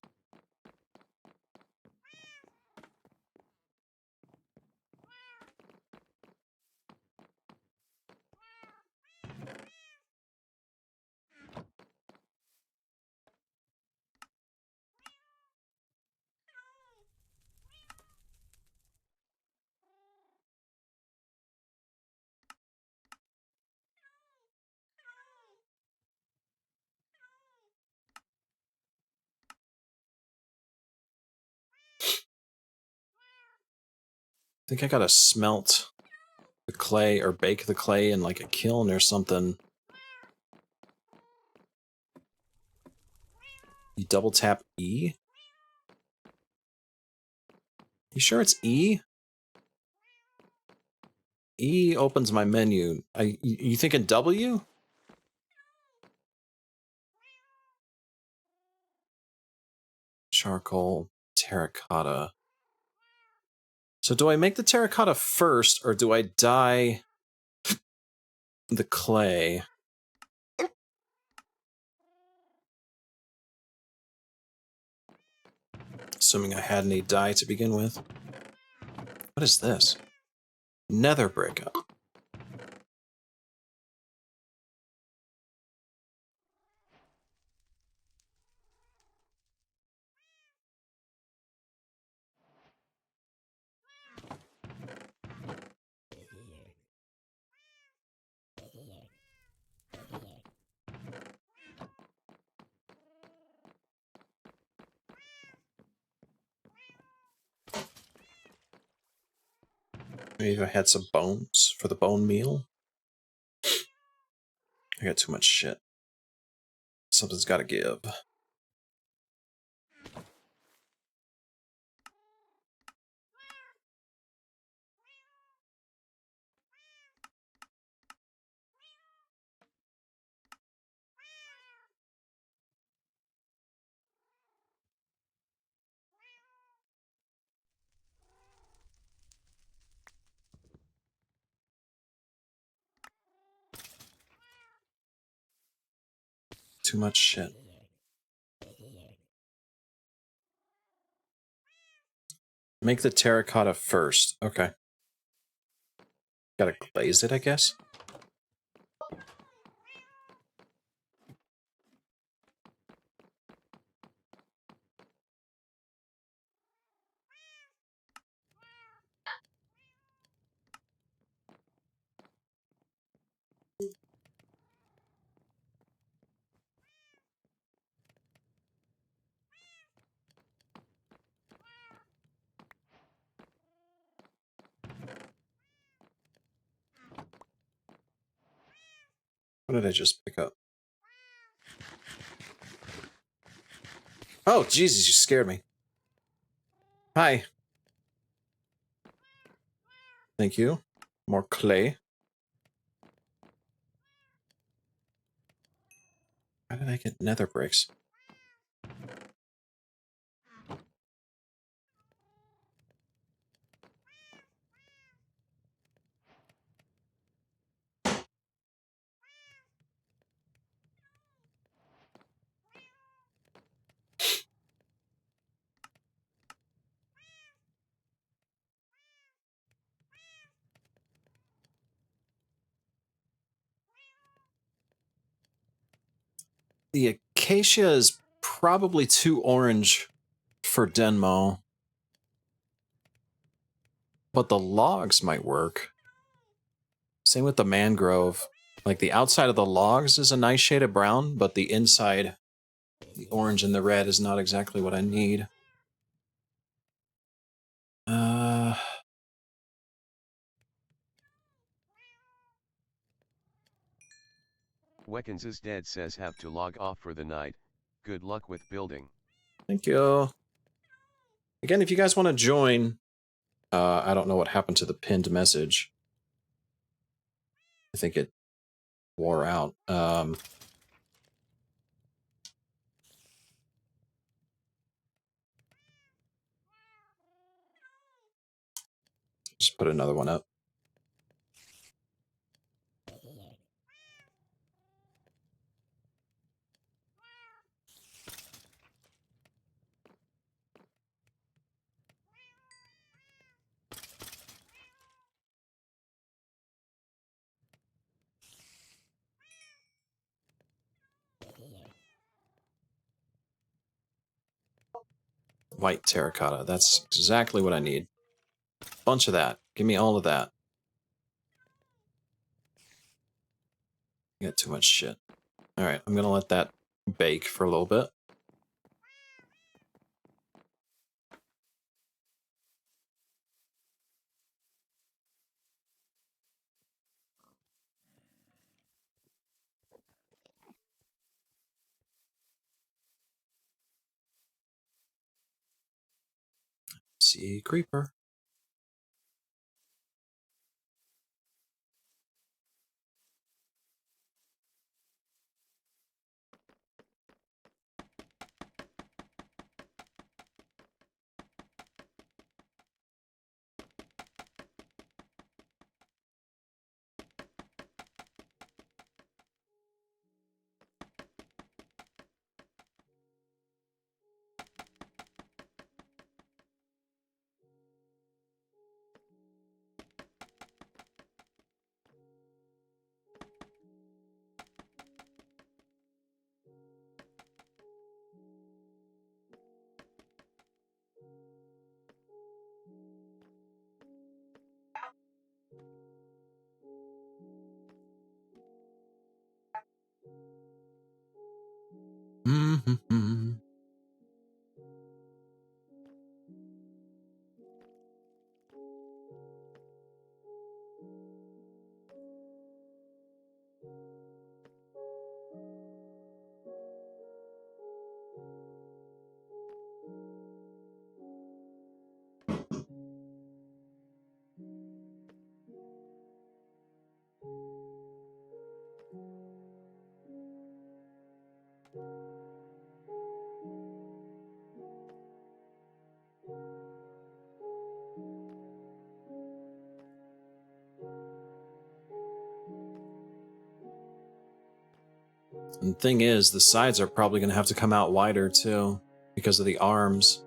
[SPEAKER 2] think I gotta smelt the clay or bake the clay in like a kiln or something. You double tap E? You sure it's E? E opens my menu. You thinking W? Charcoal, terracotta. So do I make the terracotta first, or do I dye the clay? Assuming I had any dye to begin with. What is this? Nether brick. Maybe if I had some bones for the bone meal. I got too much shit. Something's gotta give. Too much shit. Make the terracotta first. Okay. Gotta glaze it, I guess? What did I just pick up? Oh, Jesus, you scared me. Hi. Thank you. More clay. How did I get nether bricks? The acacia is probably too orange for Denmo. But the logs might work. Same with the mangrove. Like the outside of the logs is a nice shade of brown, but the inside, the orange and the red is not exactly what I need.
[SPEAKER 1] Weckens is dead says have to log off for the night. Good luck with building.
[SPEAKER 2] Thank you. Again, if you guys want to join, I don't know what happened to the pinned message. I think it wore out. Just put another one up. White terracotta. That's exactly what I need. Bunch of that. Give me all of that. I got too much shit. Alright, I'm gonna let that bake for a little bit. see creeper. Mm-hmm. And the thing is, the sides are probably going to have to come out wider too, because of the arms.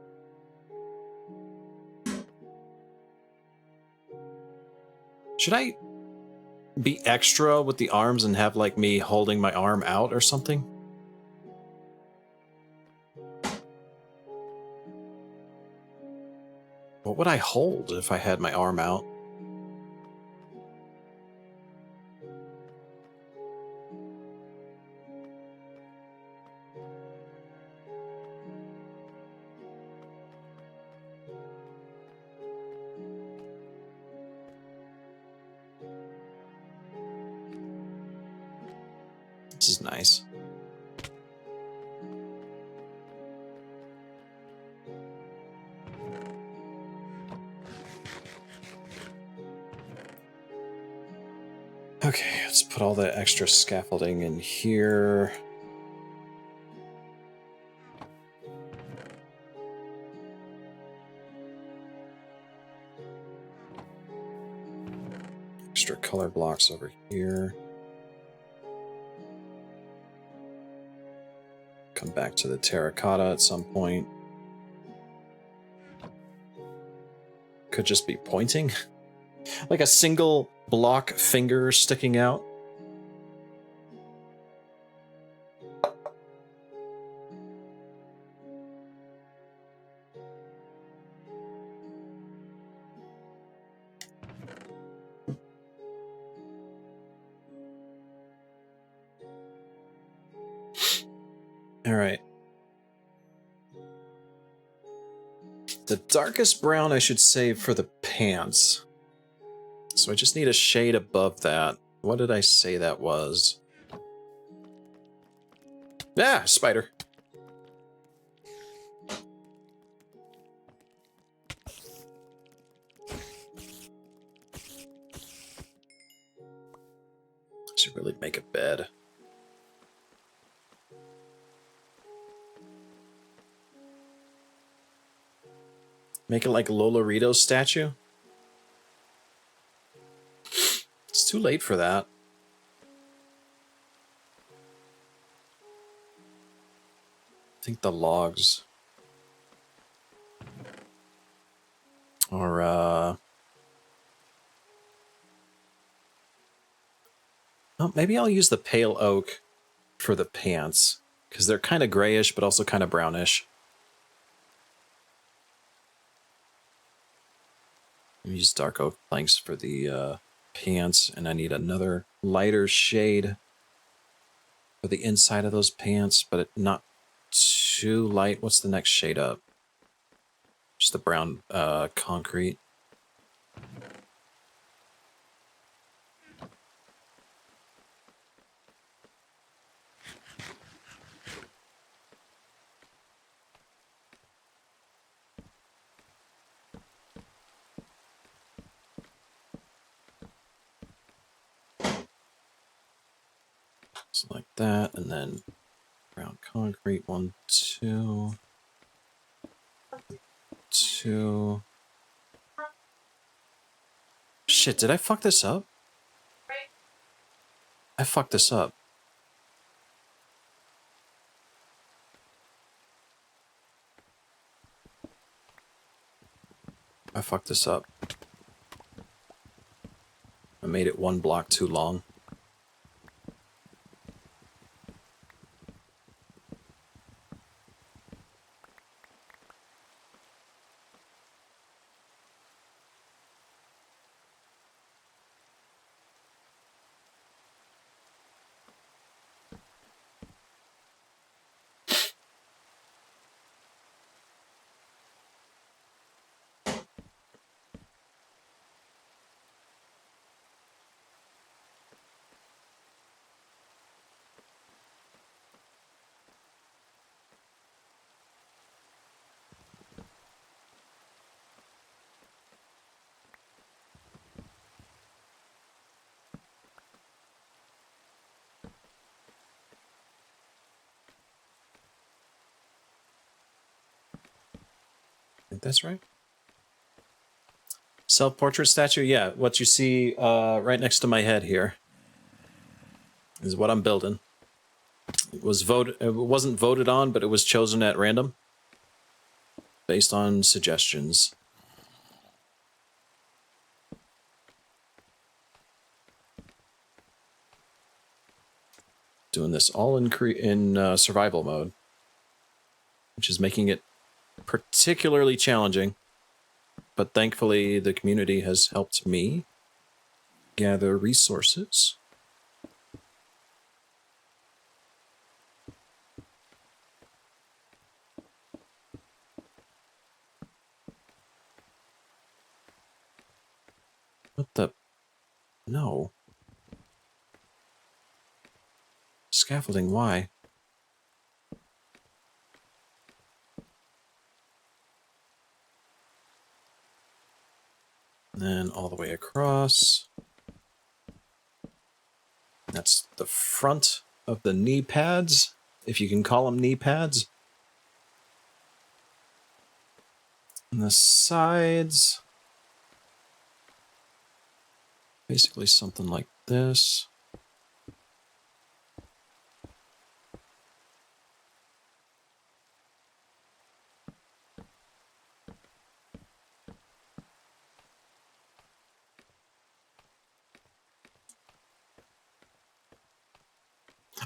[SPEAKER 2] Should I be extra with the arms and have like me holding my arm out or something? What would I hold if I had my arm out? This is nice. Okay, let's put all the extra scaffolding in here. Extra color blocks over here. Come back to the terracotta at some point. Could just be pointing. Like a single block finger sticking out. All right. The darkest brown I should save for the pants. So I just need a shade above that. What did I say that was? Ah, spider. Should really make a bed. Make it like Lolorito's statue? It's too late for that. I think the logs are, oh, maybe I'll use the pale oak for the pants, because they're kind of grayish, but also kind of brownish. Use dark oak planks for the pants, and I need another lighter shade for the inside of those pants, but not too light. What's the next shade up? Just the brown concrete. like that, and then ground concrete, 1, 2, 2. Shit, did I fuck this up? I fucked this up. I fucked this up. I made it 1 block too long. I think that's right. Self-portrait statue? Yeah, what you see right next to my head here is what I'm building. It wasn't voted on, but it was chosen at random based on suggestions. Doing this all in survival mode, which is making it particularly challenging. But thankfully, the community has helped me gather resources. What the? No. Scaffolding, why? And then all the way across. That's the front of the knee pads, if you can call them knee pads. And the sides. Basically something like this.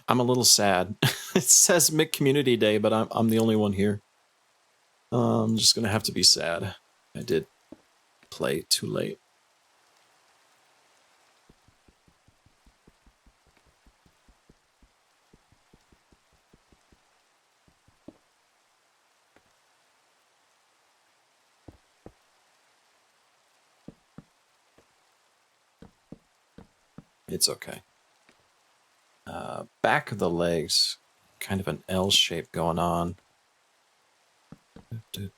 [SPEAKER 2] I'm a little sad. It says McCommunity Day, but I'm the only one here. I'm just gonna have to be sad. I did play too late. It's okay. Back of the legs, kind of an L shape going on. Does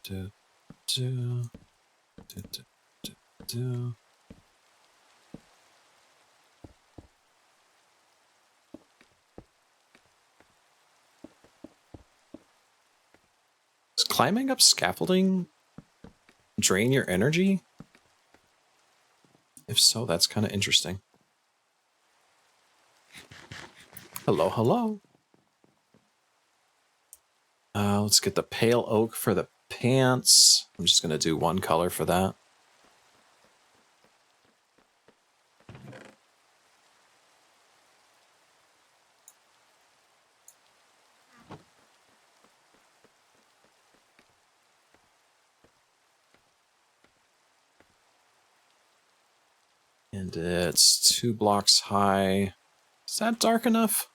[SPEAKER 2] climbing up scaffolding drain your energy? If so, that's kind of interesting. Hello, hello. Let's get the pale oak for the pants. I'm just going to do 1 color for that. And it's 2 blocks high. Is that dark enough?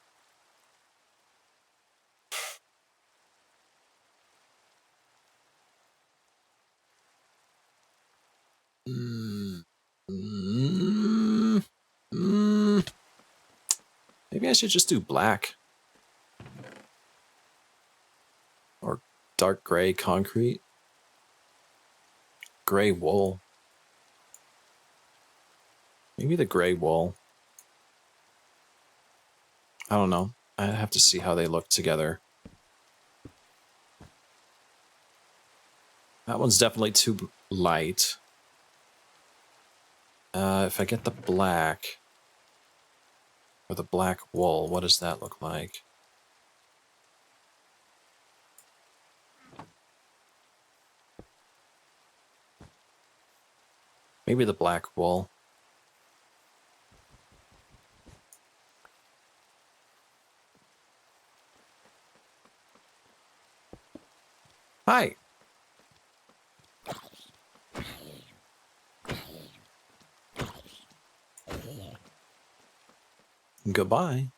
[SPEAKER 2] Maybe I should just do black. Or dark gray concrete. Gray wool. Maybe the gray wool. I don't know. I have to see how they look together. That one's definitely too light. If I get the black, or the black wool, what does that look like? Maybe the black wool. Hi. Goodbye.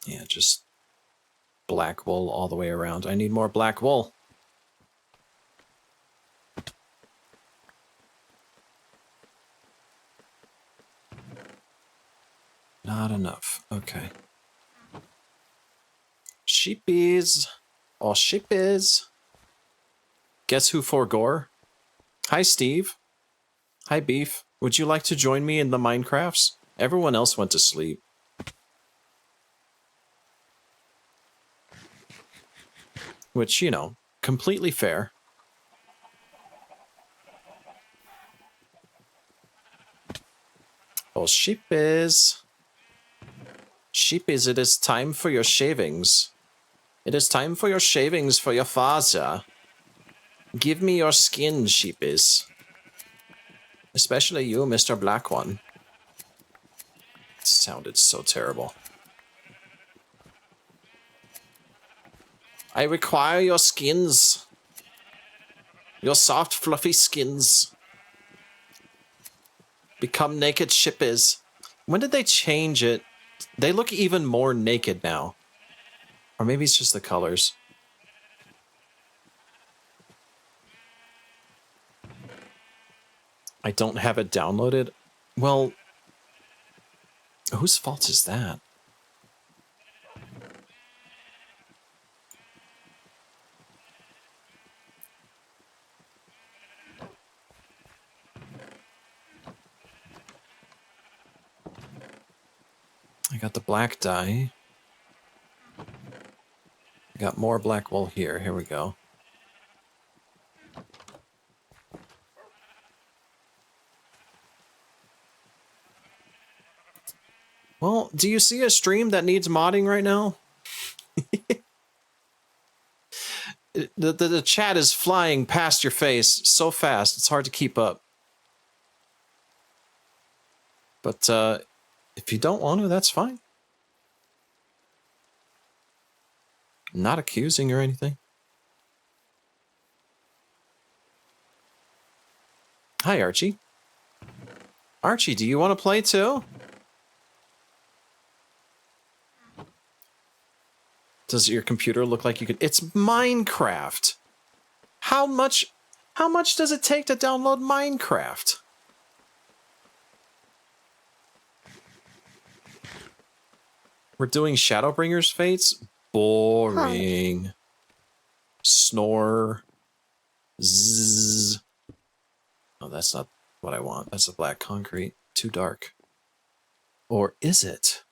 [SPEAKER 2] Yeah, just black wool all the way around. I need more black wool. Not enough. Okay. Sheepies. All sheepies. Guess who for gore? Hi, Steve. Hi, Beef. Would you like to join me in the Minecrafts? Everyone else went to sleep. Which, you know, completely fair. Oh, sheepies. Sheepies, it is time for your shavings. It is time for your shavings for your father. Give me your skin, sheepies. Especially you, Mr. Black One. It sounded so terrible. I require your skins. Your soft, fluffy skins. Become naked shippies. When did they change it? They look even more naked now. Or maybe it's just the colors. I don't have it downloaded. Well, whose fault is that? I got the black dye. I got more black wool here. Here we go. Well, do you see a stream that needs modding right now? The chat is flying past your face so fast, it's hard to keep up. But if you don't want to, that's fine. Not accusing or anything. Hi, Archie. Archie, do you want to play too? Does your computer look like you could? It's Minecraft. How much does it take to download Minecraft? We're doing Shadowbringer's Fates? Boring. Snore. Zzz. Oh, that's not what I want. That's a black concrete. Too dark. Or is it?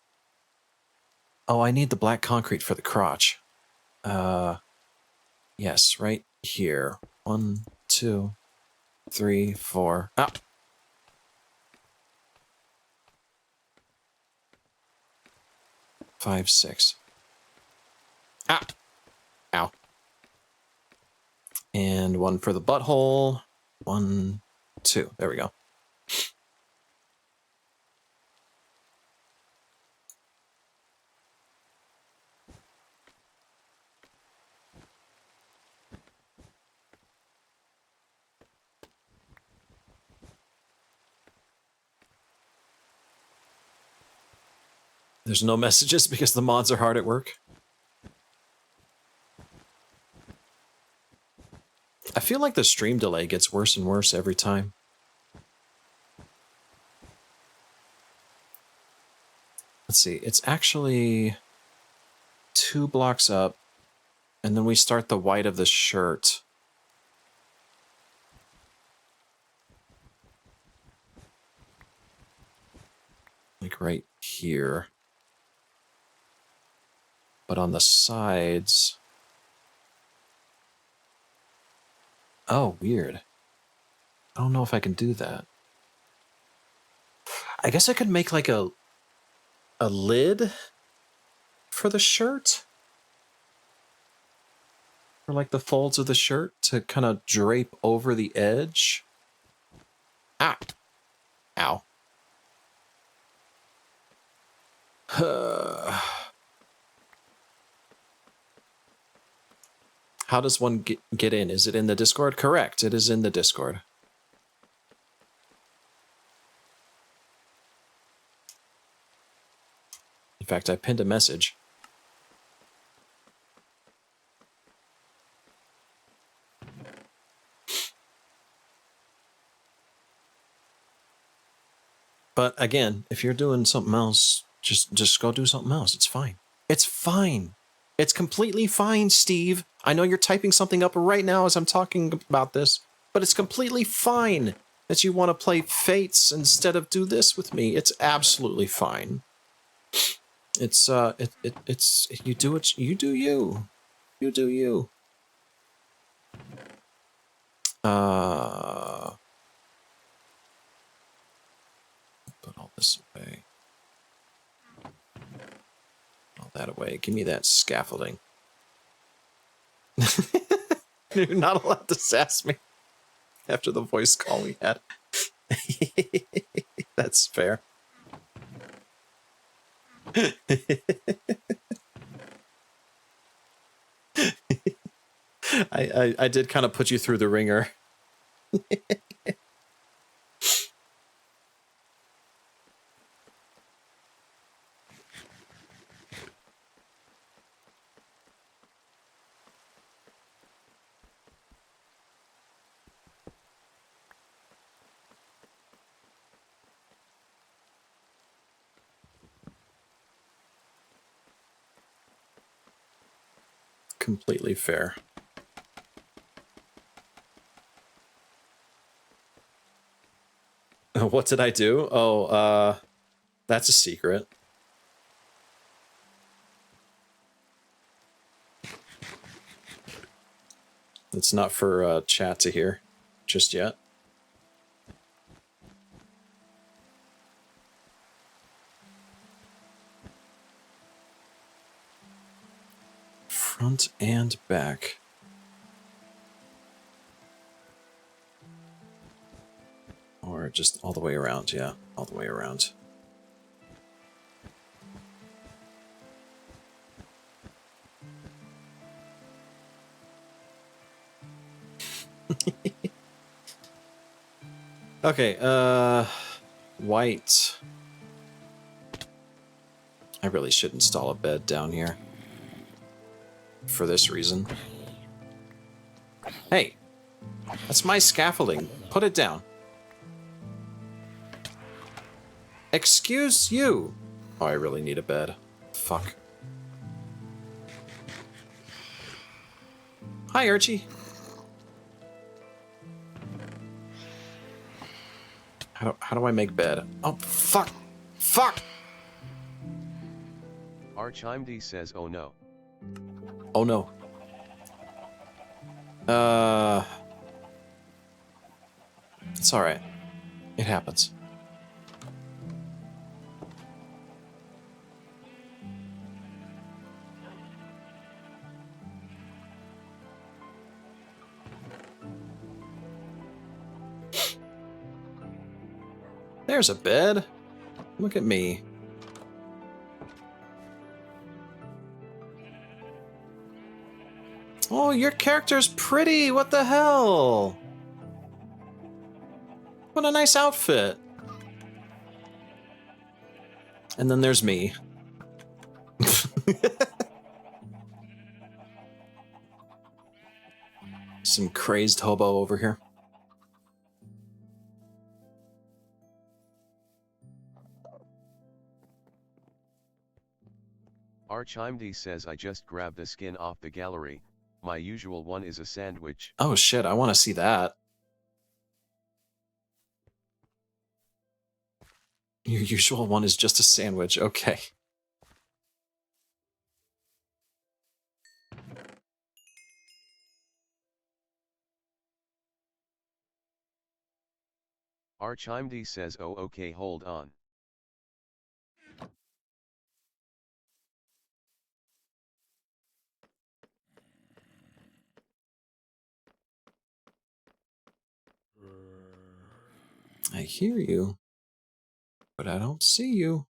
[SPEAKER 2] Oh, I need the black concrete for the crotch. Yes, right here. 1, 2, 3, 4. Ah! 5, 6. Ah! Ow. And 1 for the butthole. 1, 2. There we go. There's no messages because the mods are hard at work. I feel like the stream delay gets worse and worse every time. Let's see, it's actually 2 blocks up, and then we start the white of the shirt. Like right here. But on the sides... Oh, weird. I don't know if I can do that. I guess I could make like a lid for the shirt? For like the folds of the shirt to kind of drape over the edge? Ah! Ow. How does one get in? Is it in the Discord? Correct, it is in the Discord. In fact, I pinned a message. But again, if you're doing something else, just go do something else. It's fine. It's fine. It's completely fine, Steve. I know you're typing something up right now as I'm talking about this, but it's completely fine that you want to play Fates instead of do this with me. It's absolutely fine. It's it's you do it. You do you. You do you. Put all this away. All that away. Give me that scaffolding. You're not allowed to sass me after the voice call we had. That's fair. I did kind of put you through the ringer. Completely fair. What did I do? Oh, that's a secret. It's not for chat to hear just yet. Front and back. Or just all the way around, yeah, all the way around. Okay, white. I really should install a bed down here. For this reason. Hey! That's my scaffolding. Put it down. Excuse you! Oh, I really need a bed. Fuck. Hi, Archie. How do I make bed? Oh, fuck! Fuck!
[SPEAKER 1] Archimd says, oh no.
[SPEAKER 2] Oh no. It's alright. It happens. There's a bed. Look at me. Oh, your character's pretty. What the hell? What a nice outfit. And then there's me. Some crazed hobo over here.
[SPEAKER 1] Archimd says I just grabbed the skin off the gallery. My usual one is a sandwich.
[SPEAKER 2] Oh shit, I want to see that. Your usual one is just a sandwich. Okay.
[SPEAKER 1] Archimd says oh okay hold on.
[SPEAKER 2] I hear you, but I don't see you.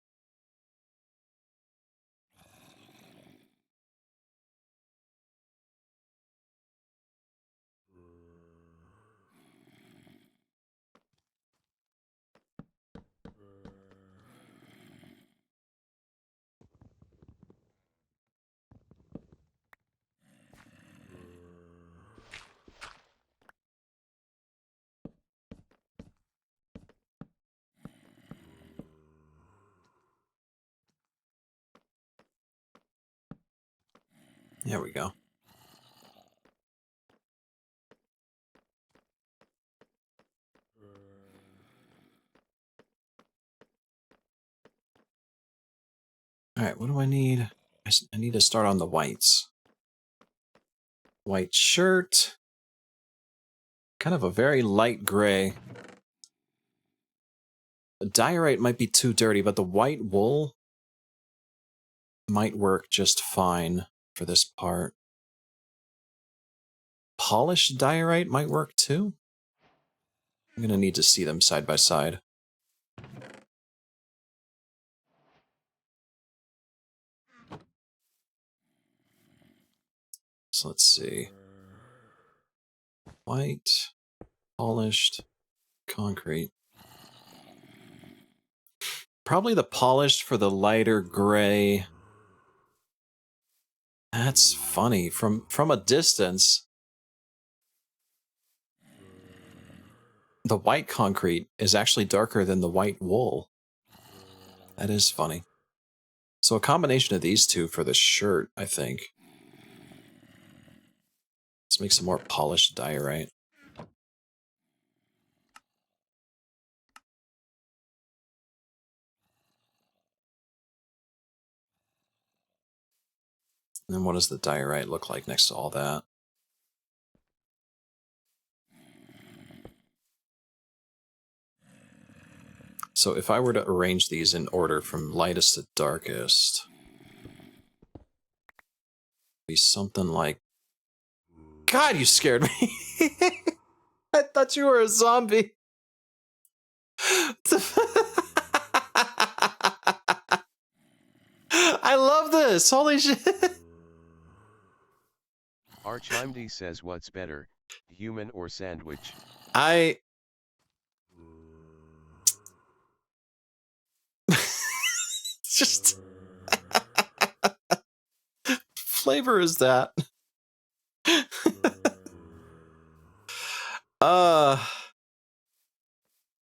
[SPEAKER 2] There we go. All right, what do I need? I need to start on the whites. White shirt. Kind of a very light gray. The diorite might be too dirty, but the white wool might work just fine for this part. Polished diorite might work too. I'm gonna need to see them side by side. So let's see. White, polished, concrete. Probably the polished for the lighter gray. That's funny. From a distance, the white concrete is actually darker than the white wool. That is funny. So a combination of these two for the shirt, I think. Let's make some more polished diorite. And then what does the diorite look like next to all that? So if I were to arrange these in order from lightest to darkest, be something like... God, you scared me! I thought you were a zombie! I love this! Holy shit!
[SPEAKER 1] Archimd says what's better, human or sandwich?
[SPEAKER 2] Just... flavor is that?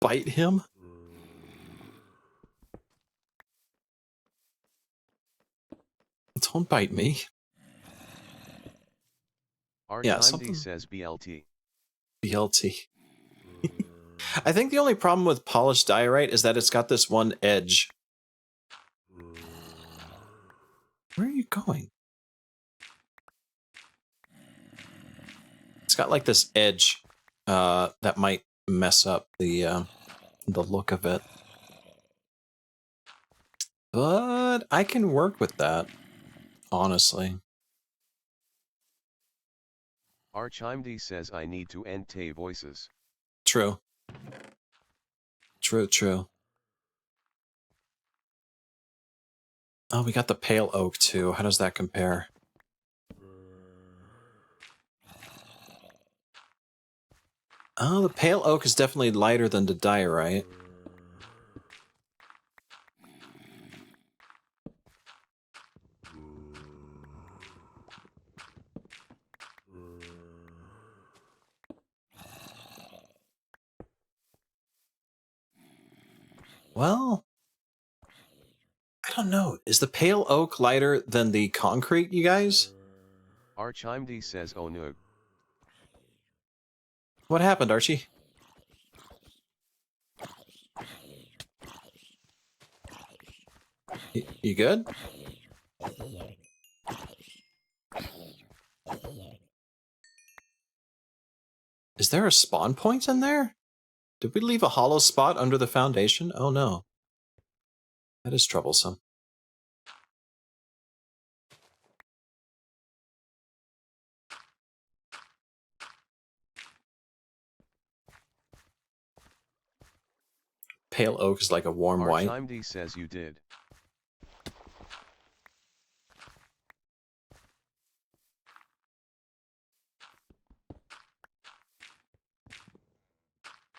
[SPEAKER 2] Bite him? Don't bite me. Yeah, something...
[SPEAKER 1] Archimd says BLT.
[SPEAKER 2] BLT. I think the only problem with polished diorite is that it's got this one edge. Where are you going? It's got like this edge that might mess up the look of it. But I can work with that, honestly.
[SPEAKER 1] Archimd says I need to ente voices.
[SPEAKER 2] True. True, true. Oh, we got the pale oak too. How does that compare? Oh, the pale oak is definitely lighter than the diorite. Well, I don't know. Is the pale oak lighter than the concrete, you guys?
[SPEAKER 1] Archimd says oh no.
[SPEAKER 2] What happened, Archie? You good? Is there a spawn point in there? Did we leave a hollow spot under the foundation? Oh no. That is troublesome. Pale oak is like a warm white.
[SPEAKER 1] Archimd says you did.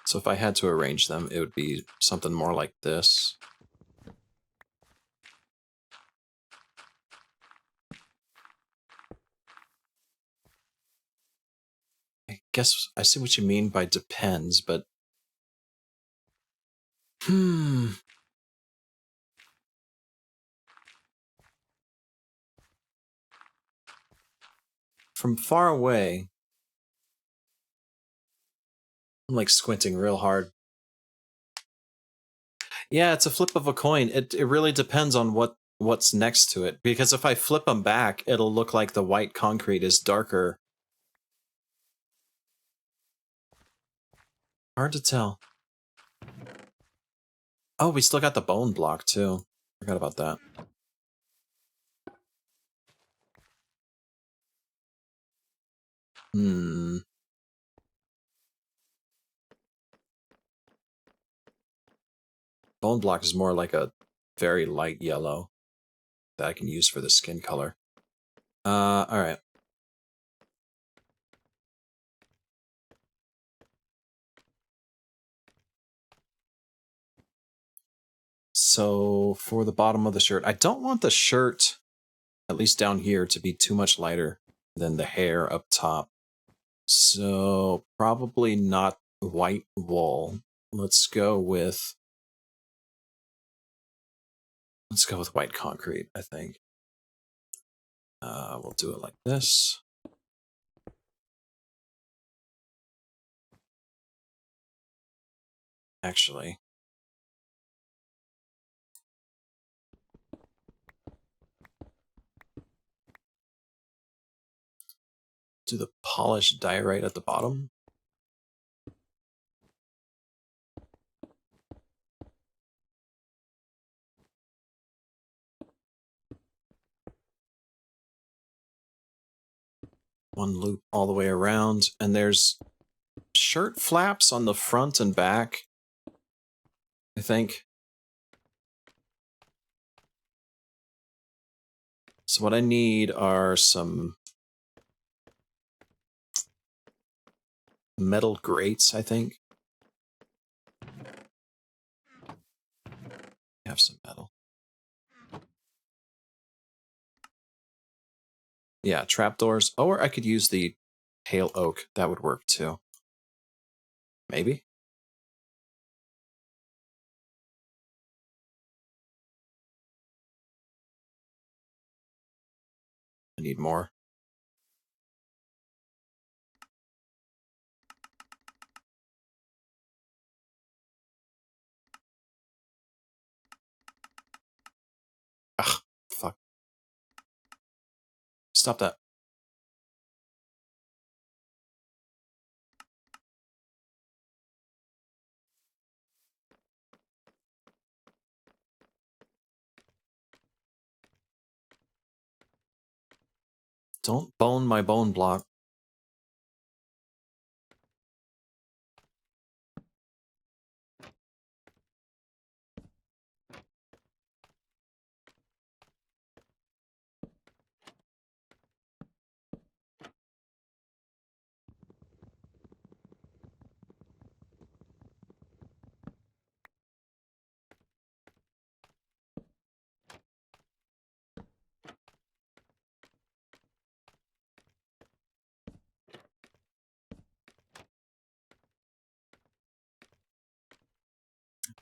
[SPEAKER 2] So if I had to arrange them, it would be something more like this. I guess I see what you mean by depends, but... From far away, I'm like squinting real hard. Yeah, it's a flip of a coin. It really depends on what's next to it. Because if I flip them back, it'll look like the white concrete is darker. Hard to tell. Oh, we still got the bone block too. Forgot about that. Bone block is more like a very light yellow that I can use for the skin color. Alright. So, for the bottom of the shirt, I don't want the shirt, at least down here, to be too much lighter than the hair up top. So, probably not white wool. Let's go with white concrete, I think. We'll do it like this. Actually, do the polished diorite at the bottom. One loop all the way around, and there's shirt flaps on the front and back, I think. So what I need are some metal grates, I think. Have some metal. Yeah, trapdoors. Or I could use the pale oak. That would work too. Maybe? I need more. Ugh, fuck. Stop that. Don't bone my bone block.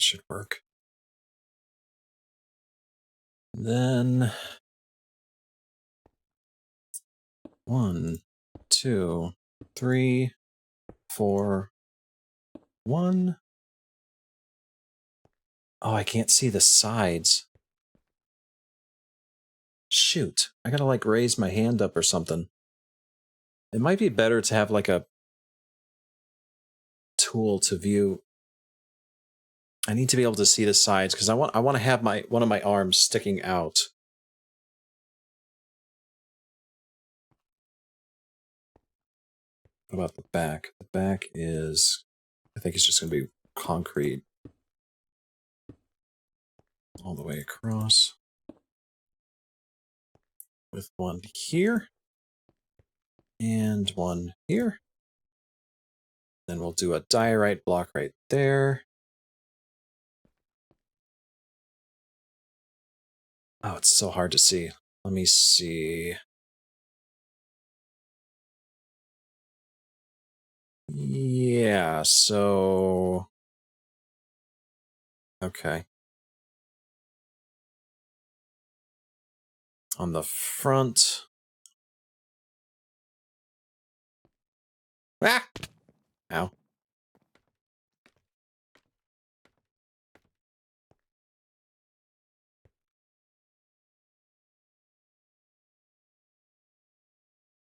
[SPEAKER 2] Should work. Then 1, 2, 3, 4, 1. Oh, I can't see the sides. Shoot, I gotta like raise my hand up or something. It might be better to have like a tool to view. I need to be able to see the sides because I want to have one of my arms sticking out. What about the back? The back is, I think it's just going to be concrete all the way across with one here and one here. Then we'll do a diorite block right there. Oh, it's so hard to see. Let me see. Yeah, so... Okay. On the front... Ah! Ow.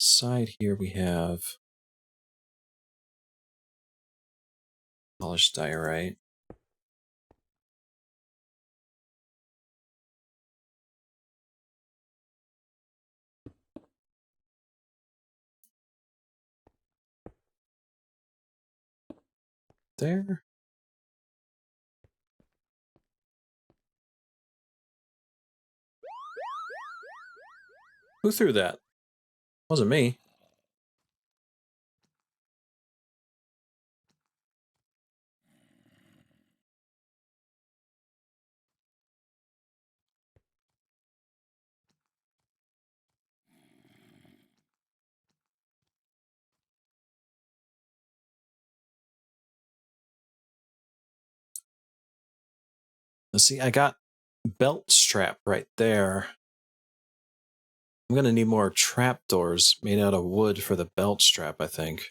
[SPEAKER 2] Side here we have polished diorite. There. Who threw that? Wasn't me. Let's see, I got belt strap right there. I'm gonna need more trapdoors made out of wood for the belt strap, I think.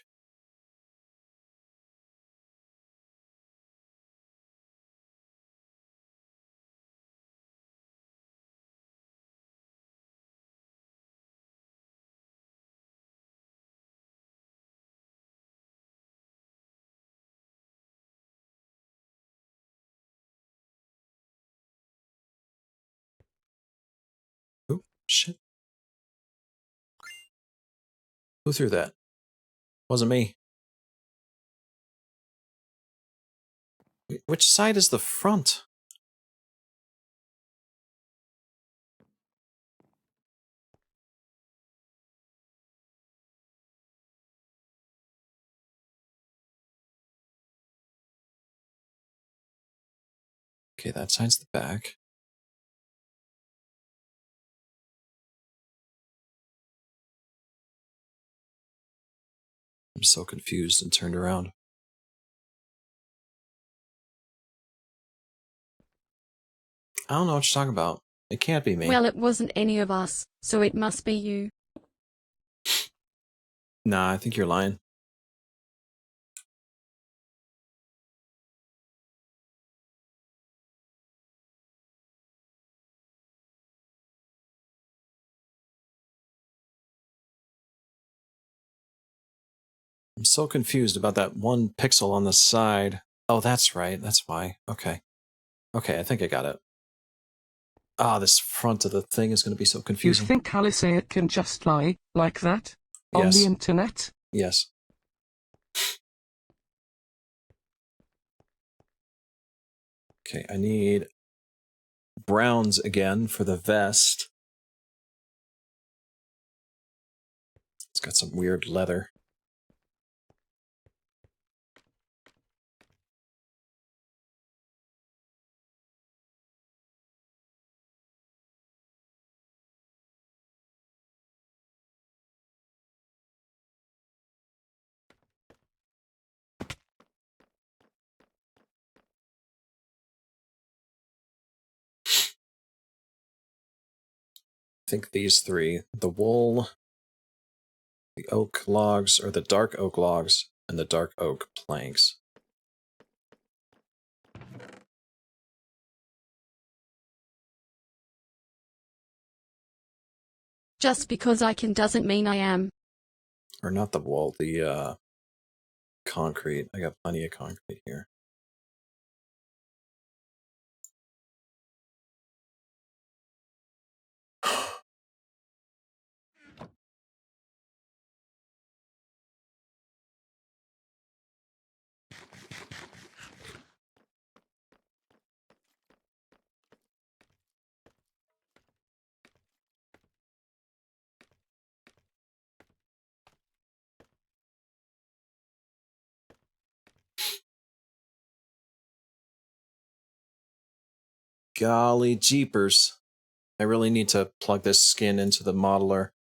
[SPEAKER 2] Oop, shit. Who threw that? Wasn't me. Wait, which side is the front? Okay, that side's the back. I'm so confused and turned around. I don't know what you're talking about. It can't be me.
[SPEAKER 4] Well, it wasn't any of us, so it must be you.
[SPEAKER 2] Nah, I think you're lying. I'm so confused about that one pixel on the side. Oh, that's right. That's why. Okay. Okay, I think I got it. Ah, this front of the thing is going to be so
[SPEAKER 8] You
[SPEAKER 2] confusing.
[SPEAKER 8] think Alisea can just lie like that? On
[SPEAKER 2] Yes.
[SPEAKER 8] the internet?
[SPEAKER 2] Yes. Okay, I need browns again for the vest. It's got some weird leather. think these three, the wool, the oak logs, or the dark oak logs, and the dark oak planks.
[SPEAKER 4] Just because I can doesn't mean I am.
[SPEAKER 2] Or not the wool, the concrete. I got plenty of concrete here. Golly jeepers. I really need to plug this skin into the modeler.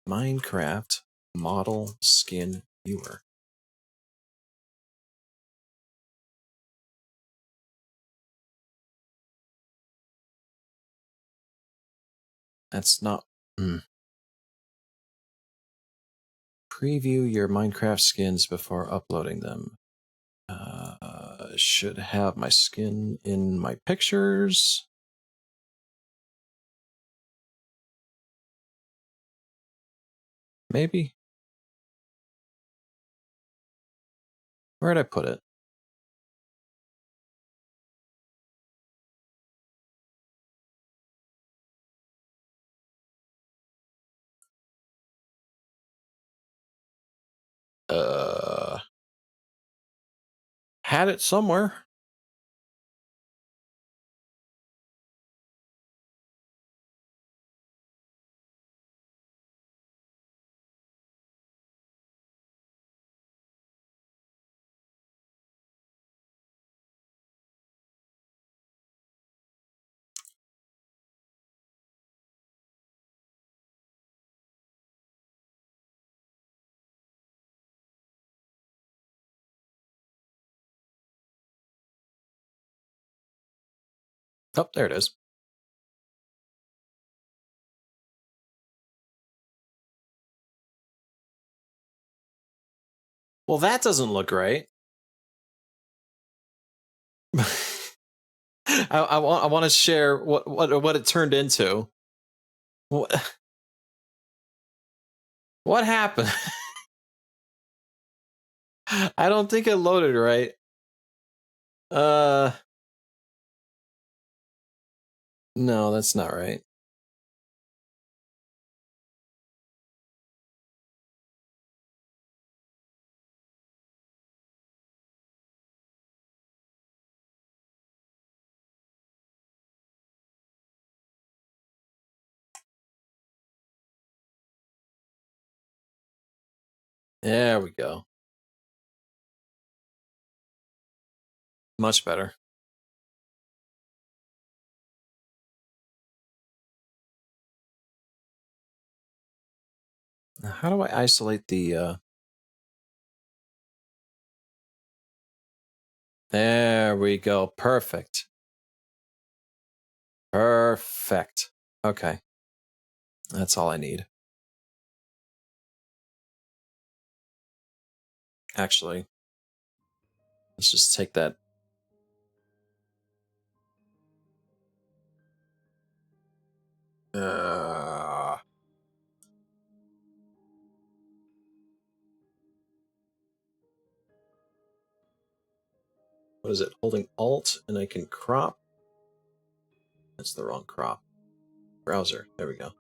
[SPEAKER 2] Minecraft model skin viewer. That's not... Preview your Minecraft skins before uploading them. Should have my skin in my pictures. Maybe. Where'd I put it? Had it somewhere. Oh, there it is. Well, that doesn't look right. I want to share what it turned into. What happened? I don't think it loaded right. No, that's not right. There we go. Much better. Now, how do I isolate the... There we go. Perfect. Perfect. Okay. That's all I need. Actually, let's just take that. What is it? Holding Alt and I can crop. That's the wrong crop. Browser. There we go.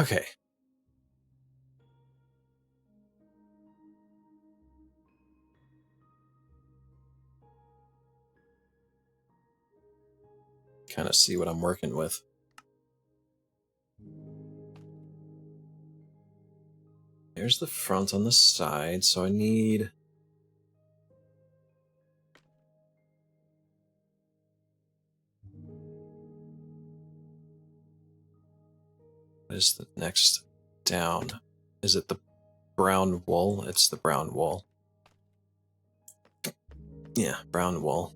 [SPEAKER 2] Okay. Kind of see what I'm working with. There's the front on the side, so I need... What is the next down? Is it the brown wool? It's the brown wool. Yeah, brown wool.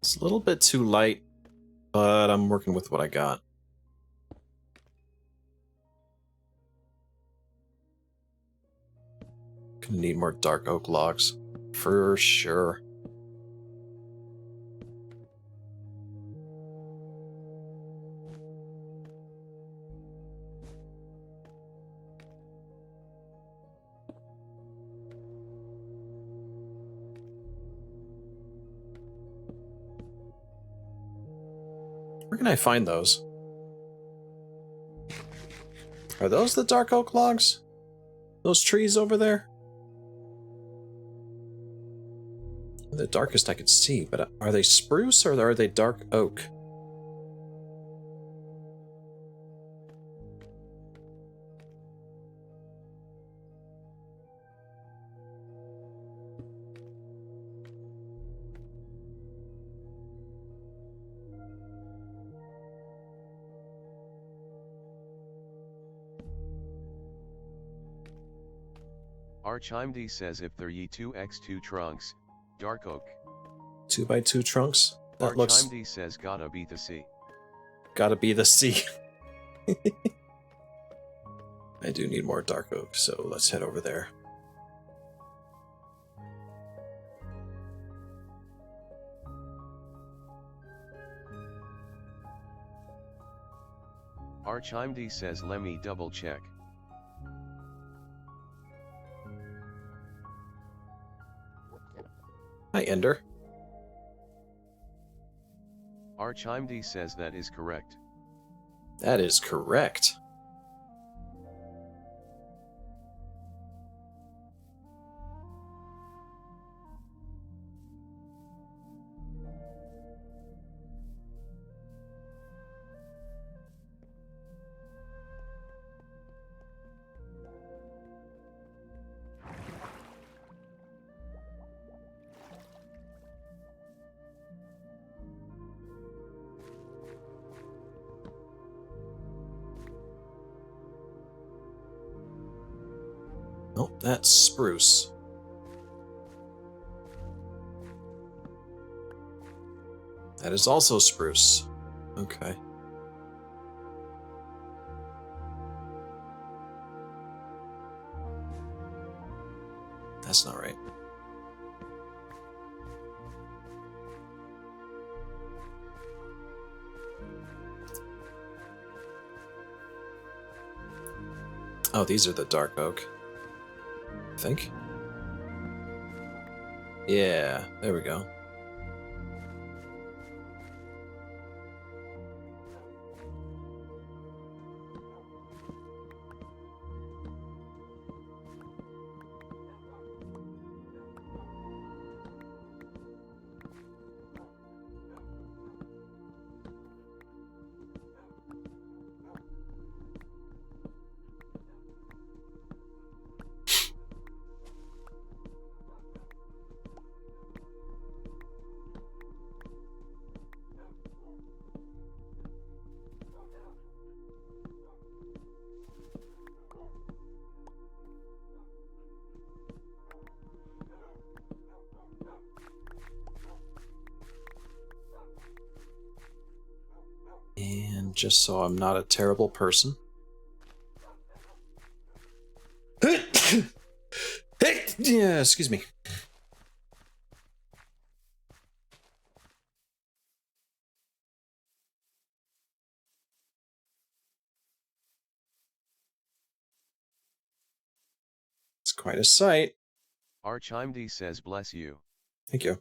[SPEAKER 2] It's a little bit too light, but I'm working with what I got. Gonna need more dark oak logs, for sure. Where can I find those? Are those the dark oak logs? Those trees over there? The darkest I could see, but are they spruce or are they dark oak?
[SPEAKER 1] Archimd says if there ye 2x2 trunks, dark oak.
[SPEAKER 2] 2x2 trunks? That looks...
[SPEAKER 1] Archimd says gotta be the C.
[SPEAKER 2] Gotta be the C. I do need more dark oak, so let's head over there.
[SPEAKER 1] Archimd says lemme double check.
[SPEAKER 2] Hi, Ender.
[SPEAKER 1] Archimd says that is correct.
[SPEAKER 2] That is correct. Nope, that's spruce. That is also spruce. Okay. That's not right. Oh, these are the dark oak. I think. Yeah, there we go. And just so I'm not a terrible person. Yeah, excuse me. It's quite a sight.
[SPEAKER 1] Archimd says bless you.
[SPEAKER 2] Thank you.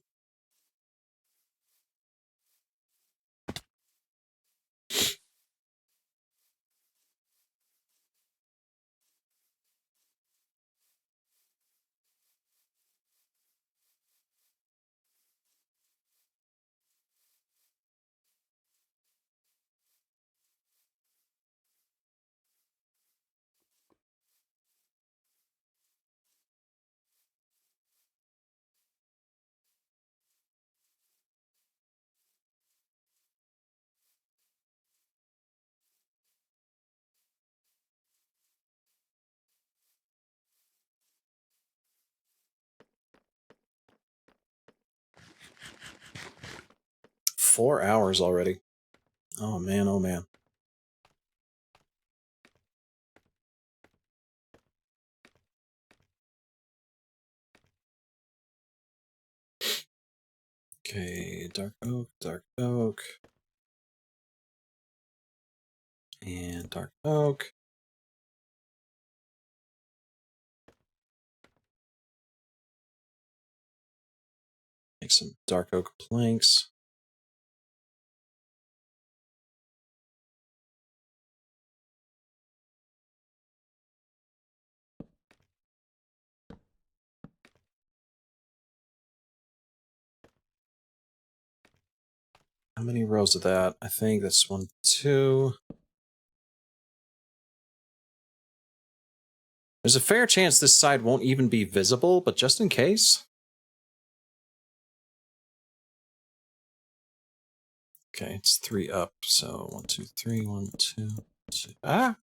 [SPEAKER 2] 4 hours already. Oh man, oh man. Okay, dark oak, and dark oak. Make some dark oak planks. How many rows of that? I think that's 1, 2. There's a fair chance this side won't even be visible, but just in case. Okay, it's 3 up, so 1, 2, 3, 1, 2, 2. Ah!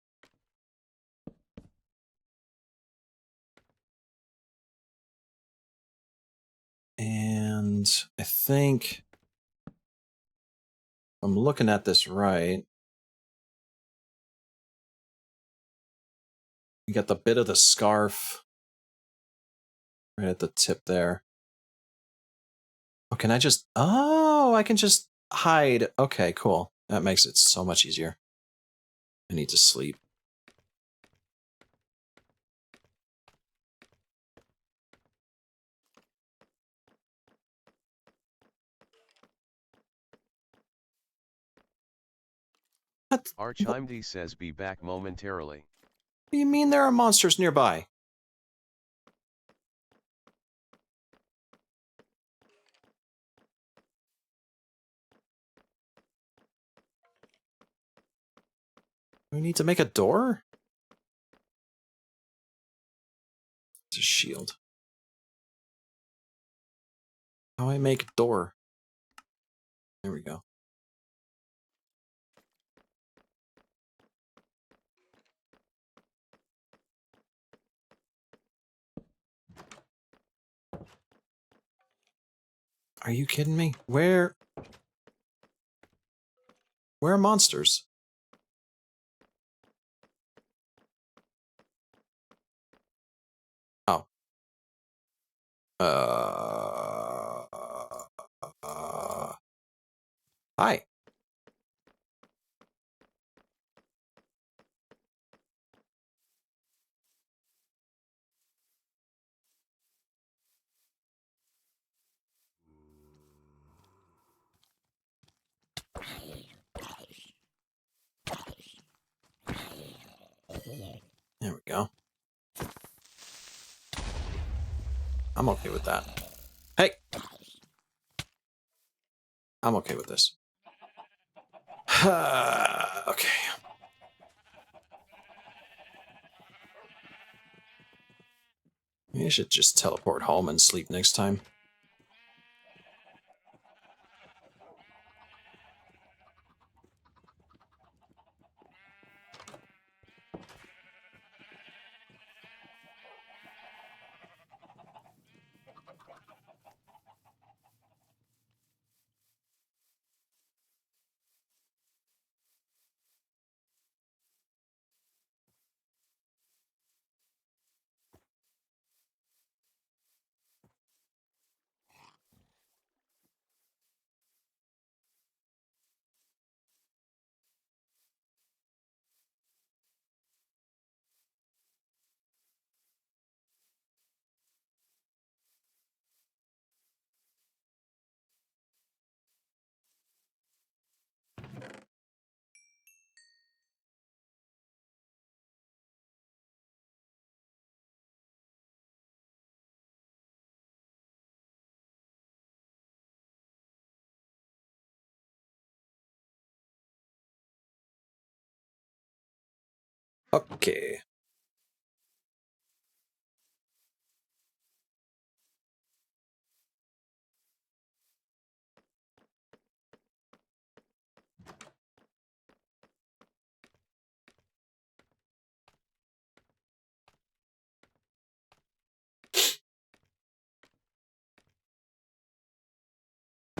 [SPEAKER 2] And I think I'm looking at this right. You got the bit of the scarf right at the tip there. Oh, can I just... Oh, I can just hide. Okay, cool. That makes it so much easier. I need to sleep. What?
[SPEAKER 1] Archimd says be back momentarily.
[SPEAKER 2] What do you mean there are monsters nearby? Do we need to make a door? It's a shield. How do I make a door? There we go. Are you kidding me? Where are monsters? Oh. Hi. There we go. I'm okay with that. Hey! I'm okay with this. Okay. Maybe I should just teleport home and sleep next time. Okay.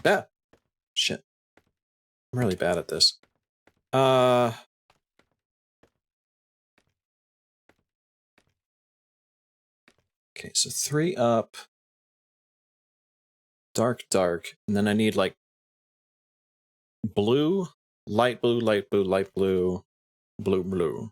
[SPEAKER 2] Ah! Shit. I'm really bad at this. Okay, so 3 up. Dark, dark. And then I need, like, blue, light blue, light blue, light blue, blue, blue.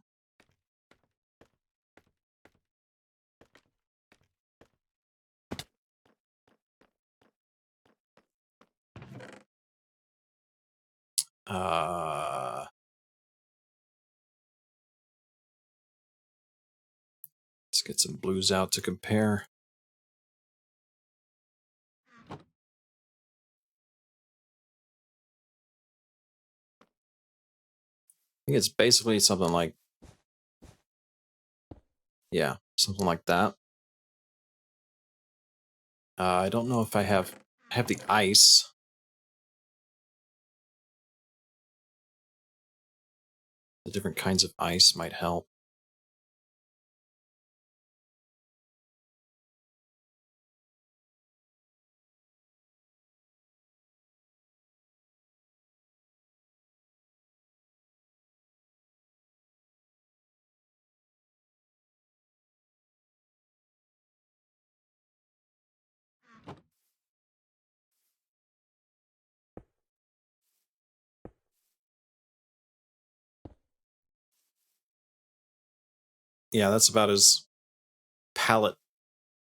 [SPEAKER 2] Let's get some blues out to compare. I think it's basically something like, yeah, something like that. I don't know if I have the ice. The different kinds of ice might help. Yeah, that's about as palette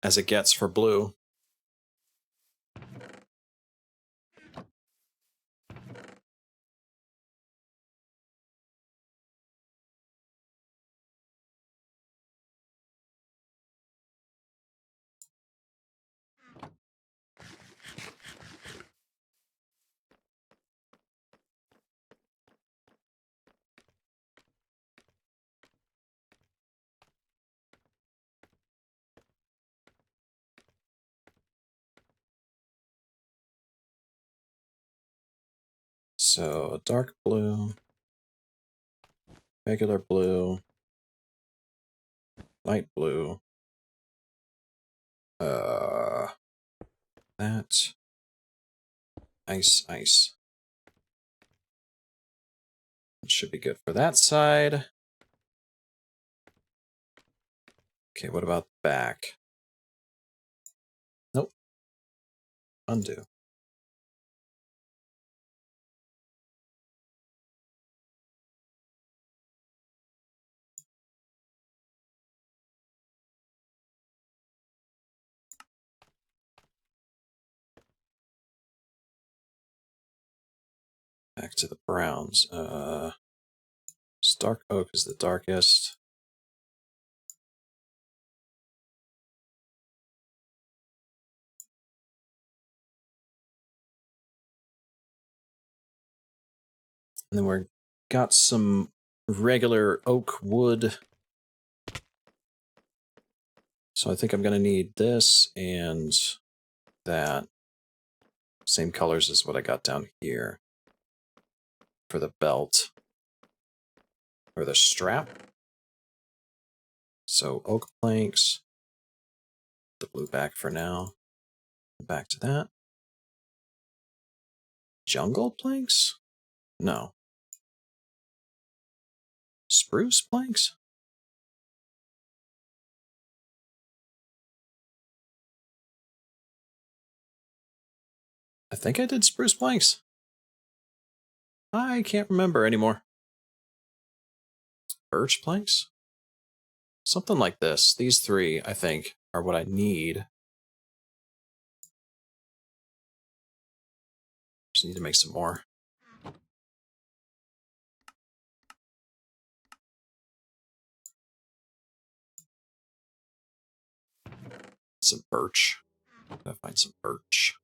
[SPEAKER 2] as it gets for blue. So, dark blue, regular blue, light blue, that, ice, ice. It should be good for that side. Okay, what about the back? Nope. Undo. Back to the browns. Dark oak is the darkest. And then we're got some regular oak wood. So I think I'm going to need this and that. Same colors as what I got down here for the belt or the strap. So oak planks, the blue back for now. Back to that. Jungle planks? No. Spruce planks? I think I did spruce planks. I can't remember anymore. Birch planks? Something like this. These 3, I think, are what I need. Just need to make some more. Some birch. Gotta find some birch.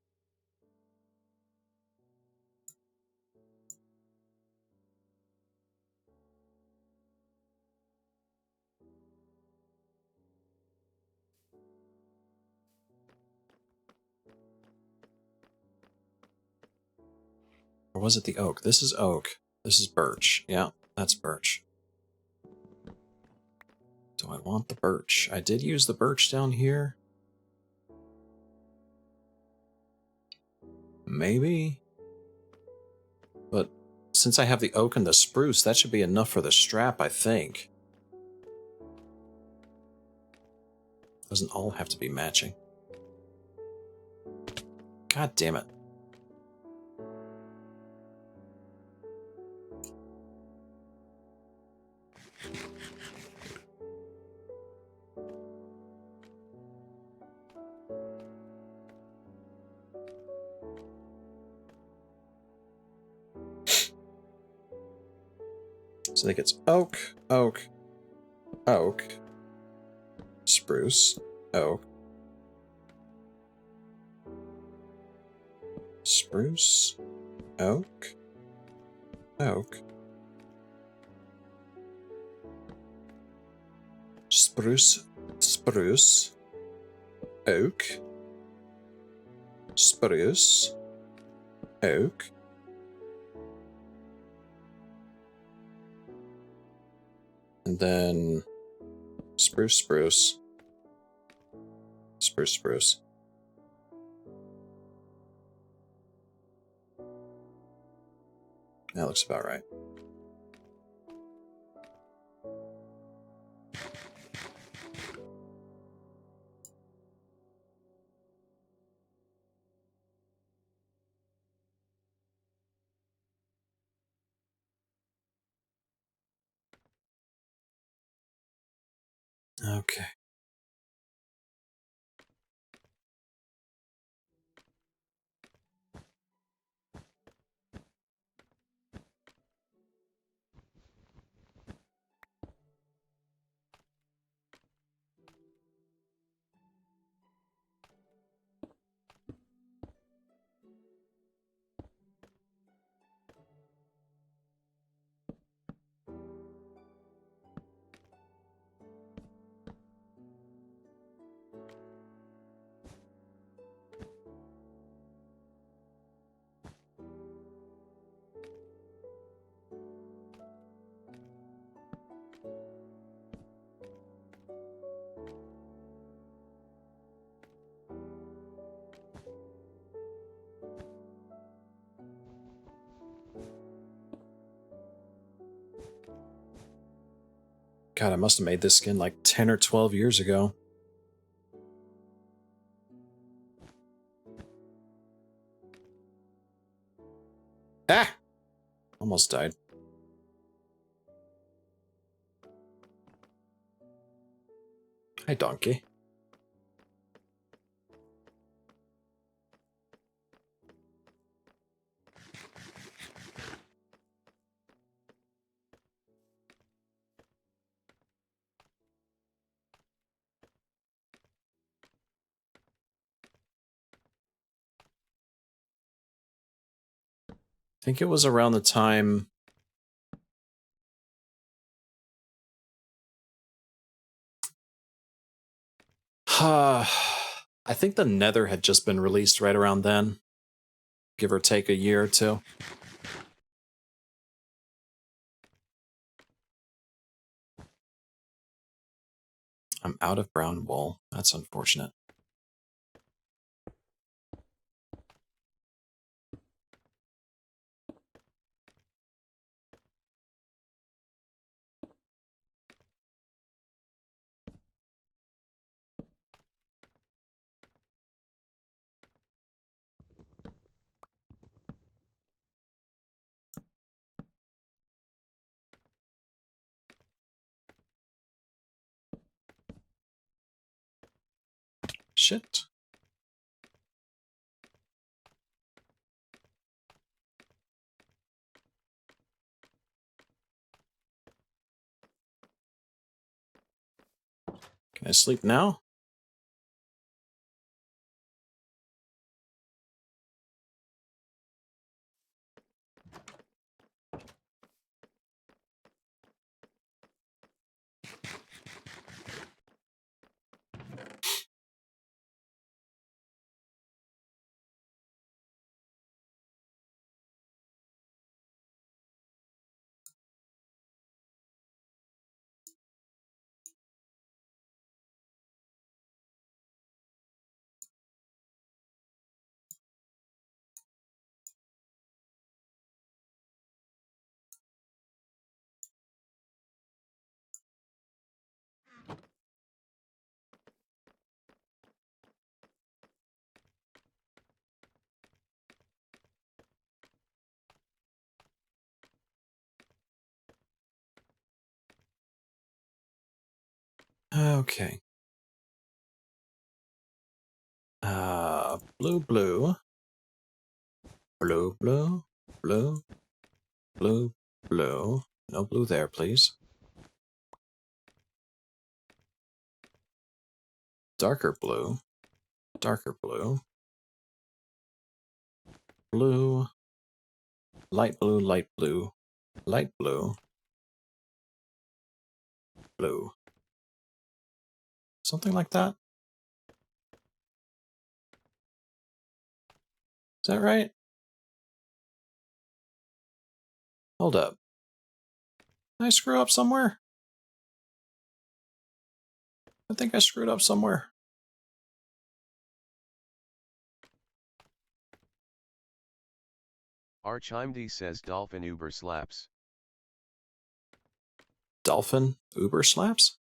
[SPEAKER 2] Or was it the oak? This is oak. This is birch. Yeah, that's birch. Do I want the birch? I did use the birch down here. Maybe. But since I have the oak and the spruce, that should be enough for the strap, I think. Doesn't all have to be matching. God damn it. So I think it's oak, oak, oak, spruce, oak, spruce, oak, oak, spruce, spruce, oak, spruce, oak. And then spruce, spruce, spruce, spruce. That looks about right. Okay. God, I must have made this skin like 10 or 12 years ago. Ah! Almost died. Hi, donkey. I think it was around the time... I think the Nether had just been released right around then. Give or take a year or two. I'm out of brown wool. That's unfortunate. Shit. Can I sleep now? Okay. Blue, blue. Blue, blue, blue, blue, blue. No blue there, please. Darker blue. Darker blue. Blue. Light blue, light blue. Light blue. Blue. Something like that? Is that right? Hold up. Did I screw up somewhere? I think I screwed up somewhere.
[SPEAKER 1] Archimd says dolphin Uber slaps.
[SPEAKER 2] Dolphin Uber slaps?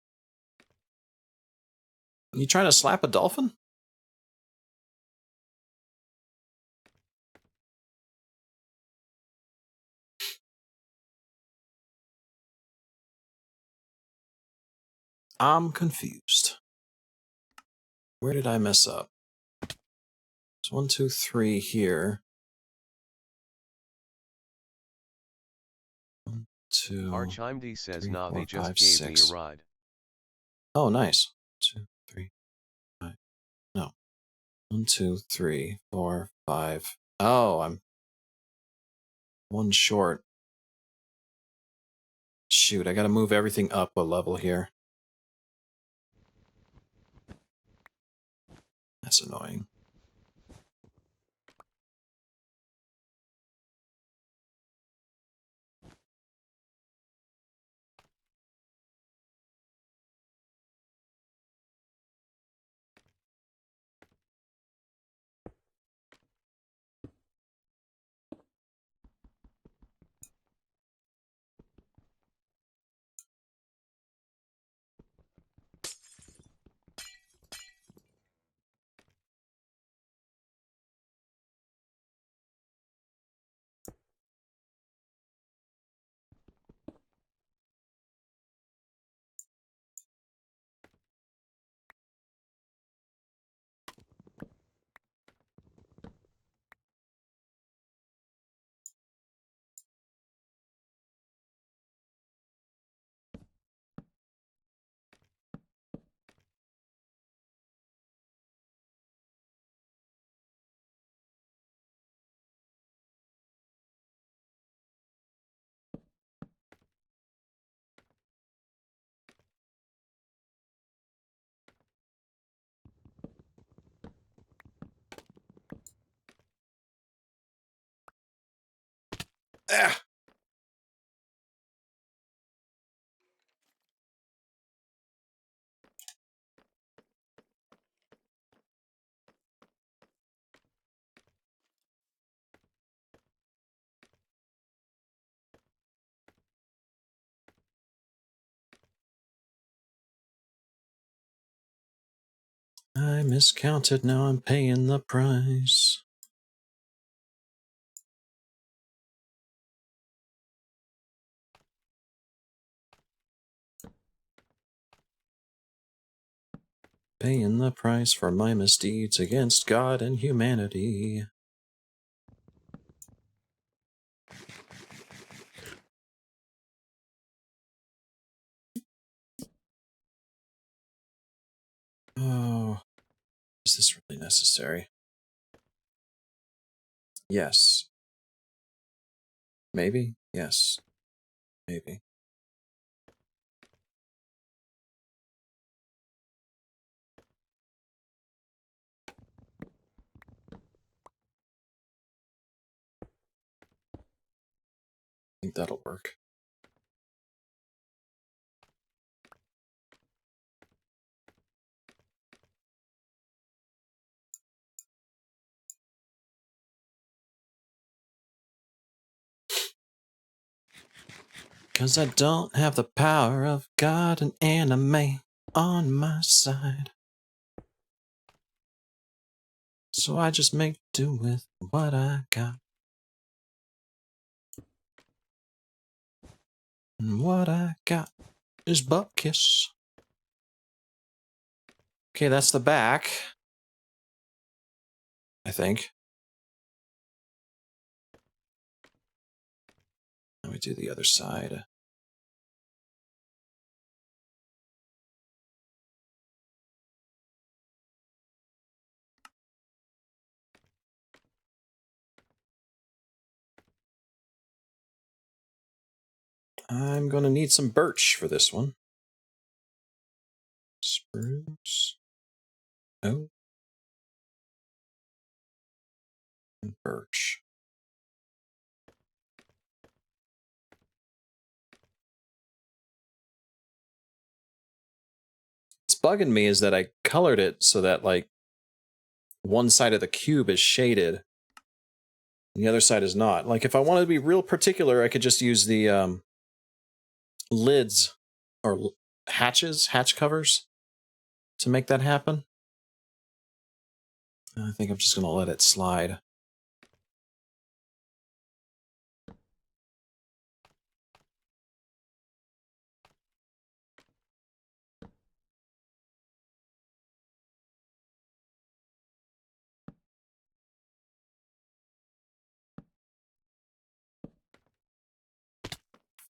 [SPEAKER 2] You trying to slap a dolphin? I'm confused. Where did I mess up? It's 1, 2, 3 here. 1, 2.
[SPEAKER 1] Archimd says
[SPEAKER 2] 3,
[SPEAKER 1] nah,
[SPEAKER 2] 4,
[SPEAKER 1] they just
[SPEAKER 2] 5,
[SPEAKER 1] gave
[SPEAKER 2] 6.
[SPEAKER 1] me a ride.
[SPEAKER 2] Oh, nice. 2, 3, 5. No. 1, 2, 3, 4, 5. Oh, I'm one short. Shoot, I gotta move everything up a level here. That's annoying. Ah! I miscounted, now I'm paying the price. Paying the price for my misdeeds against God and humanity. Oh, is this really necessary? Yes. Maybe? Yes. Maybe. I think that'll work. Cause I don't have the power of God and anime on my side. So I just make do with what I got. And what I got is butt kiss. Okay, that's the back. I think. Let me do the other side. I'm going to need some birch for this one. Spruce. Oh. And birch. What's bugging me is that I colored it so that, like, one side of the cube is shaded. And the other side is not. Like, if I wanted to be real particular, I could just use the lids or hatch covers to make that happen. I think I'm just going to let it slide.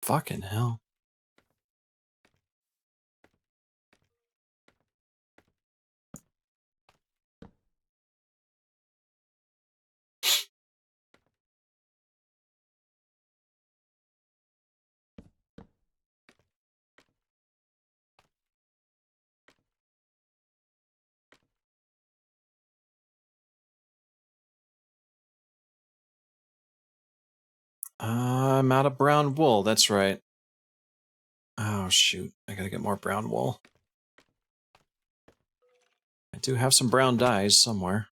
[SPEAKER 2] Fucking hell. I'm out of brown wool, that's right. Oh, shoot. I gotta get more brown wool. I do have some brown dyes somewhere.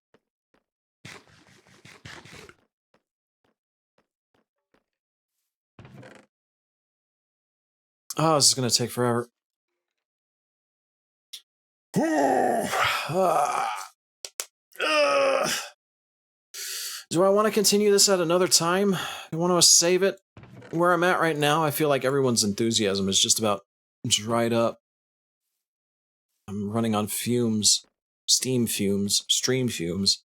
[SPEAKER 2] Oh, this is gonna take forever. Do I want to continue this at another time? I want to save it where I'm at right now. I feel like everyone's enthusiasm is just about dried up. I'm running on fumes. Steam fumes. Stream fumes.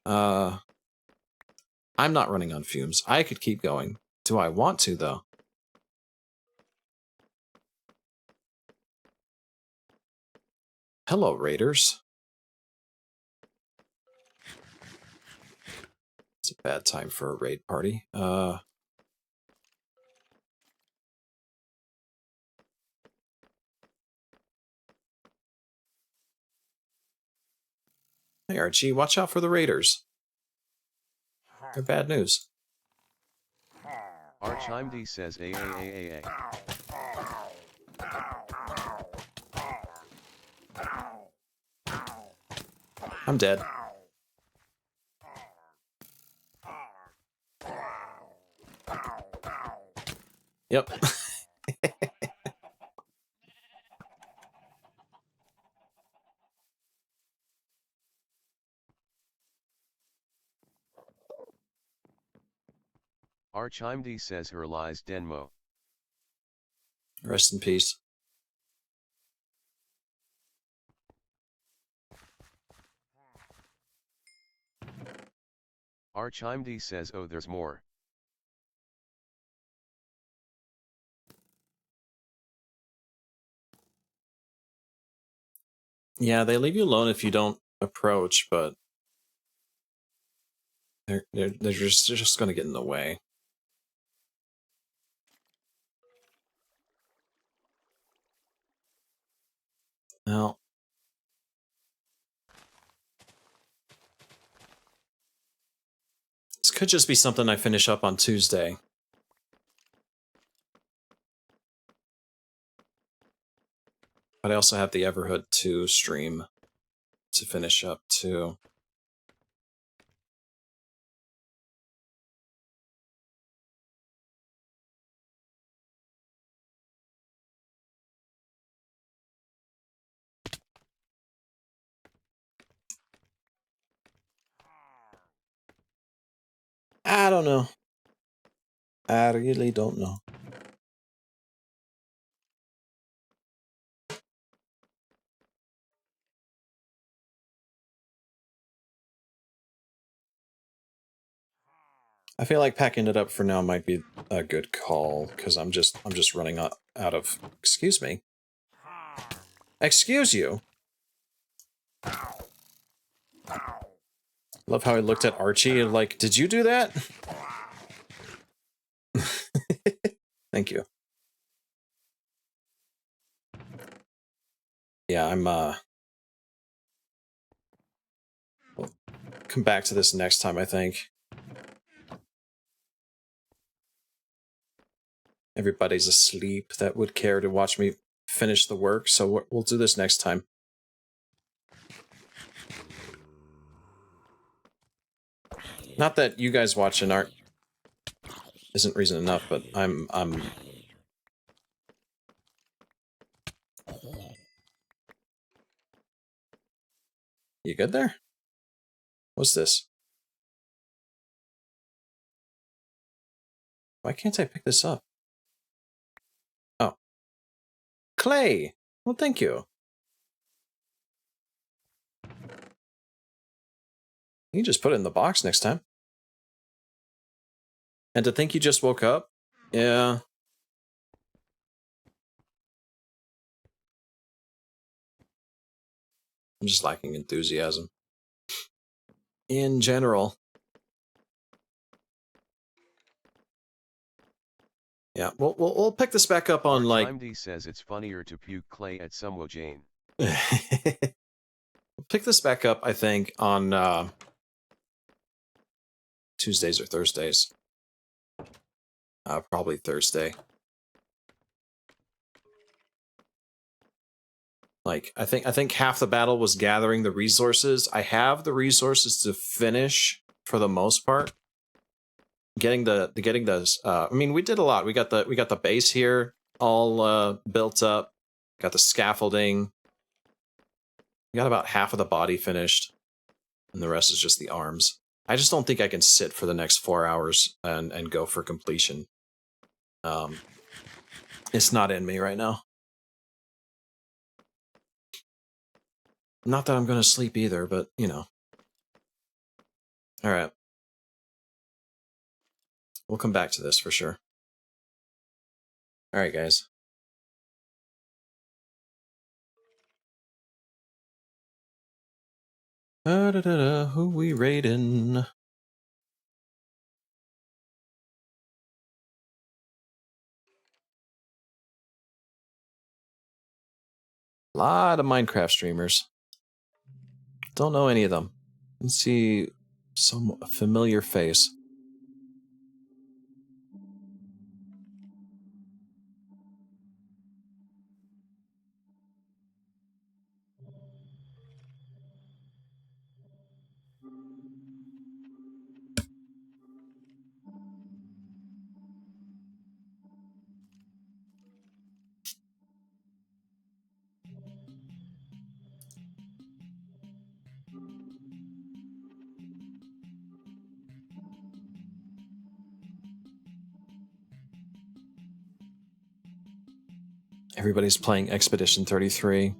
[SPEAKER 2] I'm not running on fumes. I could keep going. Do I want to, though? Hello, Raiders. It's a bad time for a raid party. Hey, Archie, watch out for the Raiders. They're bad news.
[SPEAKER 1] Archimd says AAAAA.
[SPEAKER 2] I'm dead. Yep.
[SPEAKER 1] Archimd says her lies Denmo.
[SPEAKER 2] Rest in peace.
[SPEAKER 1] Archimd says oh there's more.
[SPEAKER 2] Yeah, they leave you alone if you don't approach, but they're just going to get in the way. Well, this could just be something I finish up on Tuesday. But I also have the Everhood 2 stream to finish up too. I don't know. I really don't know. I feel like packing it up for now might be a good call because I'm just running out of. Excuse me. Excuse you. Love how I looked at Archie and like, did you do that? Thank you. Yeah, I'm we'll come back to this next time, I think. Everybody's asleep that would care to watch me finish the work, so we'll do this next time. Not that you guys watching isn't reason enough, but I'm You good there? What's this? Why can't I pick this up? Oh. Clay! Well, thank you. You can just put it in the box next time. And to think you just woke up? Yeah. I'm just lacking enthusiasm. In general. Yeah, we'll pick this back up on like...
[SPEAKER 1] Time D says it's funnier to puke clay at Sumwo Jane.
[SPEAKER 2] We'll pick this back up, I think, on Tuesdays or Thursdays. Probably Thursday. Like, I think half the battle was gathering the resources. I have the resources to finish for the most part. Getting those. I mean, we did a lot. We got the base here all built up. Got the scaffolding. We got about half of the body finished, and the rest is just the arms. I just don't think I can sit for the next 4 hours and go for completion. It's not in me right now. Not that I'm going to sleep either, but, you know. All right. We'll come back to this for sure. All right, guys. Who we raiding? A lot of Minecraft streamers. Don't know any of them. Let's see some familiar face. Everybody's playing Expedition 33.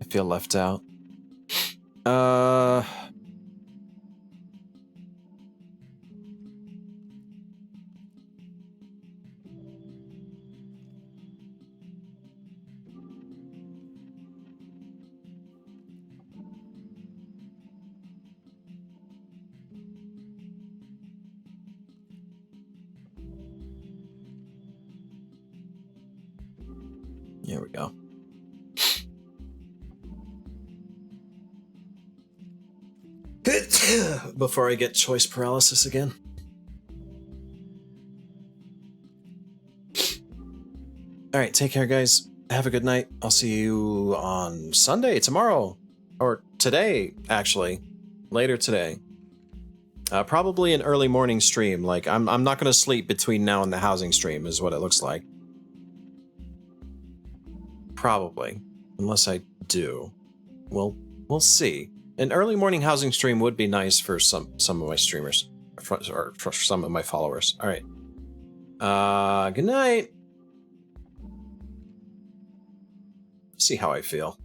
[SPEAKER 2] I feel left out. Here we go. Before I get choice paralysis again. All right, take care, guys. Have a good night. I'll see you on Sunday, tomorrow, or today, actually, later today. Probably an early morning stream. Like I'm not going to sleep between now and the housing stream, is what it looks like. Probably, unless I do. We'll see. An early morning housing stream would be nice for some of my streamers, or for some of my followers. All right. Good night. See how I feel.